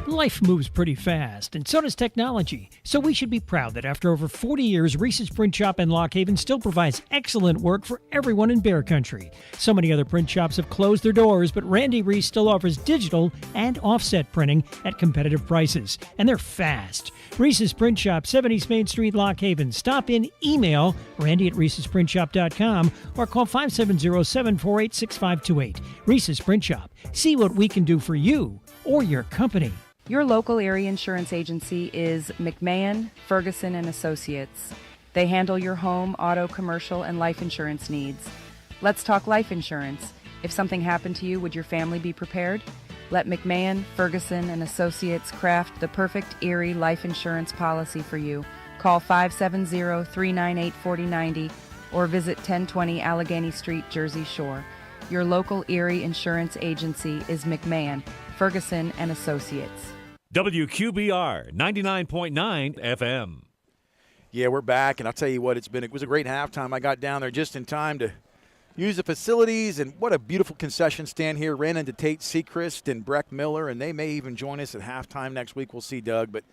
Life moves pretty fast, and so does technology. So we should be proud that after over 40 years, Reese's Print Shop in Lock Haven still provides excellent work for everyone in Bear Country. So many other print shops have closed their doors, but Randy Reese still offers digital and offset printing at competitive prices, and they're fast. Reese's Print Shop, 7 East Main Street, Lock Haven. Stop in, email randy@reesesprintshop.com or call 570-748-6528. Reese's Print Shop. See what we can do for you or your company. Your local area insurance agency is McMahon, Ferguson & Associates. They handle your home, auto, commercial, and life insurance needs. Let's talk life insurance. If something happened to you, would your family be prepared? Let McMahon, Ferguson & Associates craft the perfect Erie life insurance policy for you. Call 570-398-4090 or visit 1020 Allegheny Street, Jersey Shore. Your local Erie insurance agency is McMahon, Ferguson & Associates. WQBR 99.9 FM. Yeah, we're back, and I'll tell you what, it was a great halftime. I got down there just in time to use the facilities, and what a beautiful concession stand here. Ran into Tate Sechrist and Breck Miller, and they may even join us at halftime next week. We'll see, Doug, but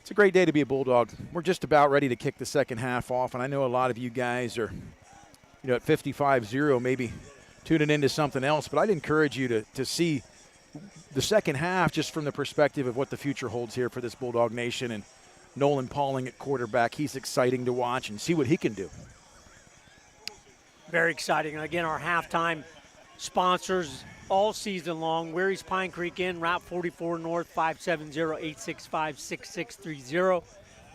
it's a great day to be a Bulldog. We're just about ready to kick the second half off, and I know a lot of you guys are, at 55-0, maybe tuning into something else, but I'd encourage you to see the second half just from the perspective of what the future holds here for this Bulldog Nation, and Nolan Pauling at quarterback. He's exciting to watch and see what he can do. Very exciting. And again, our halftime sponsors all season long: Weary's Pine Creek Inn, Route 44 North, 570-865-6630.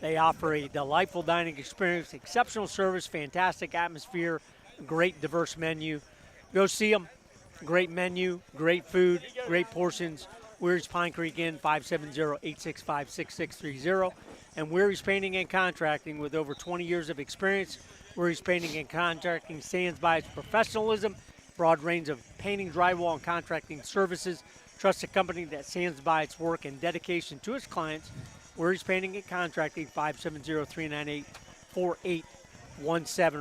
They offer a delightful dining experience, exceptional service, fantastic atmosphere, great diverse menu. Go see them. Great menu, great food, great portions. Weary's Pine Creek Inn, 570-865-6630. And Weary's Painting and Contracting, with over 20 years of experience. Weary's Painting and Contracting stands by its professionalism, broad range of painting, drywall, and contracting services. Trusted company that stands by its work and dedication to its clients. Weary's Painting and Contracting, 570-398-4817.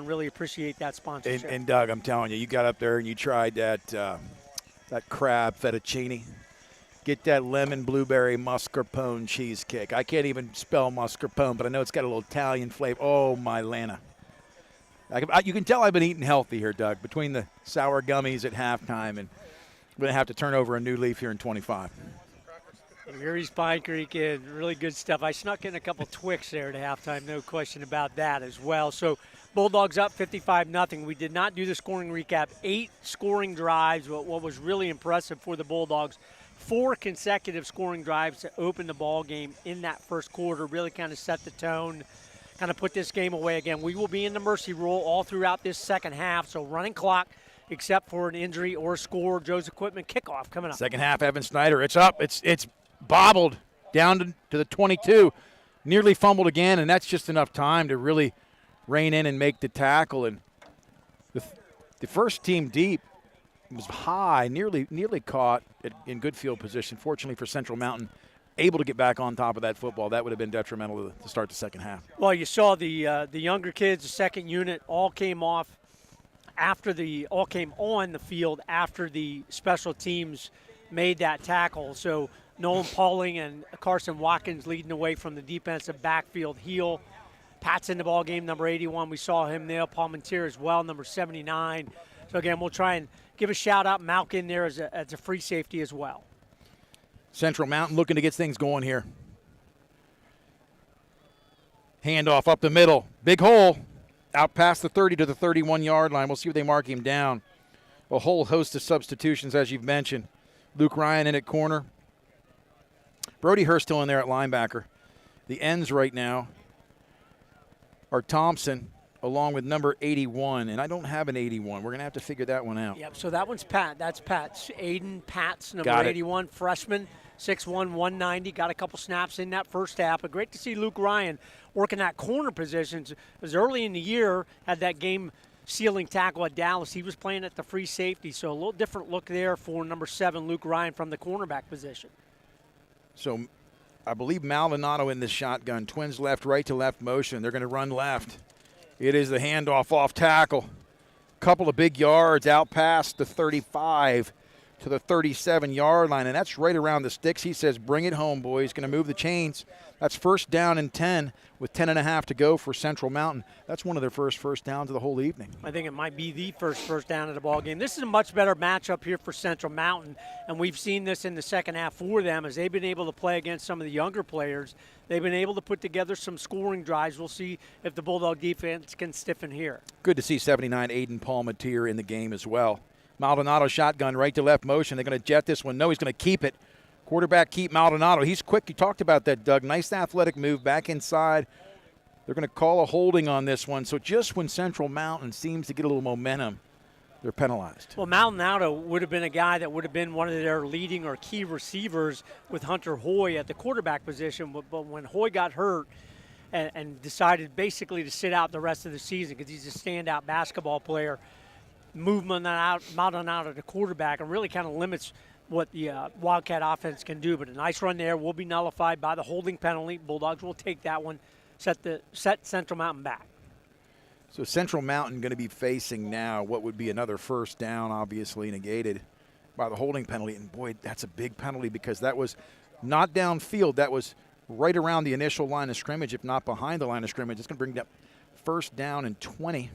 Really appreciate that sponsorship. And Doug, I'm telling you, you got up there and you tried that crab fettuccine. Get that lemon blueberry mascarpone cheesecake. I can't even spell mascarpone, but I know it's got a little Italian flavor. Oh, my Lana. You can tell I've been eating healthy here, Doug, between the sour gummies at halftime, and I'm going to have to turn over a new leaf here in 25. Weary's Pine Creek Inn, really good stuff. I snuck in a couple Twix there at halftime, no question about that as well. So Bulldogs up 55-0. We did not do the scoring recap. 8 scoring drives, what was really impressive for the Bulldogs. 4 consecutive scoring drives to open the ball game in that first quarter, really kind of set the tone, kind of put this game away again. We will be in the mercy rule all throughout this second half, so running clock except for an injury or a score. Joe's Equipment kickoff coming up. Second half, Evan Snyder. It's up. It's bobbled down to the 22. Nearly fumbled again, and that's just enough time to really rein in and make the tackle. And the first team deep was high, nearly caught in good field position. Fortunately for Central Mountain, able to get back on top of that football. That would have been detrimental to start the second half. Well, you saw the younger kids, the second unit, all came on the field after the special teams made that tackle. So Nolan Pauling and Carson Watkins leading the way from the defensive backfield heel. Pat's in the ball game, number 81. We saw him there. Palmentier as well, number 79. So, again, we'll try and give a shout-out. Malkin there as a free safety as well. Central Mountain looking to get things going here. Handoff up the middle. Big hole. Out past the 30 to the 31-yard line. We'll see if they mark him down. A whole host of substitutions, as you've mentioned. Luke Ryan in at corner. Brody Hurst still in there at linebacker. The ends right now are Thompson along with number 81, and I don't have an 81. We're going to have to figure that one out. Yep, so that one's Pat. That's Pat. Aiden Pat's number 81, freshman. 6'1", 190, got a couple snaps in that first half. But great to see Luke Ryan working that corner positions. It was early in the year, had that game-sealing tackle at Dallas. He was playing at the free safety, so a little different look there for number 7, Luke Ryan, from the cornerback position. So I believe Maldonado in this shotgun. Twins left, right to left motion. They're going to run left. It is the handoff off tackle. Couple of big yards out past the 35 to the 37-yard line, and that's right around the sticks. He says, bring it home, boys. Going to move the chains. That's first down and 10 with 10.5 to go for Central Mountain. That's one of their first downs of the whole evening. I think it might be the first down of the ball game. This is a much better matchup here for Central Mountain, and we've seen this in the second half for them as they've been able to play against some of the younger players. They've been able to put together some scoring drives. We'll see if the Bulldog defense can stiffen here. Good to see 79 Aiden Palmatier in the game as well. Maldonado shotgun, right to left motion. They're going to jet this one. No, he's going to keep it. Quarterback keep Maldonado. He's quick. You talked about that, Doug. Nice athletic move back inside. They're going to call a holding on this one. So just when Central Mountain seems to get a little momentum, they're penalized. Well, Maldonado would have been a guy that would have been one of their leading or key receivers with Hunter Hoy at the quarterback position. But when Hoy got hurt and decided basically to sit out the rest of the season because he's a standout basketball player, movement out Maldonado to quarterback and really kind of limits what the Wildcat offense can do. But a nice run there will be nullified by the holding penalty. Bulldogs will take that one, set Central Mountain back. So Central Mountain going to be facing now what would be another first down, obviously negated by the holding penalty. And, boy, that's a big penalty because that was not downfield. That was right around the initial line of scrimmage, if not behind the line of scrimmage. It's going to bring that first down and 20.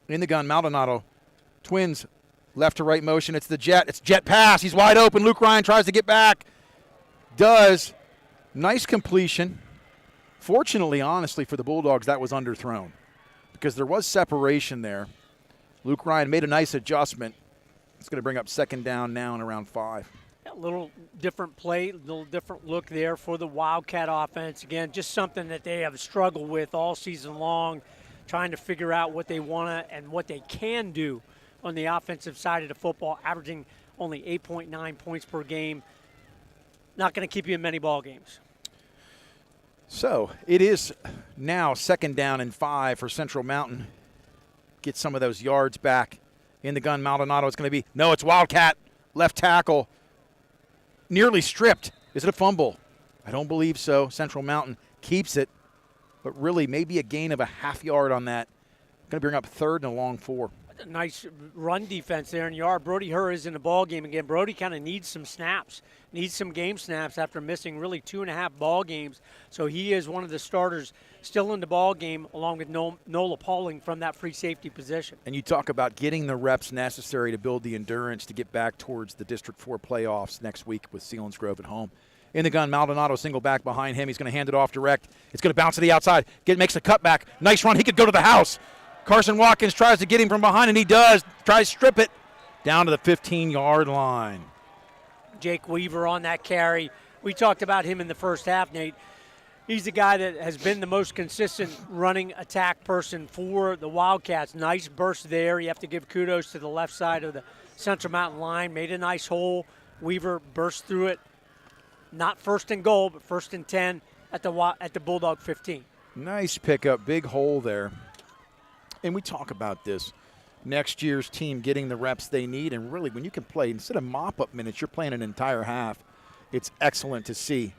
In the gun, Maldonado. Twins left to right motion. It's the jet. It's jet pass. He's wide open. Luke Ryan tries to get back. Does. Nice completion. Fortunately, honestly, for the Bulldogs, that was underthrown because there was separation there. Luke Ryan made a nice adjustment. It's going to bring up second down now and around 5. A little different play, a little different look there for the Wildcat offense. Again, just something that they have struggled with all season long, trying to figure out what they want to and what they can do on the offensive side of the football, averaging only 8.9 points per game. Not going to keep you in many ball games. So it is now second down and 5 for Central Mountain. Get some of those yards back. In the gun, Maldonado. It's going to be, no, it's Wildcat, left tackle. Nearly stripped. Is it a fumble? I don't believe so. Central Mountain keeps it, but really maybe a gain of a half yard on that. Going to bring up third and a long 4. Nice run defense there in yard. Brody Herr is in the ball game again. Brody kind of needs some snaps, needs some game snaps after missing really 2.5 ball games. So he is one of the starters still in the ball game along with Nola Pauling from that free safety position. And you talk about getting the reps necessary to build the endurance to get back towards the District 4 playoffs next week with Selinsgrove at home. In the gun, Maldonado single back behind him. He's going to hand it off direct. It's going to bounce to the outside. Makes a cutback. Nice run. He could go to the house. Carson Watkins tries to get him from behind, and he does. Tries to strip it down to the 15-yard line. Jake Weaver on that carry. We talked about him in the first half, Nate. He's the guy that has been the most consistent running attack person for the Wildcats. Nice burst there. You have to give kudos to the left side of the Central Mountain line. Made a nice hole. Weaver burst through it. Not first and goal, but first and 10 at the Bulldog 15. Nice pickup. Big hole there. And we talk about this, next year's team getting the reps they need. And really, when you can play, instead of mop-up minutes, you're playing an entire half. It's excellent to see.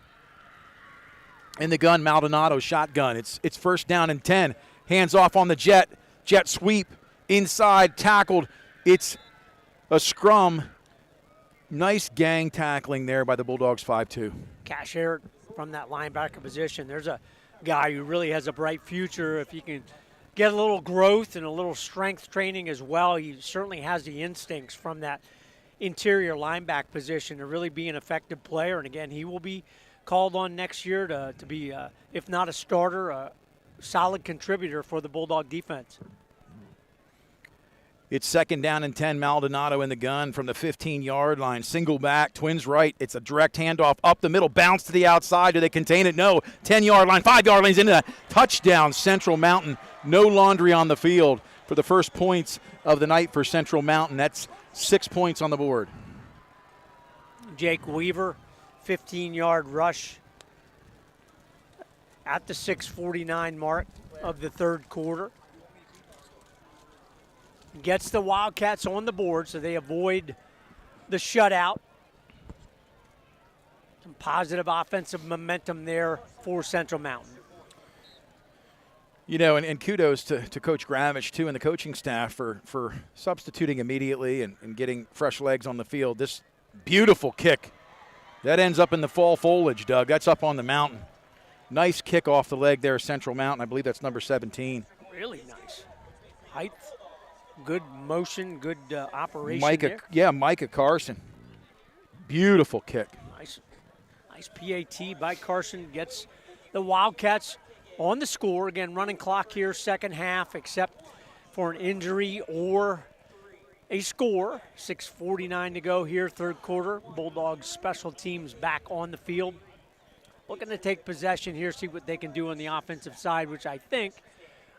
In the gun, Maldonado shotgun. It's first down and 10. Hands off on the jet. Jet sweep. Inside, tackled. It's a scrum. Nice gang tackling there by the Bulldogs 5-2. Cash Herrick from that linebacker position. There's a guy who really has a bright future if he can get a little growth and a little strength training as well. He certainly has the instincts from that interior linebacker position to really be an effective player. And again, he will be called on next year to be, if not a starter, a solid contributor for the Bulldog defense. It's second down and 10. Maldonado in the gun from the 15-yard line. Single back, Twins right. It's a direct handoff up the middle, bounce to the outside. Do they contain it? No. 10-yard line, 5-yard lanes into that. Touchdown, Central Mountain. No laundry on the field for the first points of the night for Central Mountain. That's 6 points on the board. Jake Weaver, 15-yard rush at the 6:49 mark of the third quarter. Gets the Wildcats on the board so they avoid the shutout. Some positive offensive momentum there for Central Mountain. You know, and kudos to Coach Gravich, too, and the coaching staff for substituting immediately and getting fresh legs on the field. This beautiful kick, that ends up in the fall foliage, Doug. That's up on the mountain. Nice kick off the leg there, Central Mountain. I believe that's number 17. Really nice. Height, good motion, good operation Micah Carson. Beautiful kick. Nice PAT by Carson. Gets the Wildcats on the score. Again, running clock here, second half, except for an injury or a score. 6:49 to go here, third quarter. Bulldogs special teams back on the field. Looking to take possession here, see what they can do on the offensive side, which I think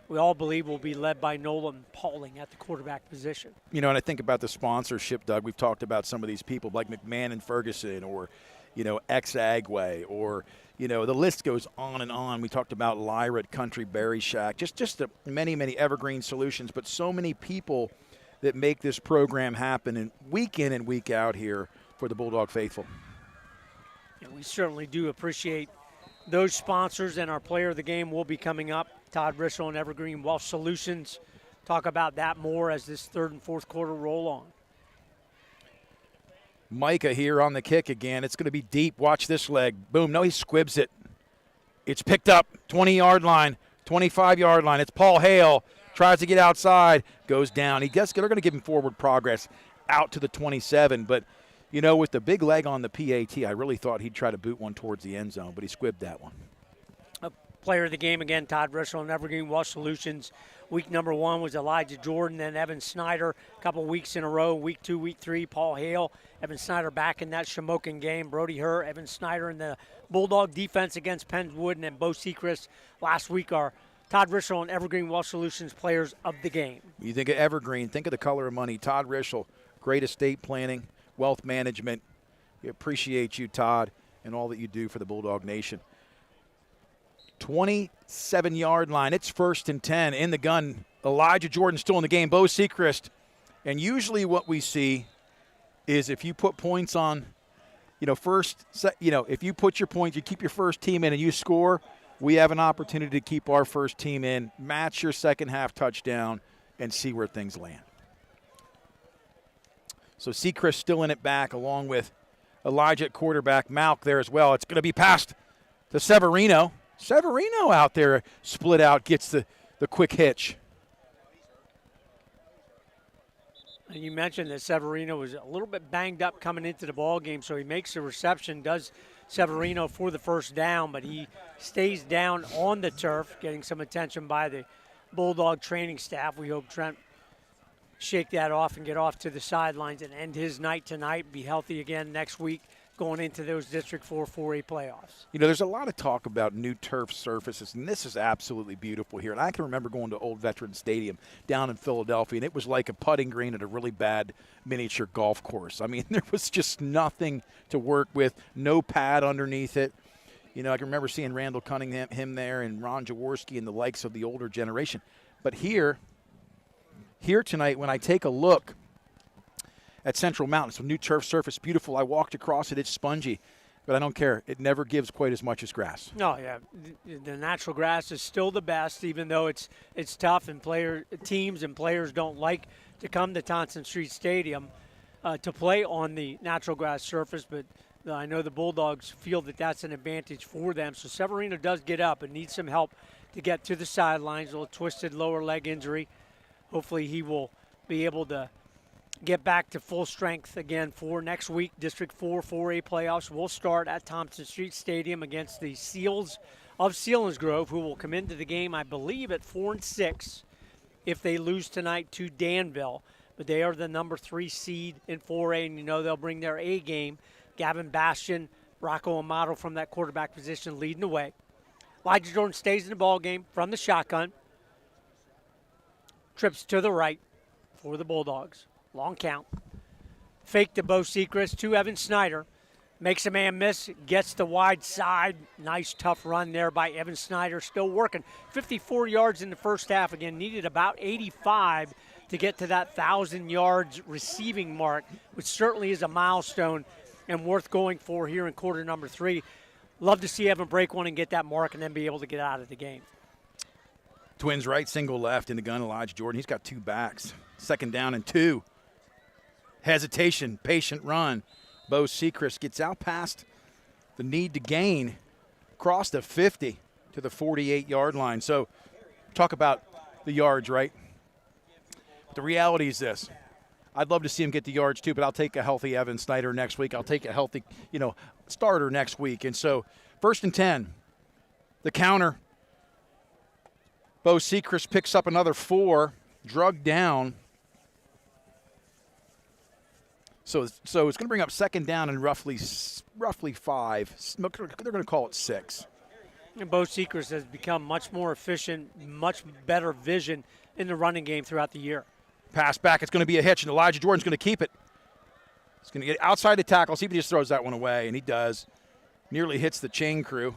we all believe will be led by Nolan Pauling at the quarterback position. You know, and I think about the sponsorship, Doug. We've talked about some of these people like McMahon and Ferguson or, you know, Ex-Agway or, you know, the list goes on and on. We talked about Lyra at Country Berry Shack, just the many, many evergreen solutions, but so many people that make this program happen and week in and week out here for the Bulldog faithful. Yeah, we certainly do appreciate those sponsors, and our player of the game will be coming up. Todd Rissell and Evergreen Wealth Solutions. Talk about that more as this third and fourth quarter roll on. Micah here on the kick again. It's going to be deep. Watch this leg. Boom. No, he squibs it. It's picked up. 20-yard line, 25-yard line. It's Paul Hale. Tries to get outside. Goes down. They're going to give him forward progress out to the 27. But, you know, with the big leg on the PAT, I really thought he'd try to boot one towards the end zone, but he squibbed that one. Player of the game again, Todd Rissell and Evergreen Wealth Solutions. Week number 1 was Elijah Jordan, then Evan Snyder. A couple weeks in a row, week 2, week 3, Paul Hale. Evan Snyder back in that Shamokin game. Brody Herr, Evan Snyder in the Bulldog defense against Pennswood, and then Bo Sechrist last week are Todd Rissell and Evergreen Wealth Solutions players of the game. You think of Evergreen, think of the color of money. Todd Rissell, great estate planning, wealth management. We appreciate you, Todd, and all that you do for the Bulldog Nation. 27-yard line. It's 1st and 10 in the gun. Elijah Jordan still in the game. Bo Sechrist. And usually what we see is if you put points on, you know, if you put your points, you keep your first team in and you score, we have an opportunity to keep our first team in, match your second half touchdown, and see where things land. So Sechrist still in it back along with Elijah at quarterback. Malk there as well. It's going to be passed to Severino. Severino out there, split out, gets the quick hitch. And you mentioned that Severino was a little bit banged up coming into the ball game, so he makes the reception, does Severino for the first down, but he stays down on the turf, getting some attention by the Bulldog training staff. We hope Trent shake that off and get off to the sidelines and end his night tonight, be healthy again next week, going into those District 4 4A playoffs. You know, there's a lot of talk about new turf surfaces, and this is absolutely beautiful here. And I can remember going to Old Veterans Stadium down in Philadelphia, and it was like a putting green at a really bad miniature golf course. I mean, there was just nothing to work with, no pad underneath it. You know, I can remember seeing Randall Cunningham, him there, and Ron Jaworski and the likes of the older generation. But here tonight, when I take a look at Central Mountain, some new turf surface, beautiful. I walked across it, it's spongy, but I don't care. It never gives quite as much as grass. No, yeah, the natural grass is still the best, even though it's tough and teams and players don't like to come to Thompson Street Stadium to play on the natural grass surface, but I know the Bulldogs feel that that's an advantage for them. So Severino does get up and needs some help to get to the sidelines. A little twisted lower leg injury. Hopefully he will be able to get back to full strength again for next week. District 4 4A playoffs will start at Thompson Street Stadium against the Seals of Selinsgrove, who will come into the game, I believe, at 4-6 if they lose tonight to Danville. But they are the number 3 seed in 4A, and you know they'll bring their A game. Gavin Bastian, Rocco Amato from that quarterback position leading the way. Elijah Jordan stays in the ball game from the shotgun. Trips to the right for the Bulldogs. Long count. Fake to Bo Sechrist to Evan Snyder. Makes a man miss, gets the wide side. Nice, tough run there by Evan Snyder. Still working. 54 yards in the first half. Again, needed about 85 to get to that 1,000 yards receiving mark, which certainly is a milestone and worth going for here in quarter number 3. Love to see Evan break one and get that mark and then be able to get out of the game. Twins right, single left in the gun. Elijah Jordan, he's got 2 backs. 2nd down and 2. Hesitation, patient run. Bo Sechrist gets out past the need to gain, across the 50 to the 48-yard line. So talk about the yards, right? The reality is this. I'd love to see him get the yards too, but I'll take a healthy Evan Snyder next week. I'll take a healthy, starter next week. And so 1st and 10, the counter. Bo Sechrist picks up another 4, drugged down. So it's going to bring up 2nd down and roughly 5. They're going to call it 6. And Bo Sechrist has become much more efficient, much better vision in the running game throughout the year. Pass back. It's going to be a hitch, and Elijah Jordan's going to keep it. He's going to get outside the tackle. See if he just throws that one away, and he does. Nearly hits the chain crew.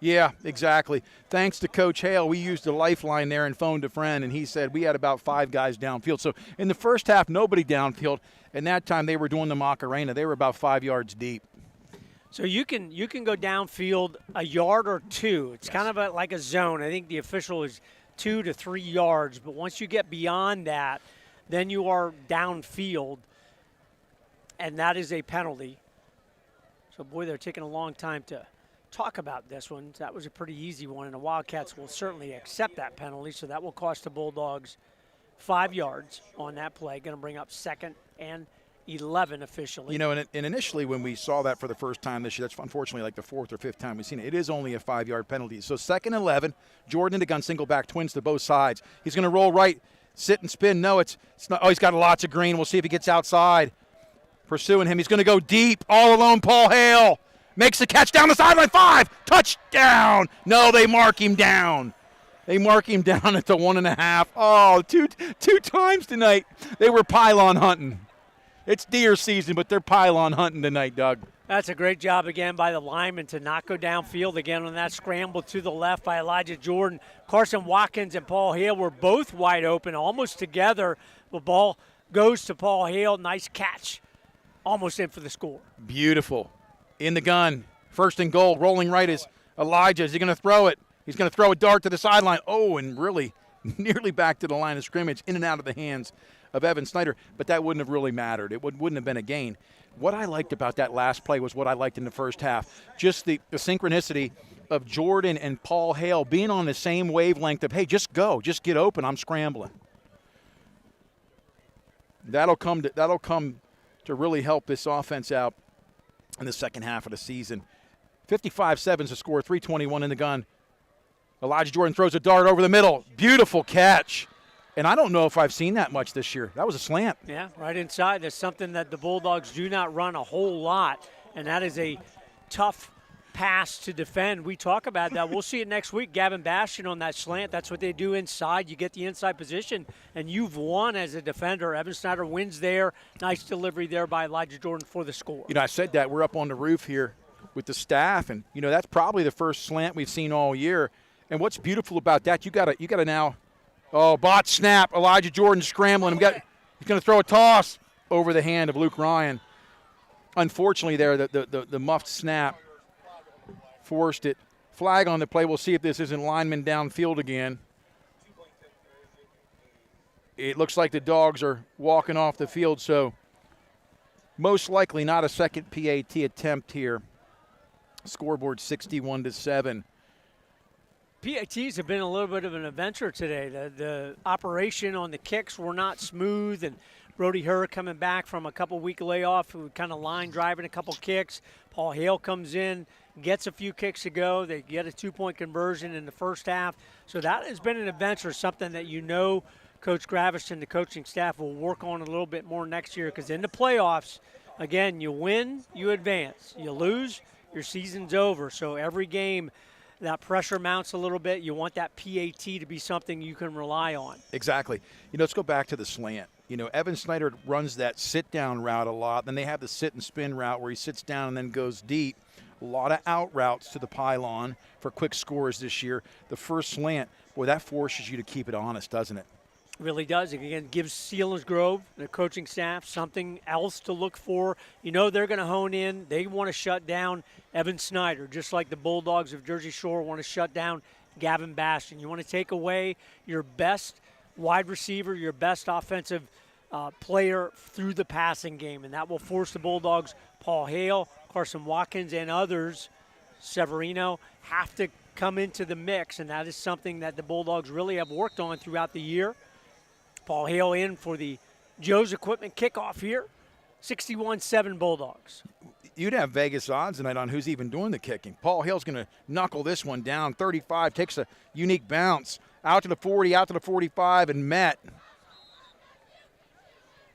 Yeah, exactly. Thanks to Coach Hale, we used a lifeline there and phoned a friend, and he said we had about 5 guys downfield. So in the first half, nobody downfield, and that time they were doing the Macarena. They were about 5 yards deep. So you can go downfield a yard or 2. It's kind of like a zone. I think the official is 2 to 3 yards, but once you get beyond that, then you are downfield, and that is a penalty. So, boy, they're taking a long time to talk about this one. That was a pretty easy one, and the Wildcats will certainly accept that penalty, so that will cost the Bulldogs 5 yards on that play. Going to bring up 2nd and 11 officially. And initially when we saw that for the first time this year, that's unfortunately like the 4th or 5th time we've seen it. It is only a 5-yard penalty. So 2nd and 11, Jordan into gun, single back, twins to both sides. He's going to roll right, sit and spin. No, it's not. Oh, he's got lots of green. We'll see if he gets outside. Pursuing him. He's going to go deep. All alone, Paul Hale. Makes the catch down the sideline. 5. Touchdown. No, they mark him down. They mark him down at the 1.5. Oh, two times tonight. They were pylon hunting. It's deer season, but they're pylon hunting tonight, Doug. That's a great job again by the lineman to not go downfield again on that scramble to the left by Elijah Jordan. Carson Watkins and Paul Hale were both wide open, almost together. The ball goes to Paul Hale. Nice catch. Almost in for the score. Beautiful. In the gun, 1st and goal, rolling right is Elijah. Is he going to throw it? He's going to throw a dart to the sideline. Oh, and really nearly back to the line of scrimmage, in and out of the hands of Evan Snyder. But that wouldn't have really mattered. It wouldn't have been a gain. What I liked about that last play was what I liked in the first half. Just the synchronicity of Jordan and Paul Hale being on the same wavelength of, hey, just go. Just get open. I'm scrambling. That'll come to really help this offense out in the second half of the season. 55-7 is the score, 3:21 in the gun. Elijah Jordan throws a dart over the middle. Beautiful catch. And I don't know if I've seen that much this year. That was a slant. Yeah, right inside. That's something that the Bulldogs do not run a whole lot, and that is a tough pass to defend. We talk about that. We'll see it next week. Gavin Bastian on that slant. That's what they do inside. You get the inside position, and you've won as a defender. Evan Snyder wins there. Nice delivery there by Elijah Jordan for the score. I said that. We're up on the roof here with the staff, and, that's probably the first slant we've seen all year. And what's beautiful about that, you got to now – oh, bot snap. Elijah Jordan scrambling. He's going to throw a toss over the hand of Luke Ryan. Unfortunately there, the muffed snap forced it. Flag on the play. We'll see if this isn't lineman downfield again. It looks like the Dogs are walking off the field, so most likely not a second PAT attempt here. Scoreboard 61-7. PATs have been a little bit of an adventure today. The operation on the kicks were not smooth, and Brody Herr coming back from a couple-week layoff, who kind of line driving a couple kicks. Paul Hale comes in, gets a few kicks to go. They get a 2-point conversion in the first half. So that has been an adventure, something that Coach Gravish and the coaching staff will work on a little bit more next year, because in the playoffs, again, you win, you advance. You lose, your season's over. So every game, that pressure mounts a little bit. You want that PAT to be something you can rely on. Exactly. Let's go back to the slant. You know, Evan Snyder runs that sit-down route a lot. Then they have the sit-and-spin route where he sits down and then goes deep. A lot of out routes to the pylon for quick scores this year. The first slant, boy, that forces you to keep it honest, doesn't it? Really does. Again, gives Selinsgrove, the coaching staff, something else to look for. You know they're going to hone in. They want to shut down Evan Snyder, just like the Bulldogs of Jersey Shore want to shut down Gavin Bastion. You want to take away your best wide receiver, your best offensive player through the passing game, and that will force the Bulldogs, Paul Hale, Carson Watkins, and others, Severino, have to come into the mix, and that is something that the Bulldogs really have worked on throughout the year. Paul Hale in for the Joe's Equipment kickoff here, 61-7 Bulldogs. You'd have Vegas odds tonight on who's even doing the kicking. Paul Hale's going to knuckle this one down. 35, takes a unique bounce. Out to the 40, out to the 45, and met.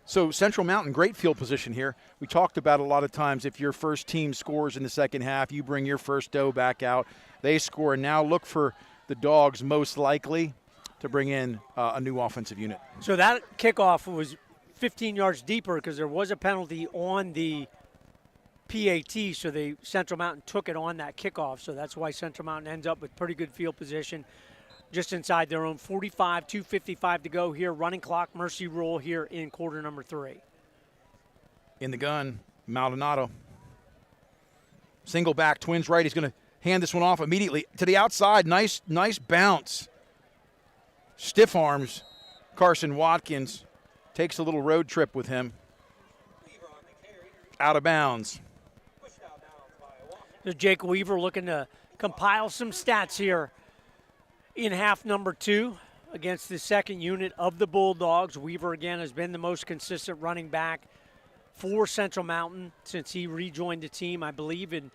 So Central Mountain, great field position here. We talked about a lot of times if your first team scores in the second half, you bring your first doe back out. They score, and now look for the Dogs most likely to bring in a new offensive unit. So that kickoff was 15 yards deeper because there was a penalty on the PAT, so Central Mountain took it on that kickoff. So that's why Central Mountain ends up with pretty good field position just inside their own 45, 2:55 to go here. Running clock, mercy rule here in quarter number 3. In the gun, Maldonado. Single back, twins right. He's going to hand this one off immediately to the outside. Nice bounce. Stiff arms. Carson Watkins takes a little road trip with him. Out of bounds. So Jake Weaver looking to compile some stats here in half number 2 against the second unit of the Bulldogs. Weaver, again, has been the most consistent running back for Central Mountain since he rejoined the team, I believe, in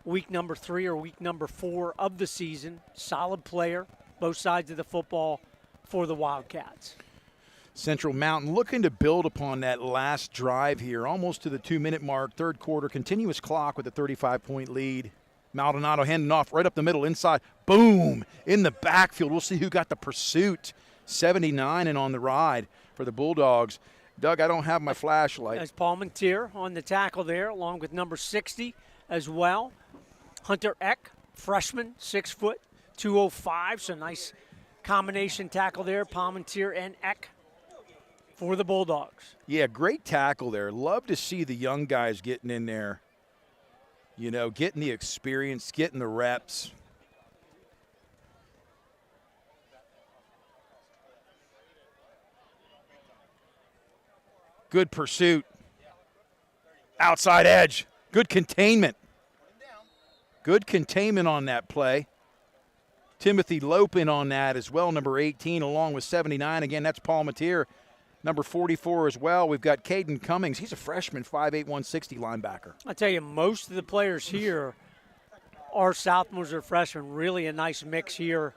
week number 3 or week number 4 of the season. Solid player, both sides of the football for the Wildcats. Central Mountain looking to build upon that last drive here, almost to the 2-minute mark, third quarter, continuous clock with a 35-point lead. Maldonado handing off right up the middle, inside, boom, in the backfield. We'll see who got the pursuit. 79 and on the ride for the Bulldogs. Doug, I don't have my flashlight. That's Paul Montier on the tackle there, along with number 60 as well. Hunter Eck, freshman, 6 foot, 205, so nice combination tackle there, Palmentier and Eck for the Bulldogs. Yeah, great tackle there. Love to see the young guys getting in there, you know, getting the experience, getting the reps. Good pursuit. Outside edge. Good containment. Good containment on that play. Timothy Lopin on that as well, number 18, along with 79. Again, that's Paul Mateer, number 44 as well. We've got Caden Cummings. He's a freshman, 5'8", 160 linebacker. I tell you, most of the players here are sophomores or freshmen. Really a nice mix here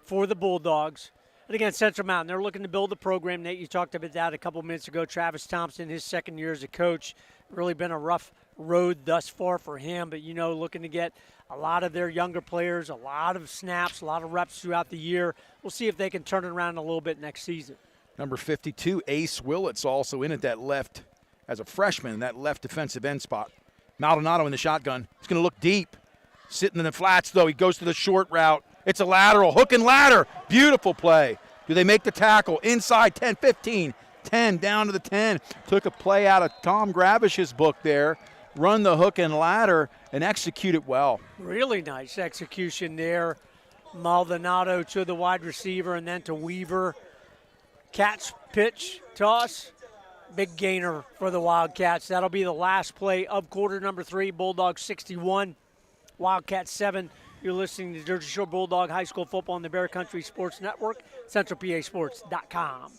for the Bulldogs. And again, Central Mountain, they're looking to build a program. Nate, you talked about that a couple minutes ago. Travis Thompson, his second year as a coach, really been a rough road thus far for him. But, you know, looking to get a lot of their younger players, a lot of snaps, a lot of reps throughout the year. We'll see if they can turn it around a little bit next season. Number 52, Ace Willits, also in at that left as a freshman, that left defensive end spot. Maldonado in the shotgun. He's going to look deep. Sitting in the flats, though. He goes to the short route. It's a lateral, hook and ladder. Beautiful play. Do they make the tackle? Inside 10, 15, 10, down to the 10. Took a play out of Tom Gravish's book there. Run the hook and ladder and execute it well. Really nice execution there. Maldonado to the wide receiver and then to Weaver. Catch, pitch, toss. Big gainer for the Wildcats. That'll be the last play of quarter number 3. Bulldogs 61, Wildcats 7. You're listening to Jersey Shore Bulldog High School Football on the Bear Country Sports Network, CentralPASports.com.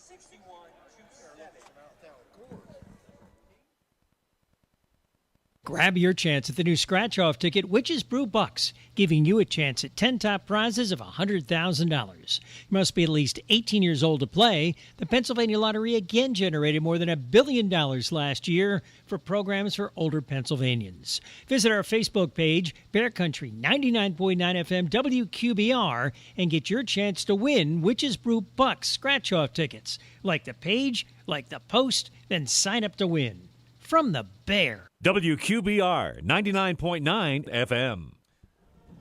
Grab your chance at the new scratch-off ticket, Witches Brew Bucks, giving you a chance at 10 top prizes of $100,000. You must be at least 18 years old to play. The Pennsylvania Lottery again generated more than $1 billion last year for programs for older Pennsylvanians. Visit our Facebook page, Bear Country 99.9 FM WQBR, and get your chance to win Witches Brew Bucks scratch-off tickets. Like the page, like the post, then sign up to win. From the Bear. WQBR 99.9 FM.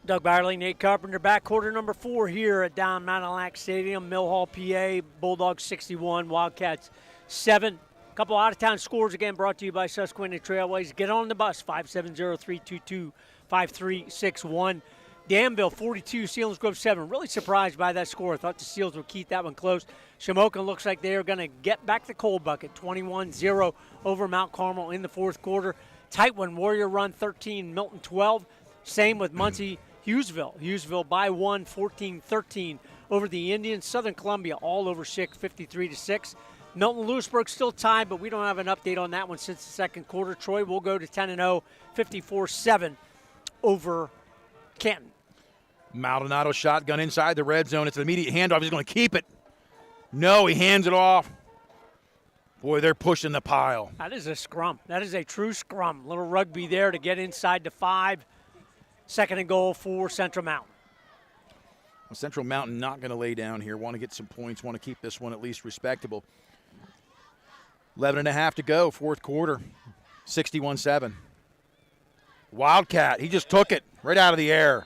Doug Byerly, Nate Carpenter, back quarter number 4 here at down Mount Lac Stadium, Mill Hall, PA. Bulldogs 61, Wildcats 7. A couple out-of-town scores again brought to you by Susquehanna Trailways. Get on the bus, 570-322-5361. Danville 42, Selinsgrove 7. Really surprised by that score. I thought the Seals would keep that one close. Shamokin looks like they are going to get back the cold bucket, 21-0 over Mount Carmel in the fourth quarter. Tight one, Warrior run 13, Milton 12. Same with Muncie, Hughesville. Hughesville by 1, 14-13 over the Indians. Southern Columbia all over Schick, 53-6. Milton Lewisburg still tied, but we don't have an update on that one since the second quarter. Troy will go to 10-0, 54-7 over Canton. Maldonado shotgun inside the red zone. It's an immediate handoff. He's going to keep it. No, he hands it off. Boy, they're pushing the pile. That is a scrum. That is a true scrum. Little rugby there to get inside the 5. Second and goal for Central Mountain. Well, Central Mountain not going to lay down here. Want to get some points. Want to keep this one at least respectable. 11.5 to go, fourth quarter. 61-7. Wildcat, he just took it right out of the air.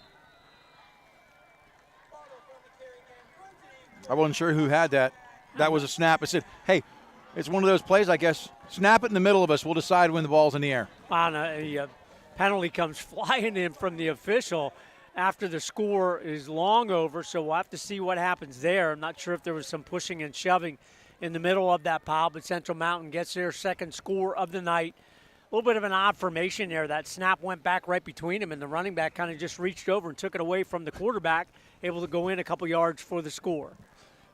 I wasn't sure who had that. That was a snap. I said, hey, it's one of those plays, I guess. Snap it in the middle of us. We'll decide when the ball's in the air. Wow, a penalty comes flying in from the official after the score is long over, so we'll have to see what happens there. I'm not sure if there was some pushing and shoving in the middle of that pile, but Central Mountain gets their second score of the night. A little bit of an odd formation there. That snap went back right between him, and the running back kind of just reached over and took it away from the quarterback, able to go in a couple yards for the score.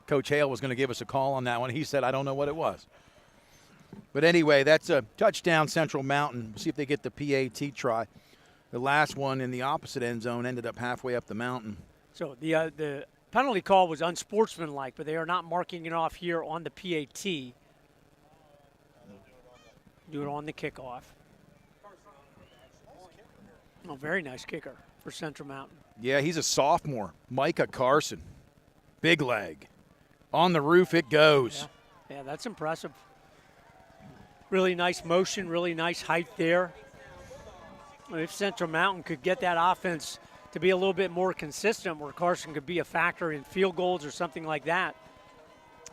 Coach Hale was going to give us a call on that one. He said, I don't know what it was. But anyway, that's a touchdown, Central Mountain. We'll see if they get the PAT try. The last one in the opposite end zone ended up halfway up the mountain. So the penalty call was unsportsmanlike, but they are not marking it off here on the PAT. Do it on the kickoff. Oh, very nice kicker for Central Mountain. Yeah, he's a sophomore. Micah Carson. Big leg. On the roof it goes. Yeah, that's impressive. Really nice motion, really nice height there. If Central Mountain could get that offense to be a little bit more consistent where Carson could be a factor in field goals or something like that,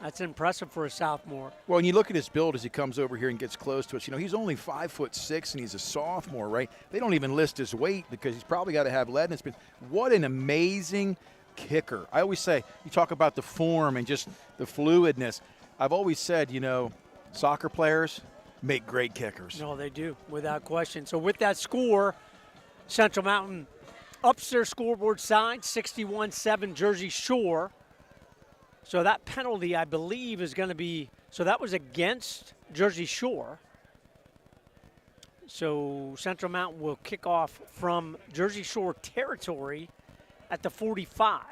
that's impressive for a sophomore. Well, when you look at his build as he comes over here and gets close to us, he's only 5'6" and he's a sophomore, right? They don't even list his weight because he's probably got to have lead in his pants. What an amazing kicker. I always say, you talk about the form and just the fluidness. I've always said, soccer players make great kickers. No, they do, without question. So with that score, Central Mountain ups their scoreboard side, 61-7 Jersey Shore. So that penalty, I believe, is going to be – so that was against Jersey Shore. So Central Mountain will kick off from Jersey Shore territory at the 45.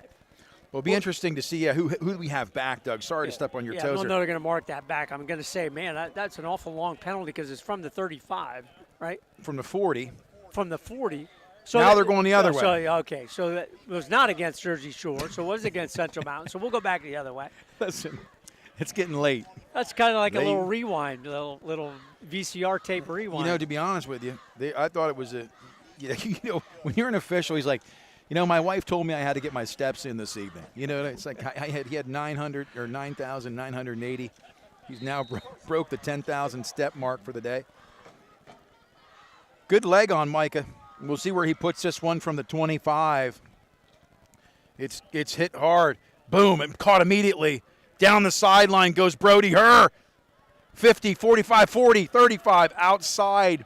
Well, it'll be interesting to see who do we have back, Doug. Sorry to step on your toes. No, they're going to mark that back. I'm going to say, man, that's an awful long penalty because it's from the 35, right? From the 40. From the 40. So now they're going the other way. Okay, so that was not against Jersey Shore, so it was against Central Mountain. So we'll go back the other way. Listen, it's getting late. That's kind of like a little rewind, a little VCR tape rewind. To be honest with you, I thought it was when you're an official, he's like, my wife told me I had to get my steps in this evening. It's like he had 900 or 9,980. He's now broke the 10,000 step mark for the day. Good leg on Micah. We'll see where he puts this one from the 25. It's hit hard. Boom, it caught immediately. Down the sideline goes Brody Herr. 50, 45, 40, 35, outside.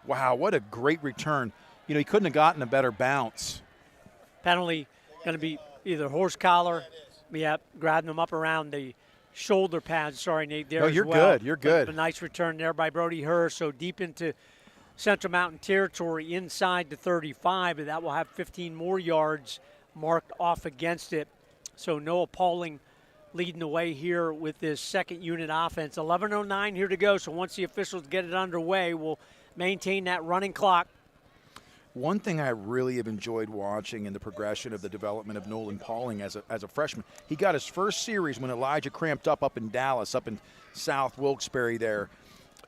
Wow, what a great return. He couldn't have gotten a better bounce. Penalty going to be either horse collar. Grabbing him up around the shoulder pads. Sorry, Nate. There you're as well. good. You're good. A nice return there by Brody Herr. So deep into Central Mountain territory inside the 35, but that will have 15 more yards marked off against it. So Noah Pauling leading the way here with this second unit offense. 11:09 here to go, so once the officials get it underway, we'll maintain that running clock. One thing I really have enjoyed watching in the progression of the development of Nolan Pauling as a freshman, he got his first series when Elijah cramped up in Dallas, up in South Wilkes-Barre there.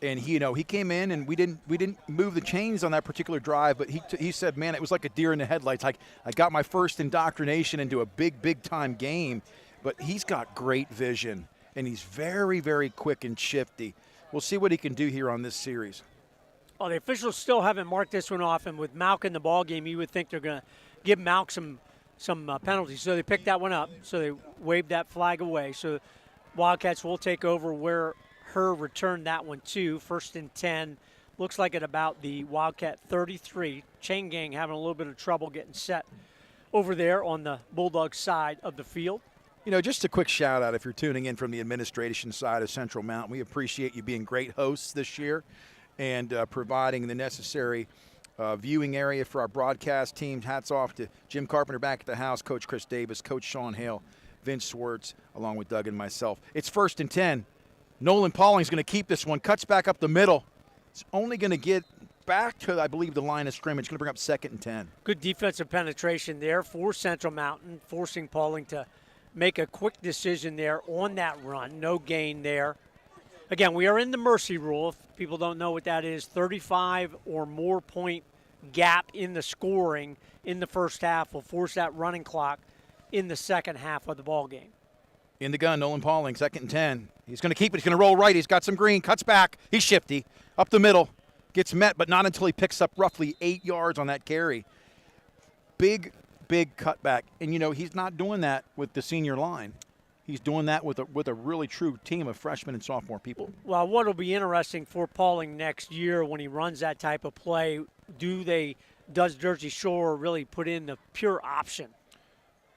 And he came in and we didn't move the chains on that particular drive, but he said, man, it was like a deer in the headlights. Like I got my first indoctrination into a big time game, but he's got great vision and he's very, very quick and shifty. We'll see what he can do here on this series. Well, the officials still haven't marked this one off, and with Malk in the ball game, you would think they're going to give Malk some penalties. So they picked that one up. So they waved that flag away. So Wildcats will take over where Herr returned that one to. 1st and 10. Looks like at about the Wildcat 33. Chain Gang having a little bit of trouble getting set over there on the Bulldogs side of the field. Just a quick shout out if you're tuning in from the administration side of Central Mountain. We appreciate you being great hosts this year and providing the necessary viewing area for our broadcast team. Hats off to Jim Carpenter back at the house, Coach Chris Davis, Coach Sean Hale, Vince Swartz, along with Doug and myself. It's 1st and 10. Nolan Pauling's going to keep this one, cuts back up the middle. It's only going to get back to, I believe, the line of scrimmage. Going to bring up 2nd and 10. Good defensive penetration there for Central Mountain, forcing Pauling to make a quick decision there on that run. No gain there. Again, we are in the mercy rule. If people don't know what that is, 35 or more point gap in the scoring in the first half will force that running clock in the second half of the ball game. In the gun, Nolan Pauling, 2nd and 10. He's going to keep it. He's going to roll right. He's got some green. Cuts back. He's shifty. Up the middle. Gets met, but not until he picks up roughly 8 yards on that carry. Big cutback. And, he's not doing that with the senior line. He's doing that with a really true team of freshmen and sophomore people. Well, what will be interesting for Pauling next year when he runs that type of play, does Jersey Shore really put in the pure option?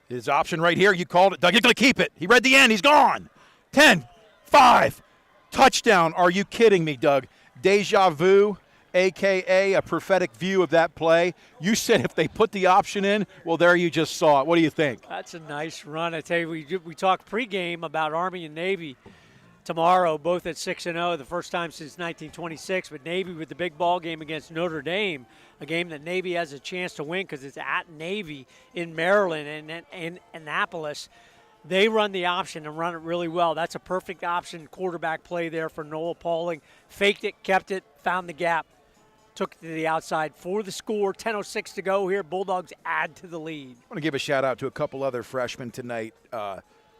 His option right here, you called it. Doug, you're going to keep it. He read the end. He's gone. 10, 5, touchdown. Are you kidding me, Doug? Deja vu, a.k.a. a prophetic view of that play. You said if they put the option in, well, there you just saw it. What do you think? That's a nice run. I tell you, we talked pregame about Army and Navy tomorrow, both at 6-0, the first time since 1926, but Navy with the big ball game against Notre Dame, a game that Navy has a chance to win because it's at Navy in Maryland and in Annapolis. They run the option and run it really well. That's a perfect option quarterback play there for Noah Pauling. Faked it, kept it, found the gap, took it to the outside for the score. 10:06 to go here. Bulldogs add to the lead. I want to give a shout-out to a couple other freshmen tonight.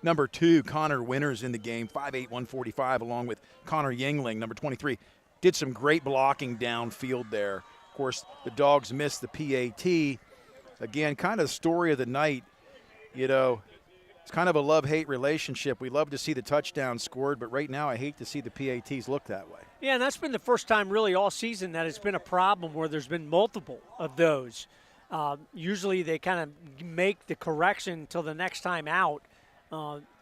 Number 2, Connor Winters in the game, 5'8", 145, along with Connor Yingling, number 23. Did some great blocking downfield there. Of course, the Dogs missed the PAT. Again, kind of the story of the night. It's kind of a love-hate relationship. We love to see the touchdown scored, but right now I hate to see the PATs look that way. Yeah, and that's been the first time really all season that it's been a problem where there's been multiple of those. Usually they kind of make the correction until the next time out.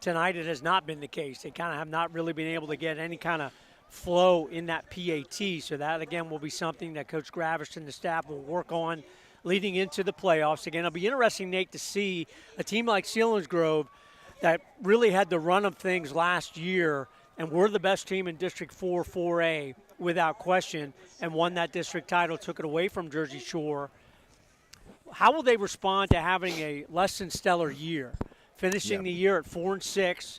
Tonight it has not been the case. They kind of have not really been able to get any kind of flow in that PAT. So that, again, will be something that Coach Gravish and the staff will work on leading into the playoffs. Again, it'll be interesting, Nate, to see a team like Selinsgrove that really had the run of things last year and were the best team in District 4, 4A without question, and won that district title, took it away from Jersey Shore. How will they respond to having a less than stellar year? Finishing the year at 4-6,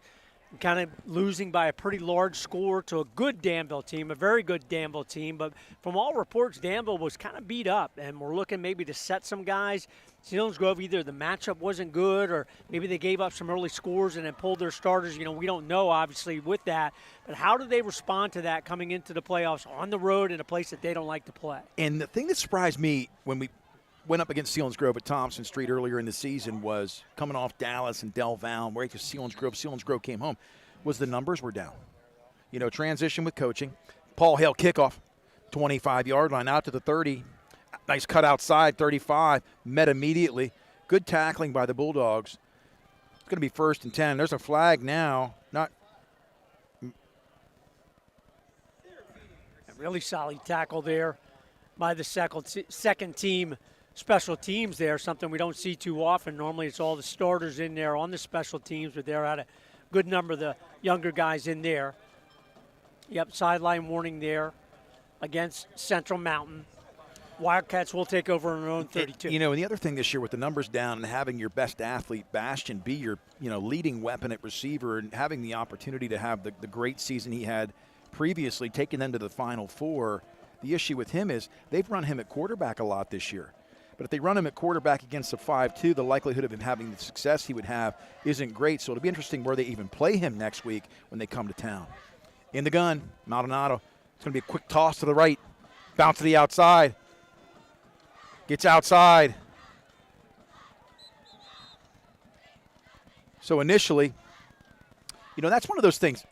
kind of losing by a pretty large score to a good Danville team, a very good Danville team. But from all reports, Danville was kind of beat up, and we're looking maybe to set some guys. Selinsgrove, either the matchup wasn't good or maybe they gave up some early scores and then pulled their starters. We don't know, obviously, with that. But how do they respond to that coming into the playoffs on the road in a place that they don't like to play? And the thing that surprised me when we went up against Selinsgrove at Thompson Street earlier in the season was coming off Dallas and Del Val, right to Selinsgrove came home, was the numbers were down. Transition with coaching. Paul Hale kickoff, 25-yard line out to the 30. Nice cut outside, 35, met immediately. Good tackling by the Bulldogs. It's going to be 1st and 10. There's a flag now. A really solid tackle there by the second team special teams there, something we don't see too often. Normally it's all the starters in there on the special teams, but there had a good number of the younger guys in there. Yep, sideline warning there against Central Mountain. Wildcats will take over on their own 32. You know, and the other thing this year with the numbers down and having your best athlete, Bastion, be your leading weapon at receiver and having the opportunity to have the great season he had previously, taking them to the Final Four, the issue with him is they've run him at quarterback a lot this year. But if they run him at quarterback against a 5-2, the likelihood of him having the success he would have isn't great. So it'll be interesting where they even play him next week when they come to town. In the gun, Maldonado. It's going to be a quick toss to the right. Bounce to the outside. Gets outside. So initially, that's one of those things.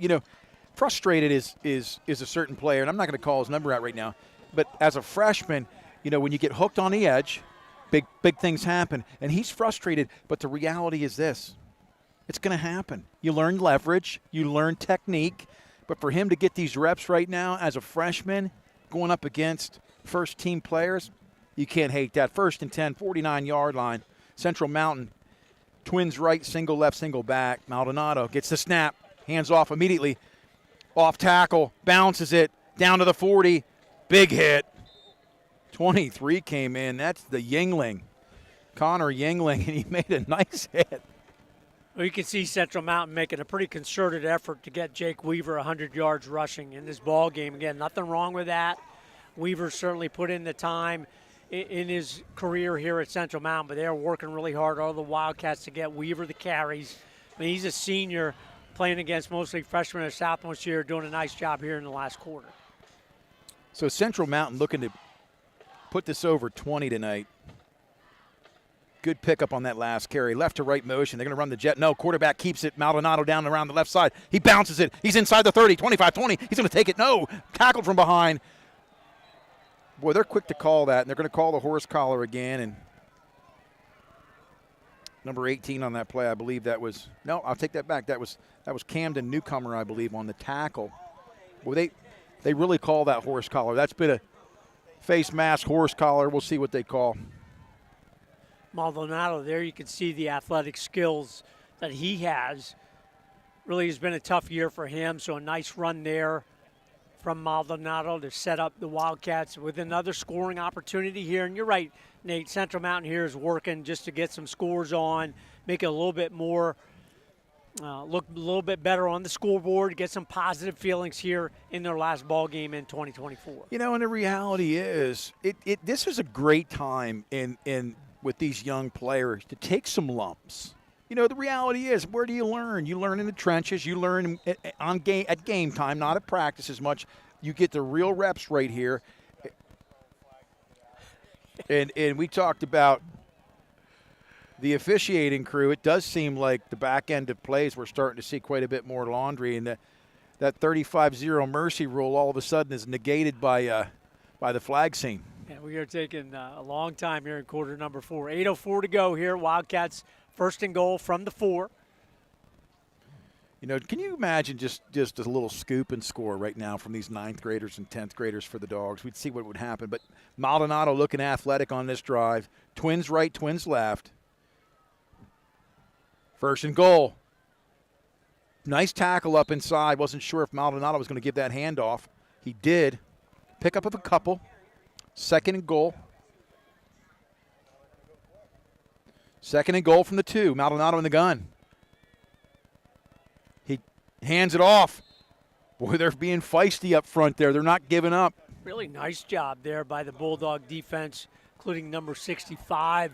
Frustrated is a certain player, and I'm not going to call his number out right now, but as a freshman, when you get hooked on the edge, big things happen, and he's frustrated, but the reality is this. It's going to happen. You learn leverage, you learn technique, but for him to get these reps right now as a freshman, going up against first-team players, you can't hate that. 1st and 10, 49-yard line. Central Mountain, twins right, single left, single back. Maldonado gets the snap, hands off immediately. Off tackle, bounces it, down to the 40. Big hit. 23 came in. That's the Yingling, Connor Yingling, and he made a nice hit. Well, you can see Central Mountain making a pretty concerted effort to get Jake Weaver 100 yards rushing in this ball game. Again, nothing wrong with that. Weaver certainly put in the time in his career here at Central Mountain, but they're working really hard, all the Wildcats, to get Weaver the carries. I mean, he's a senior playing against mostly freshmen and sophomores here, doing a nice job here in the last quarter. So Central Mountain looking to put this over 20 tonight. Good pickup on that last carry. Left to right motion. They're going to run the jet. No, quarterback keeps it. Maldonado down around the left side. He bounces it. He's inside the 30, 25, 20. He's going to take it. No, tackled from behind. Boy, they're quick to call that, and they're going to call the horse collar again. And number 18 on that play, I believe that was – no, I'll take that back. That was Camden Newcomer, I believe, on the tackle. Boy, they really call that horse collar. That's been a face mask horse collar. We'll see what they call. Maldonado, there you can see the athletic skills that he has. Really has been a tough year for him, so a nice run there from Maldonado to set up the Wildcats with another scoring opportunity here. And you're right, Nate, Central Mountain here is working just to get some scores on, make it a little bit more, look a little bit better on the scoreboard, get some positive feelings here in their last ball game in 2024. And the reality is this is a great time in with these young players to take some lumps. The reality is, where do you learn? You learn in the trenches. You learn at game time, not at practice as much. You get the real reps right here. And we talked about the officiating crew. It does seem like the back end of plays we're starting to see quite a bit more laundry, and that 35-0 mercy rule all of a sudden is negated by the flag scene. Yeah, we are taking a long time here in quarter number 4. 8:04 to go here. Wildcats 1st and goal from the 4. Can you imagine just a little scoop and score right now from these 9th graders and 10th graders for the Dogs? We'd see what would happen. But Maldonado looking athletic on this drive. Twins right, twins left. 1st and goal. Nice tackle up inside. Wasn't sure if Maldonado was going to give that handoff. He did. Pickup of a couple. 2nd and goal. 2nd and goal from the 2. Maldonado in the gun. He hands it off. Boy, they're being feisty up front there. They're not giving up. Really nice job there by the Bulldog defense, including number 65,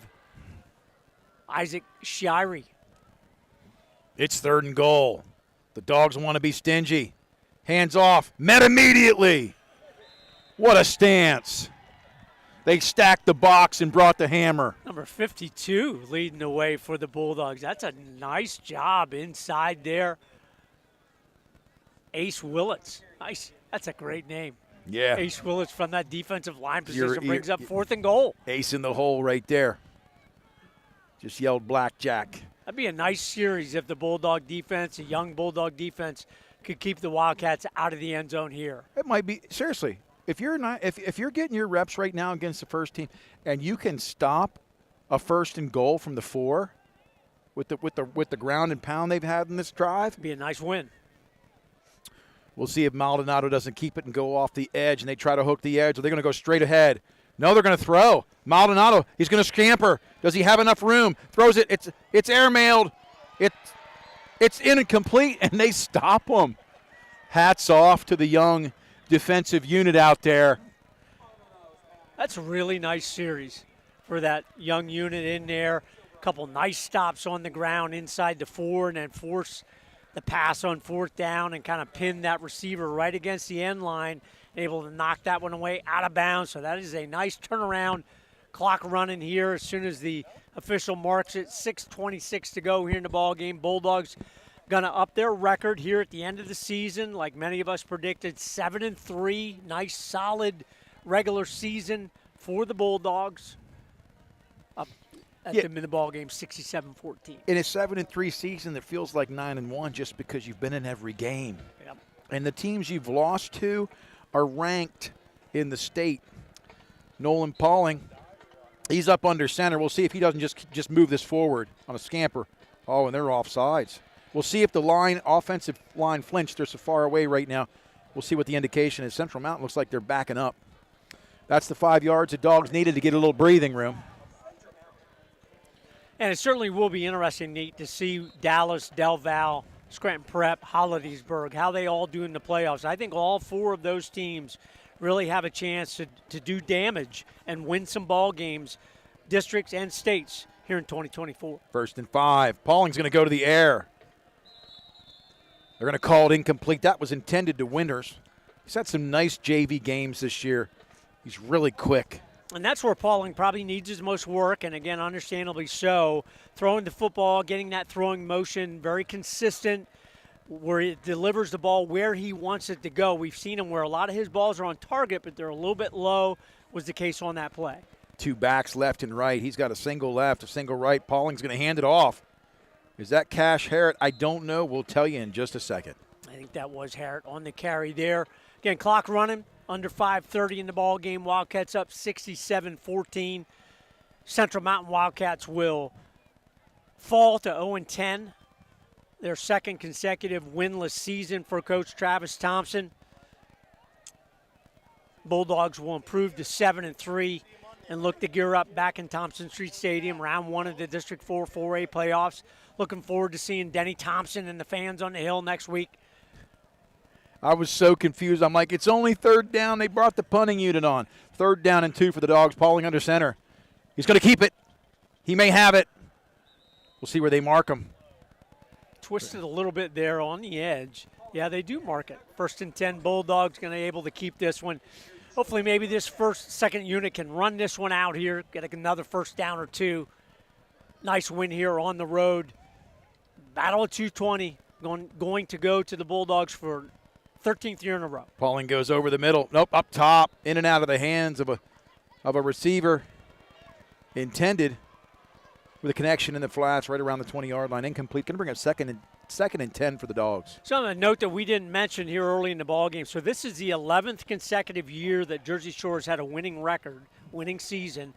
Isaac Shirey. It's 3rd and goal. The Dogs want to be stingy. Hands off. Met immediately. What a stance. They stacked the box and brought the hammer. Number 52 leading the way for the Bulldogs. That's a nice job inside there. Ace Willits. Nice. That's a great name. Yeah. Ace Willits from that defensive line position brings up 4th and goal. Ace in the hole right there. Just yelled blackjack. That'd be a nice series if the Bulldog defense, a young Bulldog defense, could keep the Wildcats out of the end zone here. It might be. Seriously. if you're not if you're getting your reps right now against the first team, and you can stop a 1st and goal from the 4 with the ground and pound they've had in this drive, be a nice win. We'll see if Maldonado doesn't keep it and go off the edge, and they try to hook the edge, or they're going to go straight ahead. No, they're going to throw. Maldonado, he's going to scamper. Does he have enough room? Throws it. It's airmailed. It's incomplete, and they stop him. Hats off to the young defensive unit out there. That's a really nice series for that young unit in there. A couple nice stops on the ground inside the 4, and then force the pass on 4th down and kind of pin that receiver right against the end line, able to knock that one away out of bounds. So that is a nice turnaround. Clock running here as soon as the official marks it. 6:26 to go here in the ball game. Bulldogs going to up their record here at the end of the season, like many of us predicted. 7-3, nice solid regular season for the Bulldogs. Up at them in the ball game, 67-14. In a 7-3 season that feels like 9-1 just because you've been in every game. Yep. And the teams you've lost to are ranked in the state. Nolan Pauling, he's up under center. We'll see if he doesn't just move this forward on a scamper. Oh, and they're offsides. We'll see if the offensive line flinched. They're so far away right now. We'll see what the indication is. Central Mountain looks like they're backing up. That's the 5 yards the Dogs needed to get a little breathing room. And it certainly will be interesting, Nate, to see Dallas, Del Val, Scranton Prep, Hollidaysburg, how they all do in the playoffs. I think all 4 of those teams really have a chance to do damage and win some ball games, districts and states, here in 2024. 1st and 5. Pauling's going to go to the air. They're going to call it incomplete. That was intended to Winters. He's had some nice JV games this year. He's really quick. And that's where Pauling probably needs his most work, and again, understandably so. Throwing the football, getting that throwing motion, very consistent, where it delivers the ball where he wants it to go. We've seen him where a lot of his balls are on target, but they're a little bit low, was the case on that play. 2 backs left and right. He's got a single left, a single right. Pauling's going to hand it off. Is that Cash Harrett? I don't know. We'll tell you in just a second. I think that was Harrett on the carry there. Again, clock running. Under 5:30 in the ball game. Wildcats up 67-14. Central Mountain Wildcats will fall to 0-10. Their 2nd consecutive winless season for Coach Travis Thompson. Bulldogs will improve to 7-3 and look to gear up back in Thompson Street Stadium, round 1 of the District 4 4A playoffs. Looking forward to seeing Denny Thompson and the fans on the hill next week. I was so confused. I'm like, it's only 3rd down. They brought the punting unit on. 3rd down and 2 for the Dogs. Pauling under center. He's going to keep it. He may have it. We'll see where they mark him. Twisted a little bit there on the edge. Yeah, they do mark it. 1st and 10, Bulldogs going to be able to keep this one. Hopefully maybe this 2nd unit can run this one out here, get another 1st down or 2. Nice win here on the road. Battle of 220 going to go to the Bulldogs for 13th year in a row. Pauling goes over the middle. Nope, up top, in and out of the hands of a receiver. Intended with a connection in the flats right around the 20-yard line. Incomplete. Going to bring up second and 10 for the Dogs. So a note that we didn't mention here early in the ballgame. So this is the 11th consecutive year that Jersey Shore has had a winning record, winning season.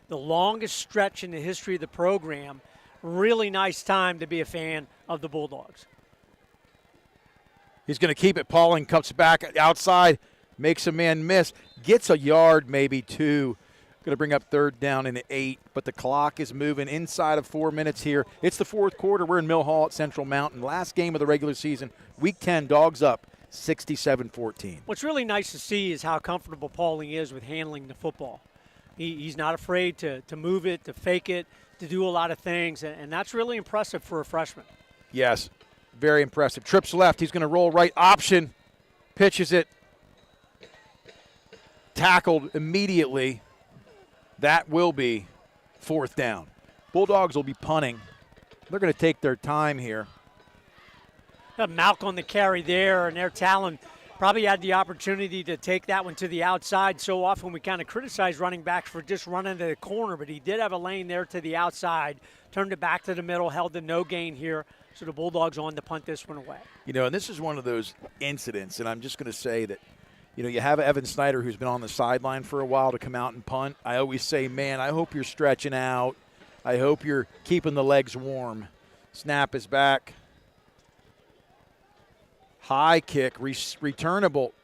The longest stretch in the history of the program. Really nice time to be a fan of the Bulldogs. He's going to keep it. Pauling comes back outside, makes a man miss, gets a yard, maybe 2. Going to bring up 3rd down and 8, but the clock is moving inside of 4 minutes here. It's the 4th quarter. We're in Mill Hall at Central Mountain. Last game of the regular season, Week 10, Dogs up 67-14. What's really nice to see is how comfortable Pauling is with handling the football. He's not afraid to move it, to fake it, to do a lot of things, and that's really impressive for a freshman. Yes. Very impressive. Trips left. He's going to roll right. Option. Pitches it. Tackled immediately. That will be 4th down. Bulldogs will be punting. They're going to take their time here. Got Malk on the carry there, and their talent probably had the opportunity to take that one to the outside. So often we kind of criticize running backs for just running to the corner, but he did have a lane there to the outside. Turned it back to the middle, held the no gain here. So the Bulldogs on to punt this one away. You know, and this is one of those incidents, and I'm just going to say that You have Evan Snyder who's been on the sideline for a while to come out and punt. I always say, man, I hope you're stretching out. I hope you're keeping the legs warm. Snap is back. High kick, returnable,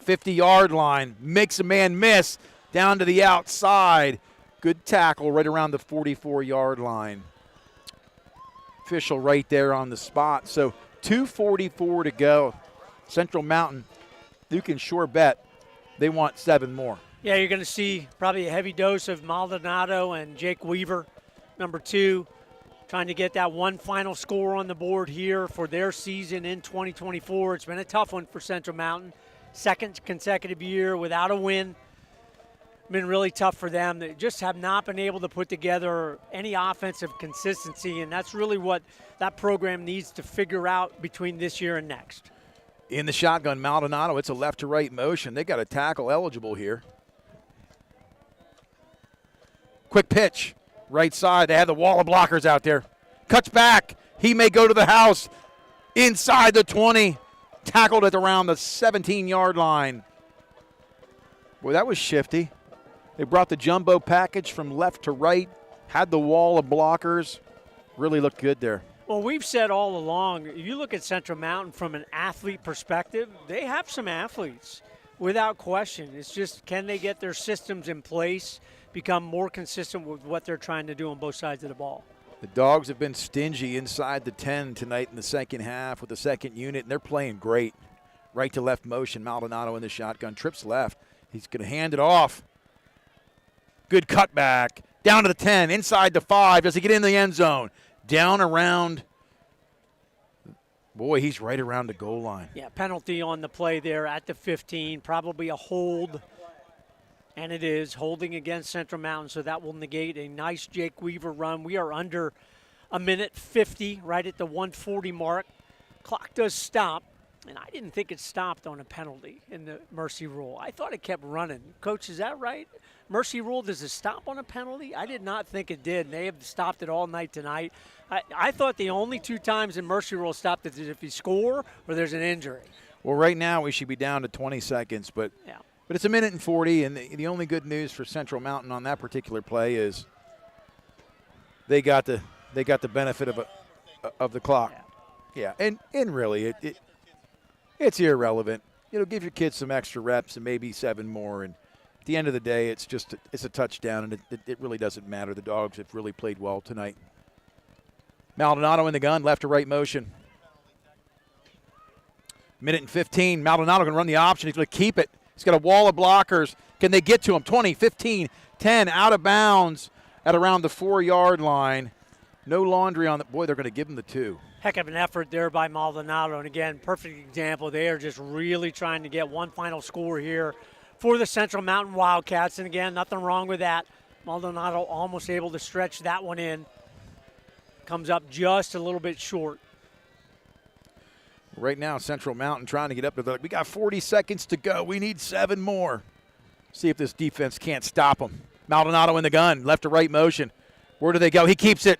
50-yard line. Makes a man miss down to the outside. Good tackle right around the 44-yard line. Official right there on the spot. So 2:44 to go. Central Mountain, you can sure bet they want 7 more. Yeah, you're going to see probably a heavy dose of Maldonado and Jake Weaver, number 2, trying to get that one final score on the board here for their season in 2024. It's been a tough one for Central Mountain. Second consecutive year without a win. Been really tough for them. They just have not been able to put together any offensive consistency, and that's really what that program needs to figure out between this year and next. In the shotgun, Maldonado, it's a left-to-right motion. They got a tackle eligible here. Quick pitch, right side. They have the wall of blockers out there. Cuts back. He may go to the house. Inside the 20. Tackled at around the 17-yard line. Boy, that was shifty. They brought the jumbo package from left to right. Had the wall of blockers. Really looked good there. Well, we've said all along, you look at Central Mountain from an athlete perspective, they have some athletes, without question. It's just, can they get their systems in place, become more consistent with what they're trying to do on both sides of the ball? The Dogs have been stingy inside the 10 tonight in the second half with the second unit, and they're playing great. Right to left motion, Maldonado in the shotgun, trips left. He's going to hand it off. Good cutback. Down to the 10, inside the 5. Does he get in the end zone? Down around. Boy, he's right around the goal line. Yeah, penalty on the play there at the 15. Probably a hold. And it is holding against Central Mountain, so that will negate a nice Jake Weaver run. We are under a minute 50, right at the 140 mark. Clock does stop, and I didn't think it stopped on a penalty in the mercy rule. I thought it kept running. Coach, is that right? Mercy rule, does it stop on a penalty? I did not think it did, and they have stopped it all night tonight. I thought the only 2 times in mercy rule stopped it is if you score or there's an injury. Well, right now we should be down to 20 seconds, but it's a minute and 40, and the only good news for Central Mountain on that particular play is they got the benefit of the clock. Yeah, and really it's irrelevant. Give your kids some extra reps and maybe 7 more, and at the end of the day, it's a touchdown, and it really doesn't matter. The Dogs have really played well tonight. Maldonado in the gun, left to right motion. Minute and 15. Maldonado going to run the option. He's going to keep it. He's got a wall of blockers. Can they get to him? 20, 15, 10, out of bounds at around the 4-yard line. No laundry on the boy. They're going to give him the 2. Heck of an effort there by Maldonado. And again, perfect example. They are just really trying to get one final score here for the Central Mountain Wildcats. And again, nothing wrong with that. Maldonado almost able to stretch that one in. Comes up just a little bit short. Right now, Central Mountain trying to get up to we got 40 seconds to go. We need 7 more. See if this defense can't stop them. Maldonado in the gun, left to right motion. Where do they go? He keeps it.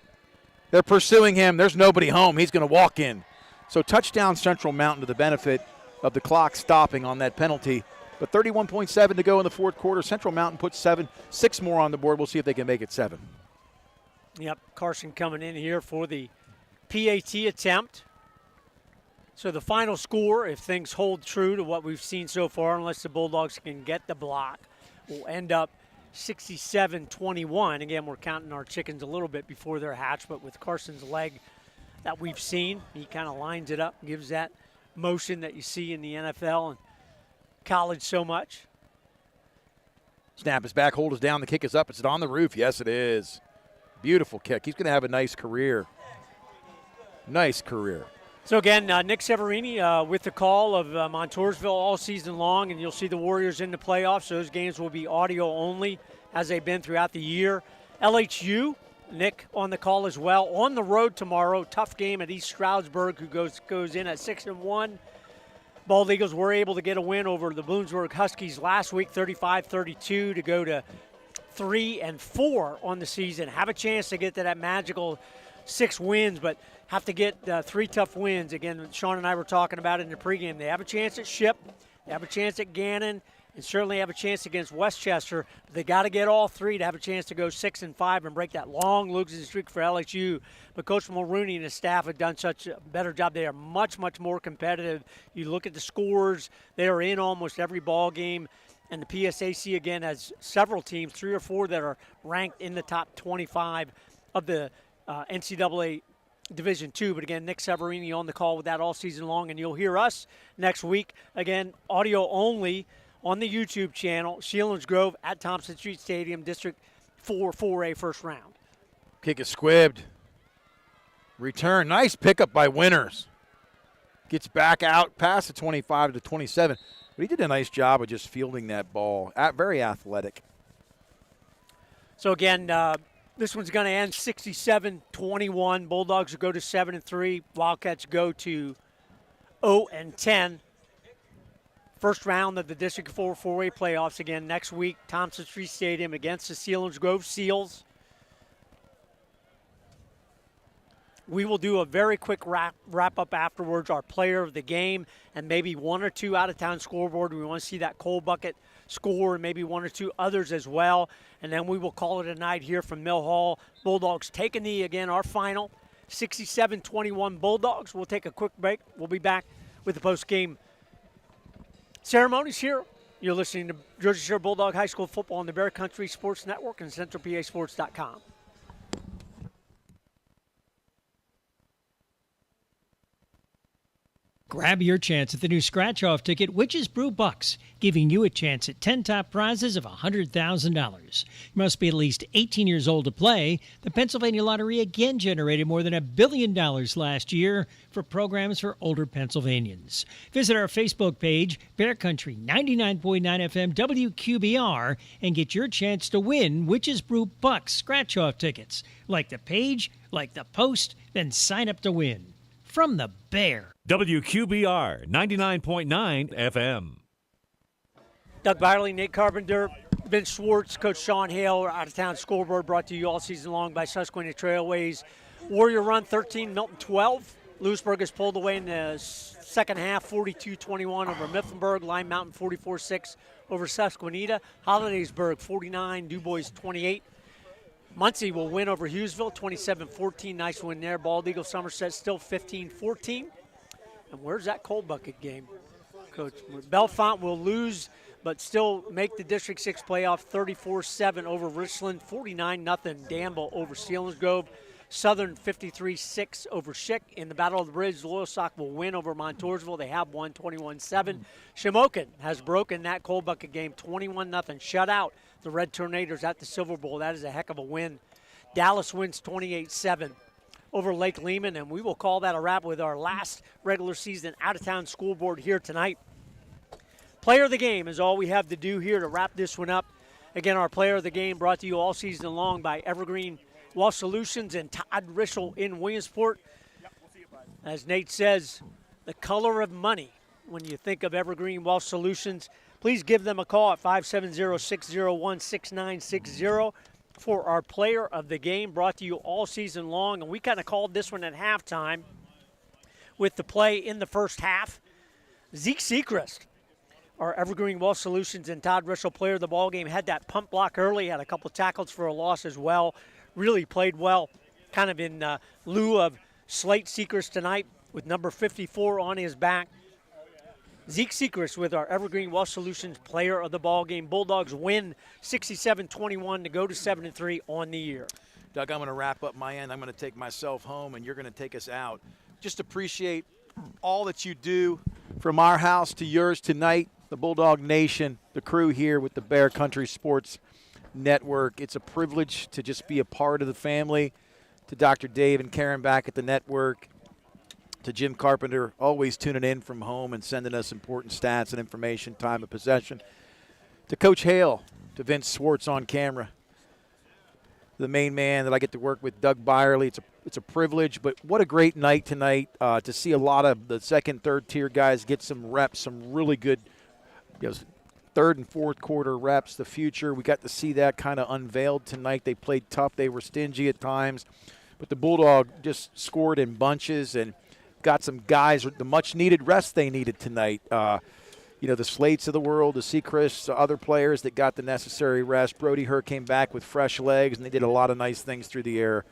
They're pursuing him. There's nobody home. He's going to walk in. So touchdown Central Mountain to the benefit of the clock stopping on that penalty. But 31.7 to go in the fourth quarter. Central Mountain puts 6 more on the board. We'll see if they can make it 7. Yep, Carson coming in here for the PAT attempt. So the final score, if things hold true to what we've seen so far, unless the Bulldogs can get the block, will end up 67-21. Again, we're counting our chickens a little bit before they're hatched, but with Carson's leg that we've seen, he kind of lines it up, gives that motion that you see in the NFL and college so much. Snap is back, hold is down, the kick is up. Is it on the roof? Yes, it is. Beautiful kick. He's going to have a nice career. Nice career. So, again, Nick Severini with the call of Montoursville all season long, and you'll see the Warriors in the playoffs. Those games will be audio only as they've been throughout the year. LHU, Nick on the call as well. On the road tomorrow, tough game at East Stroudsburg, who goes in at 6-1. Bald Eagles were able to get a win over the Bloomsburg Huskies last week, 35-32, to go to 3-4 on the season. Have a chance to get to that magical 6 wins, but have to get 3 tough wins. Again, Sean and I were talking about it in the pregame. They have a chance at Ship. They have a chance at Gannon and certainly have a chance against Westchester. But they got to get all three to have a chance to go 6-5 and break that long losing streak for LSU. But Coach Mulrooney and his staff have done such a better job. They are much, much more competitive. You look at the scores, they are in almost every ball game. And the PSAC, again, has several teams, 3 or 4, that are ranked in the top 25 of the NCAA Division II. But, again, Nick Severini on the call with that all season long. And you'll hear us next week, again, audio only on the YouTube channel, Sheilands Grove at Thompson Street Stadium, District 4, 4A first round. Kick is squibbed. Return. Nice pickup by Winters. Gets back out past the 25 to 27. But he did a nice job of just fielding that ball. Very athletic. So, again, this one's going to end 67-21. Bulldogs will go to 7-3. Wildcats go to 0-10. First round of the District 4 4A playoffs again next week. Thompson Street Stadium against the Sheilands Grove Seals. We will do a very quick wrap-up afterwards, our player of the game, and maybe 1 or 2 out-of-town scoreboard. We want to see that coal bucket score and maybe 1 or 2 others as well. And then we will call it a night here from Mill Hall. Bulldogs taking our final, 67-21 Bulldogs. We'll take a quick break. We'll be back with the post-game ceremonies here. You're listening to Jersey Shore Bulldog High School football on the Bear Country Sports Network and CentralPASports.com. Grab your chance at the new scratch-off ticket, Witches Brew Bucks, giving you a chance at 10 top prizes of $100,000. You must be at least 18 years old to play. The Pennsylvania Lottery again generated more than $1 billion last year for programs for older Pennsylvanians. Visit our Facebook page, Bear Country 99.9 FM WQBR, and get your chance to win Witches Brew Bucks scratch-off tickets. Like the page, like the post, then sign up to win. From the Bear. WQBR 99.9 FM. Doug Byerly, Nate Carpenter, Ben Schwartz, Coach Sean Hale, out-of-town scoreboard brought to you all season long by Susquehanna Trailways. Warrior Run 13, Milton 12. Lewisburg is pulled away in the second half, 42-21 over Mifflinburg. Lime Mountain 44-6 over Susquehanna. Hollidaysburg 49, DuBois 28. Muncie will win over Hughesville, 27-14. Nice win there. Bald Eagle Somerset still 15-14. And where's that cold bucket game, Coach? Bellefonte will lose, but still make the District 6 playoff, 34-7 over Richland, 49-0 Danville over Selinsgrove. Southern 53-6 over Schick. In the Battle of the Bridge, Loyalsock will win over Montoursville. They have won 21-7. Shamokin has broken that cold bucket game, 21-0. Shutout the Red Tornadoes at the Silver Bowl. That is a heck of a win. Dallas wins 28-7 over Lake Lehman, and we will call that a wrap with our last regular season out-of-town school board here tonight. Player of the game is all we have to do here to wrap this one up. Again, our player of the game brought to you all season long by Evergreen Wealth Solutions and Todd Rischel in Williamsport. As Nate says, the color of money when you think of Evergreen Wealth Solutions. Please give them a call at 570-601-6960 for our player of the game, brought to you all season long. And we kind of called this one at halftime with the play in the first half. Zeke Sechrist, our Evergreen Wealth Solutions and Todd Rischel player of the ball game, had that pump block early, had a couple tackles for a loss as well. Really played well, kind of in lieu of Slate Sechrist tonight with number 54 on his back. Zeke Sechrist with our Evergreen Wealth Solutions player of the ball game. Bulldogs win 67-21 to go to 7-3 on the year. Doug, I'm going to wrap up my end. I'm going to take myself home, and you're going to take us out. Just appreciate all that you do from our house to yours tonight, the Bulldog Nation, the crew here with the Bear Country Sports Network. It's a privilege to just be a part of the family. To Dr. Dave and Karen back at the network, to Jim Carpenter, always tuning in from home and sending us important stats and information, time of possession, to Coach Hale, to Vince Schwartz on camera, the main man that I get to work with, Doug Byerly. It's a privilege, but what a great night tonight to see a lot of the second, third tier guys get some reps, some really good, third and fourth quarter reps, the future. We got to see that kind of unveiled tonight. They played tough. They were stingy at times. But the Bulldog just scored in bunches and got some guys the much-needed rest they needed tonight. the Slates of the world, the Seacrest, other players that got the necessary rest. Brody Hurt came back with fresh legs, and they did a lot of nice things through the air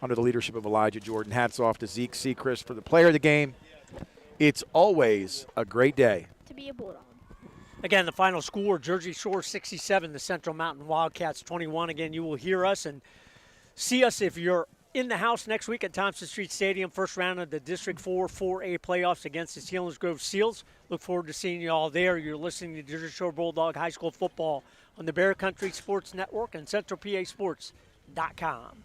under the leadership of Elijah Jordan. Hats off to Zeke Seacrest for the player of the game. It's always a great day to be a Bulldog. Again, the final score, Jersey Shore 67, the Central Mountain Wildcats 21. Again, you will hear us and see us if you're in the house next week at Thompson Street Stadium, first round of the District 4 4A playoffs against the Selinsgrove Seals. Look forward to seeing you all there. You're listening to Jersey Shore Bulldog High School Football on the Bear Country Sports Network and CentralPASports.com.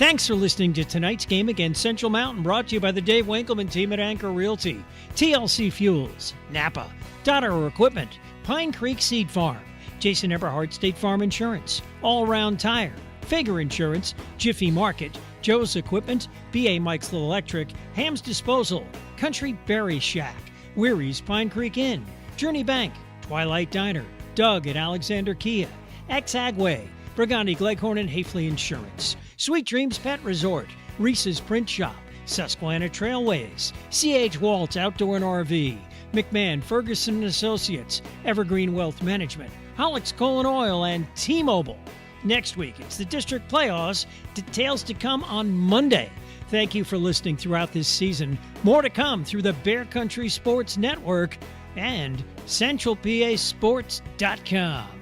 Thanks for listening to tonight's game against Central Mountain, brought to you by the Dave Winkleman team at Anchor Realty, TLC Fuels, Napa, Dotter Equipment, Pine Creek Seed Farm, Jason Eberhardt State Farm Insurance, All Round Tire, Fager Insurance, Jiffy Market, Joe's Equipment, B.A. Mike's Electric, Ham's Disposal, Country Berry Shack, Weary's Pine Creek Inn, Journey Bank, Twilight Diner, Doug at Alexander Kia, Ex-Agway, Burgundy Gleghorn and Hafley Insurance, Sweet Dreams Pet Resort, Reese's Print Shop, Susquehanna Trailways, C.H. Waltz Outdoor and RV, McMahon, Ferguson and Associates, Evergreen Wealth Management, Hollick's Coal and Oil, and T-Mobile. Next week, it's the district playoffs. Details to come on Monday. Thank you for listening throughout this season. More to come through the Bear Country Sports Network and CentralPASports.com.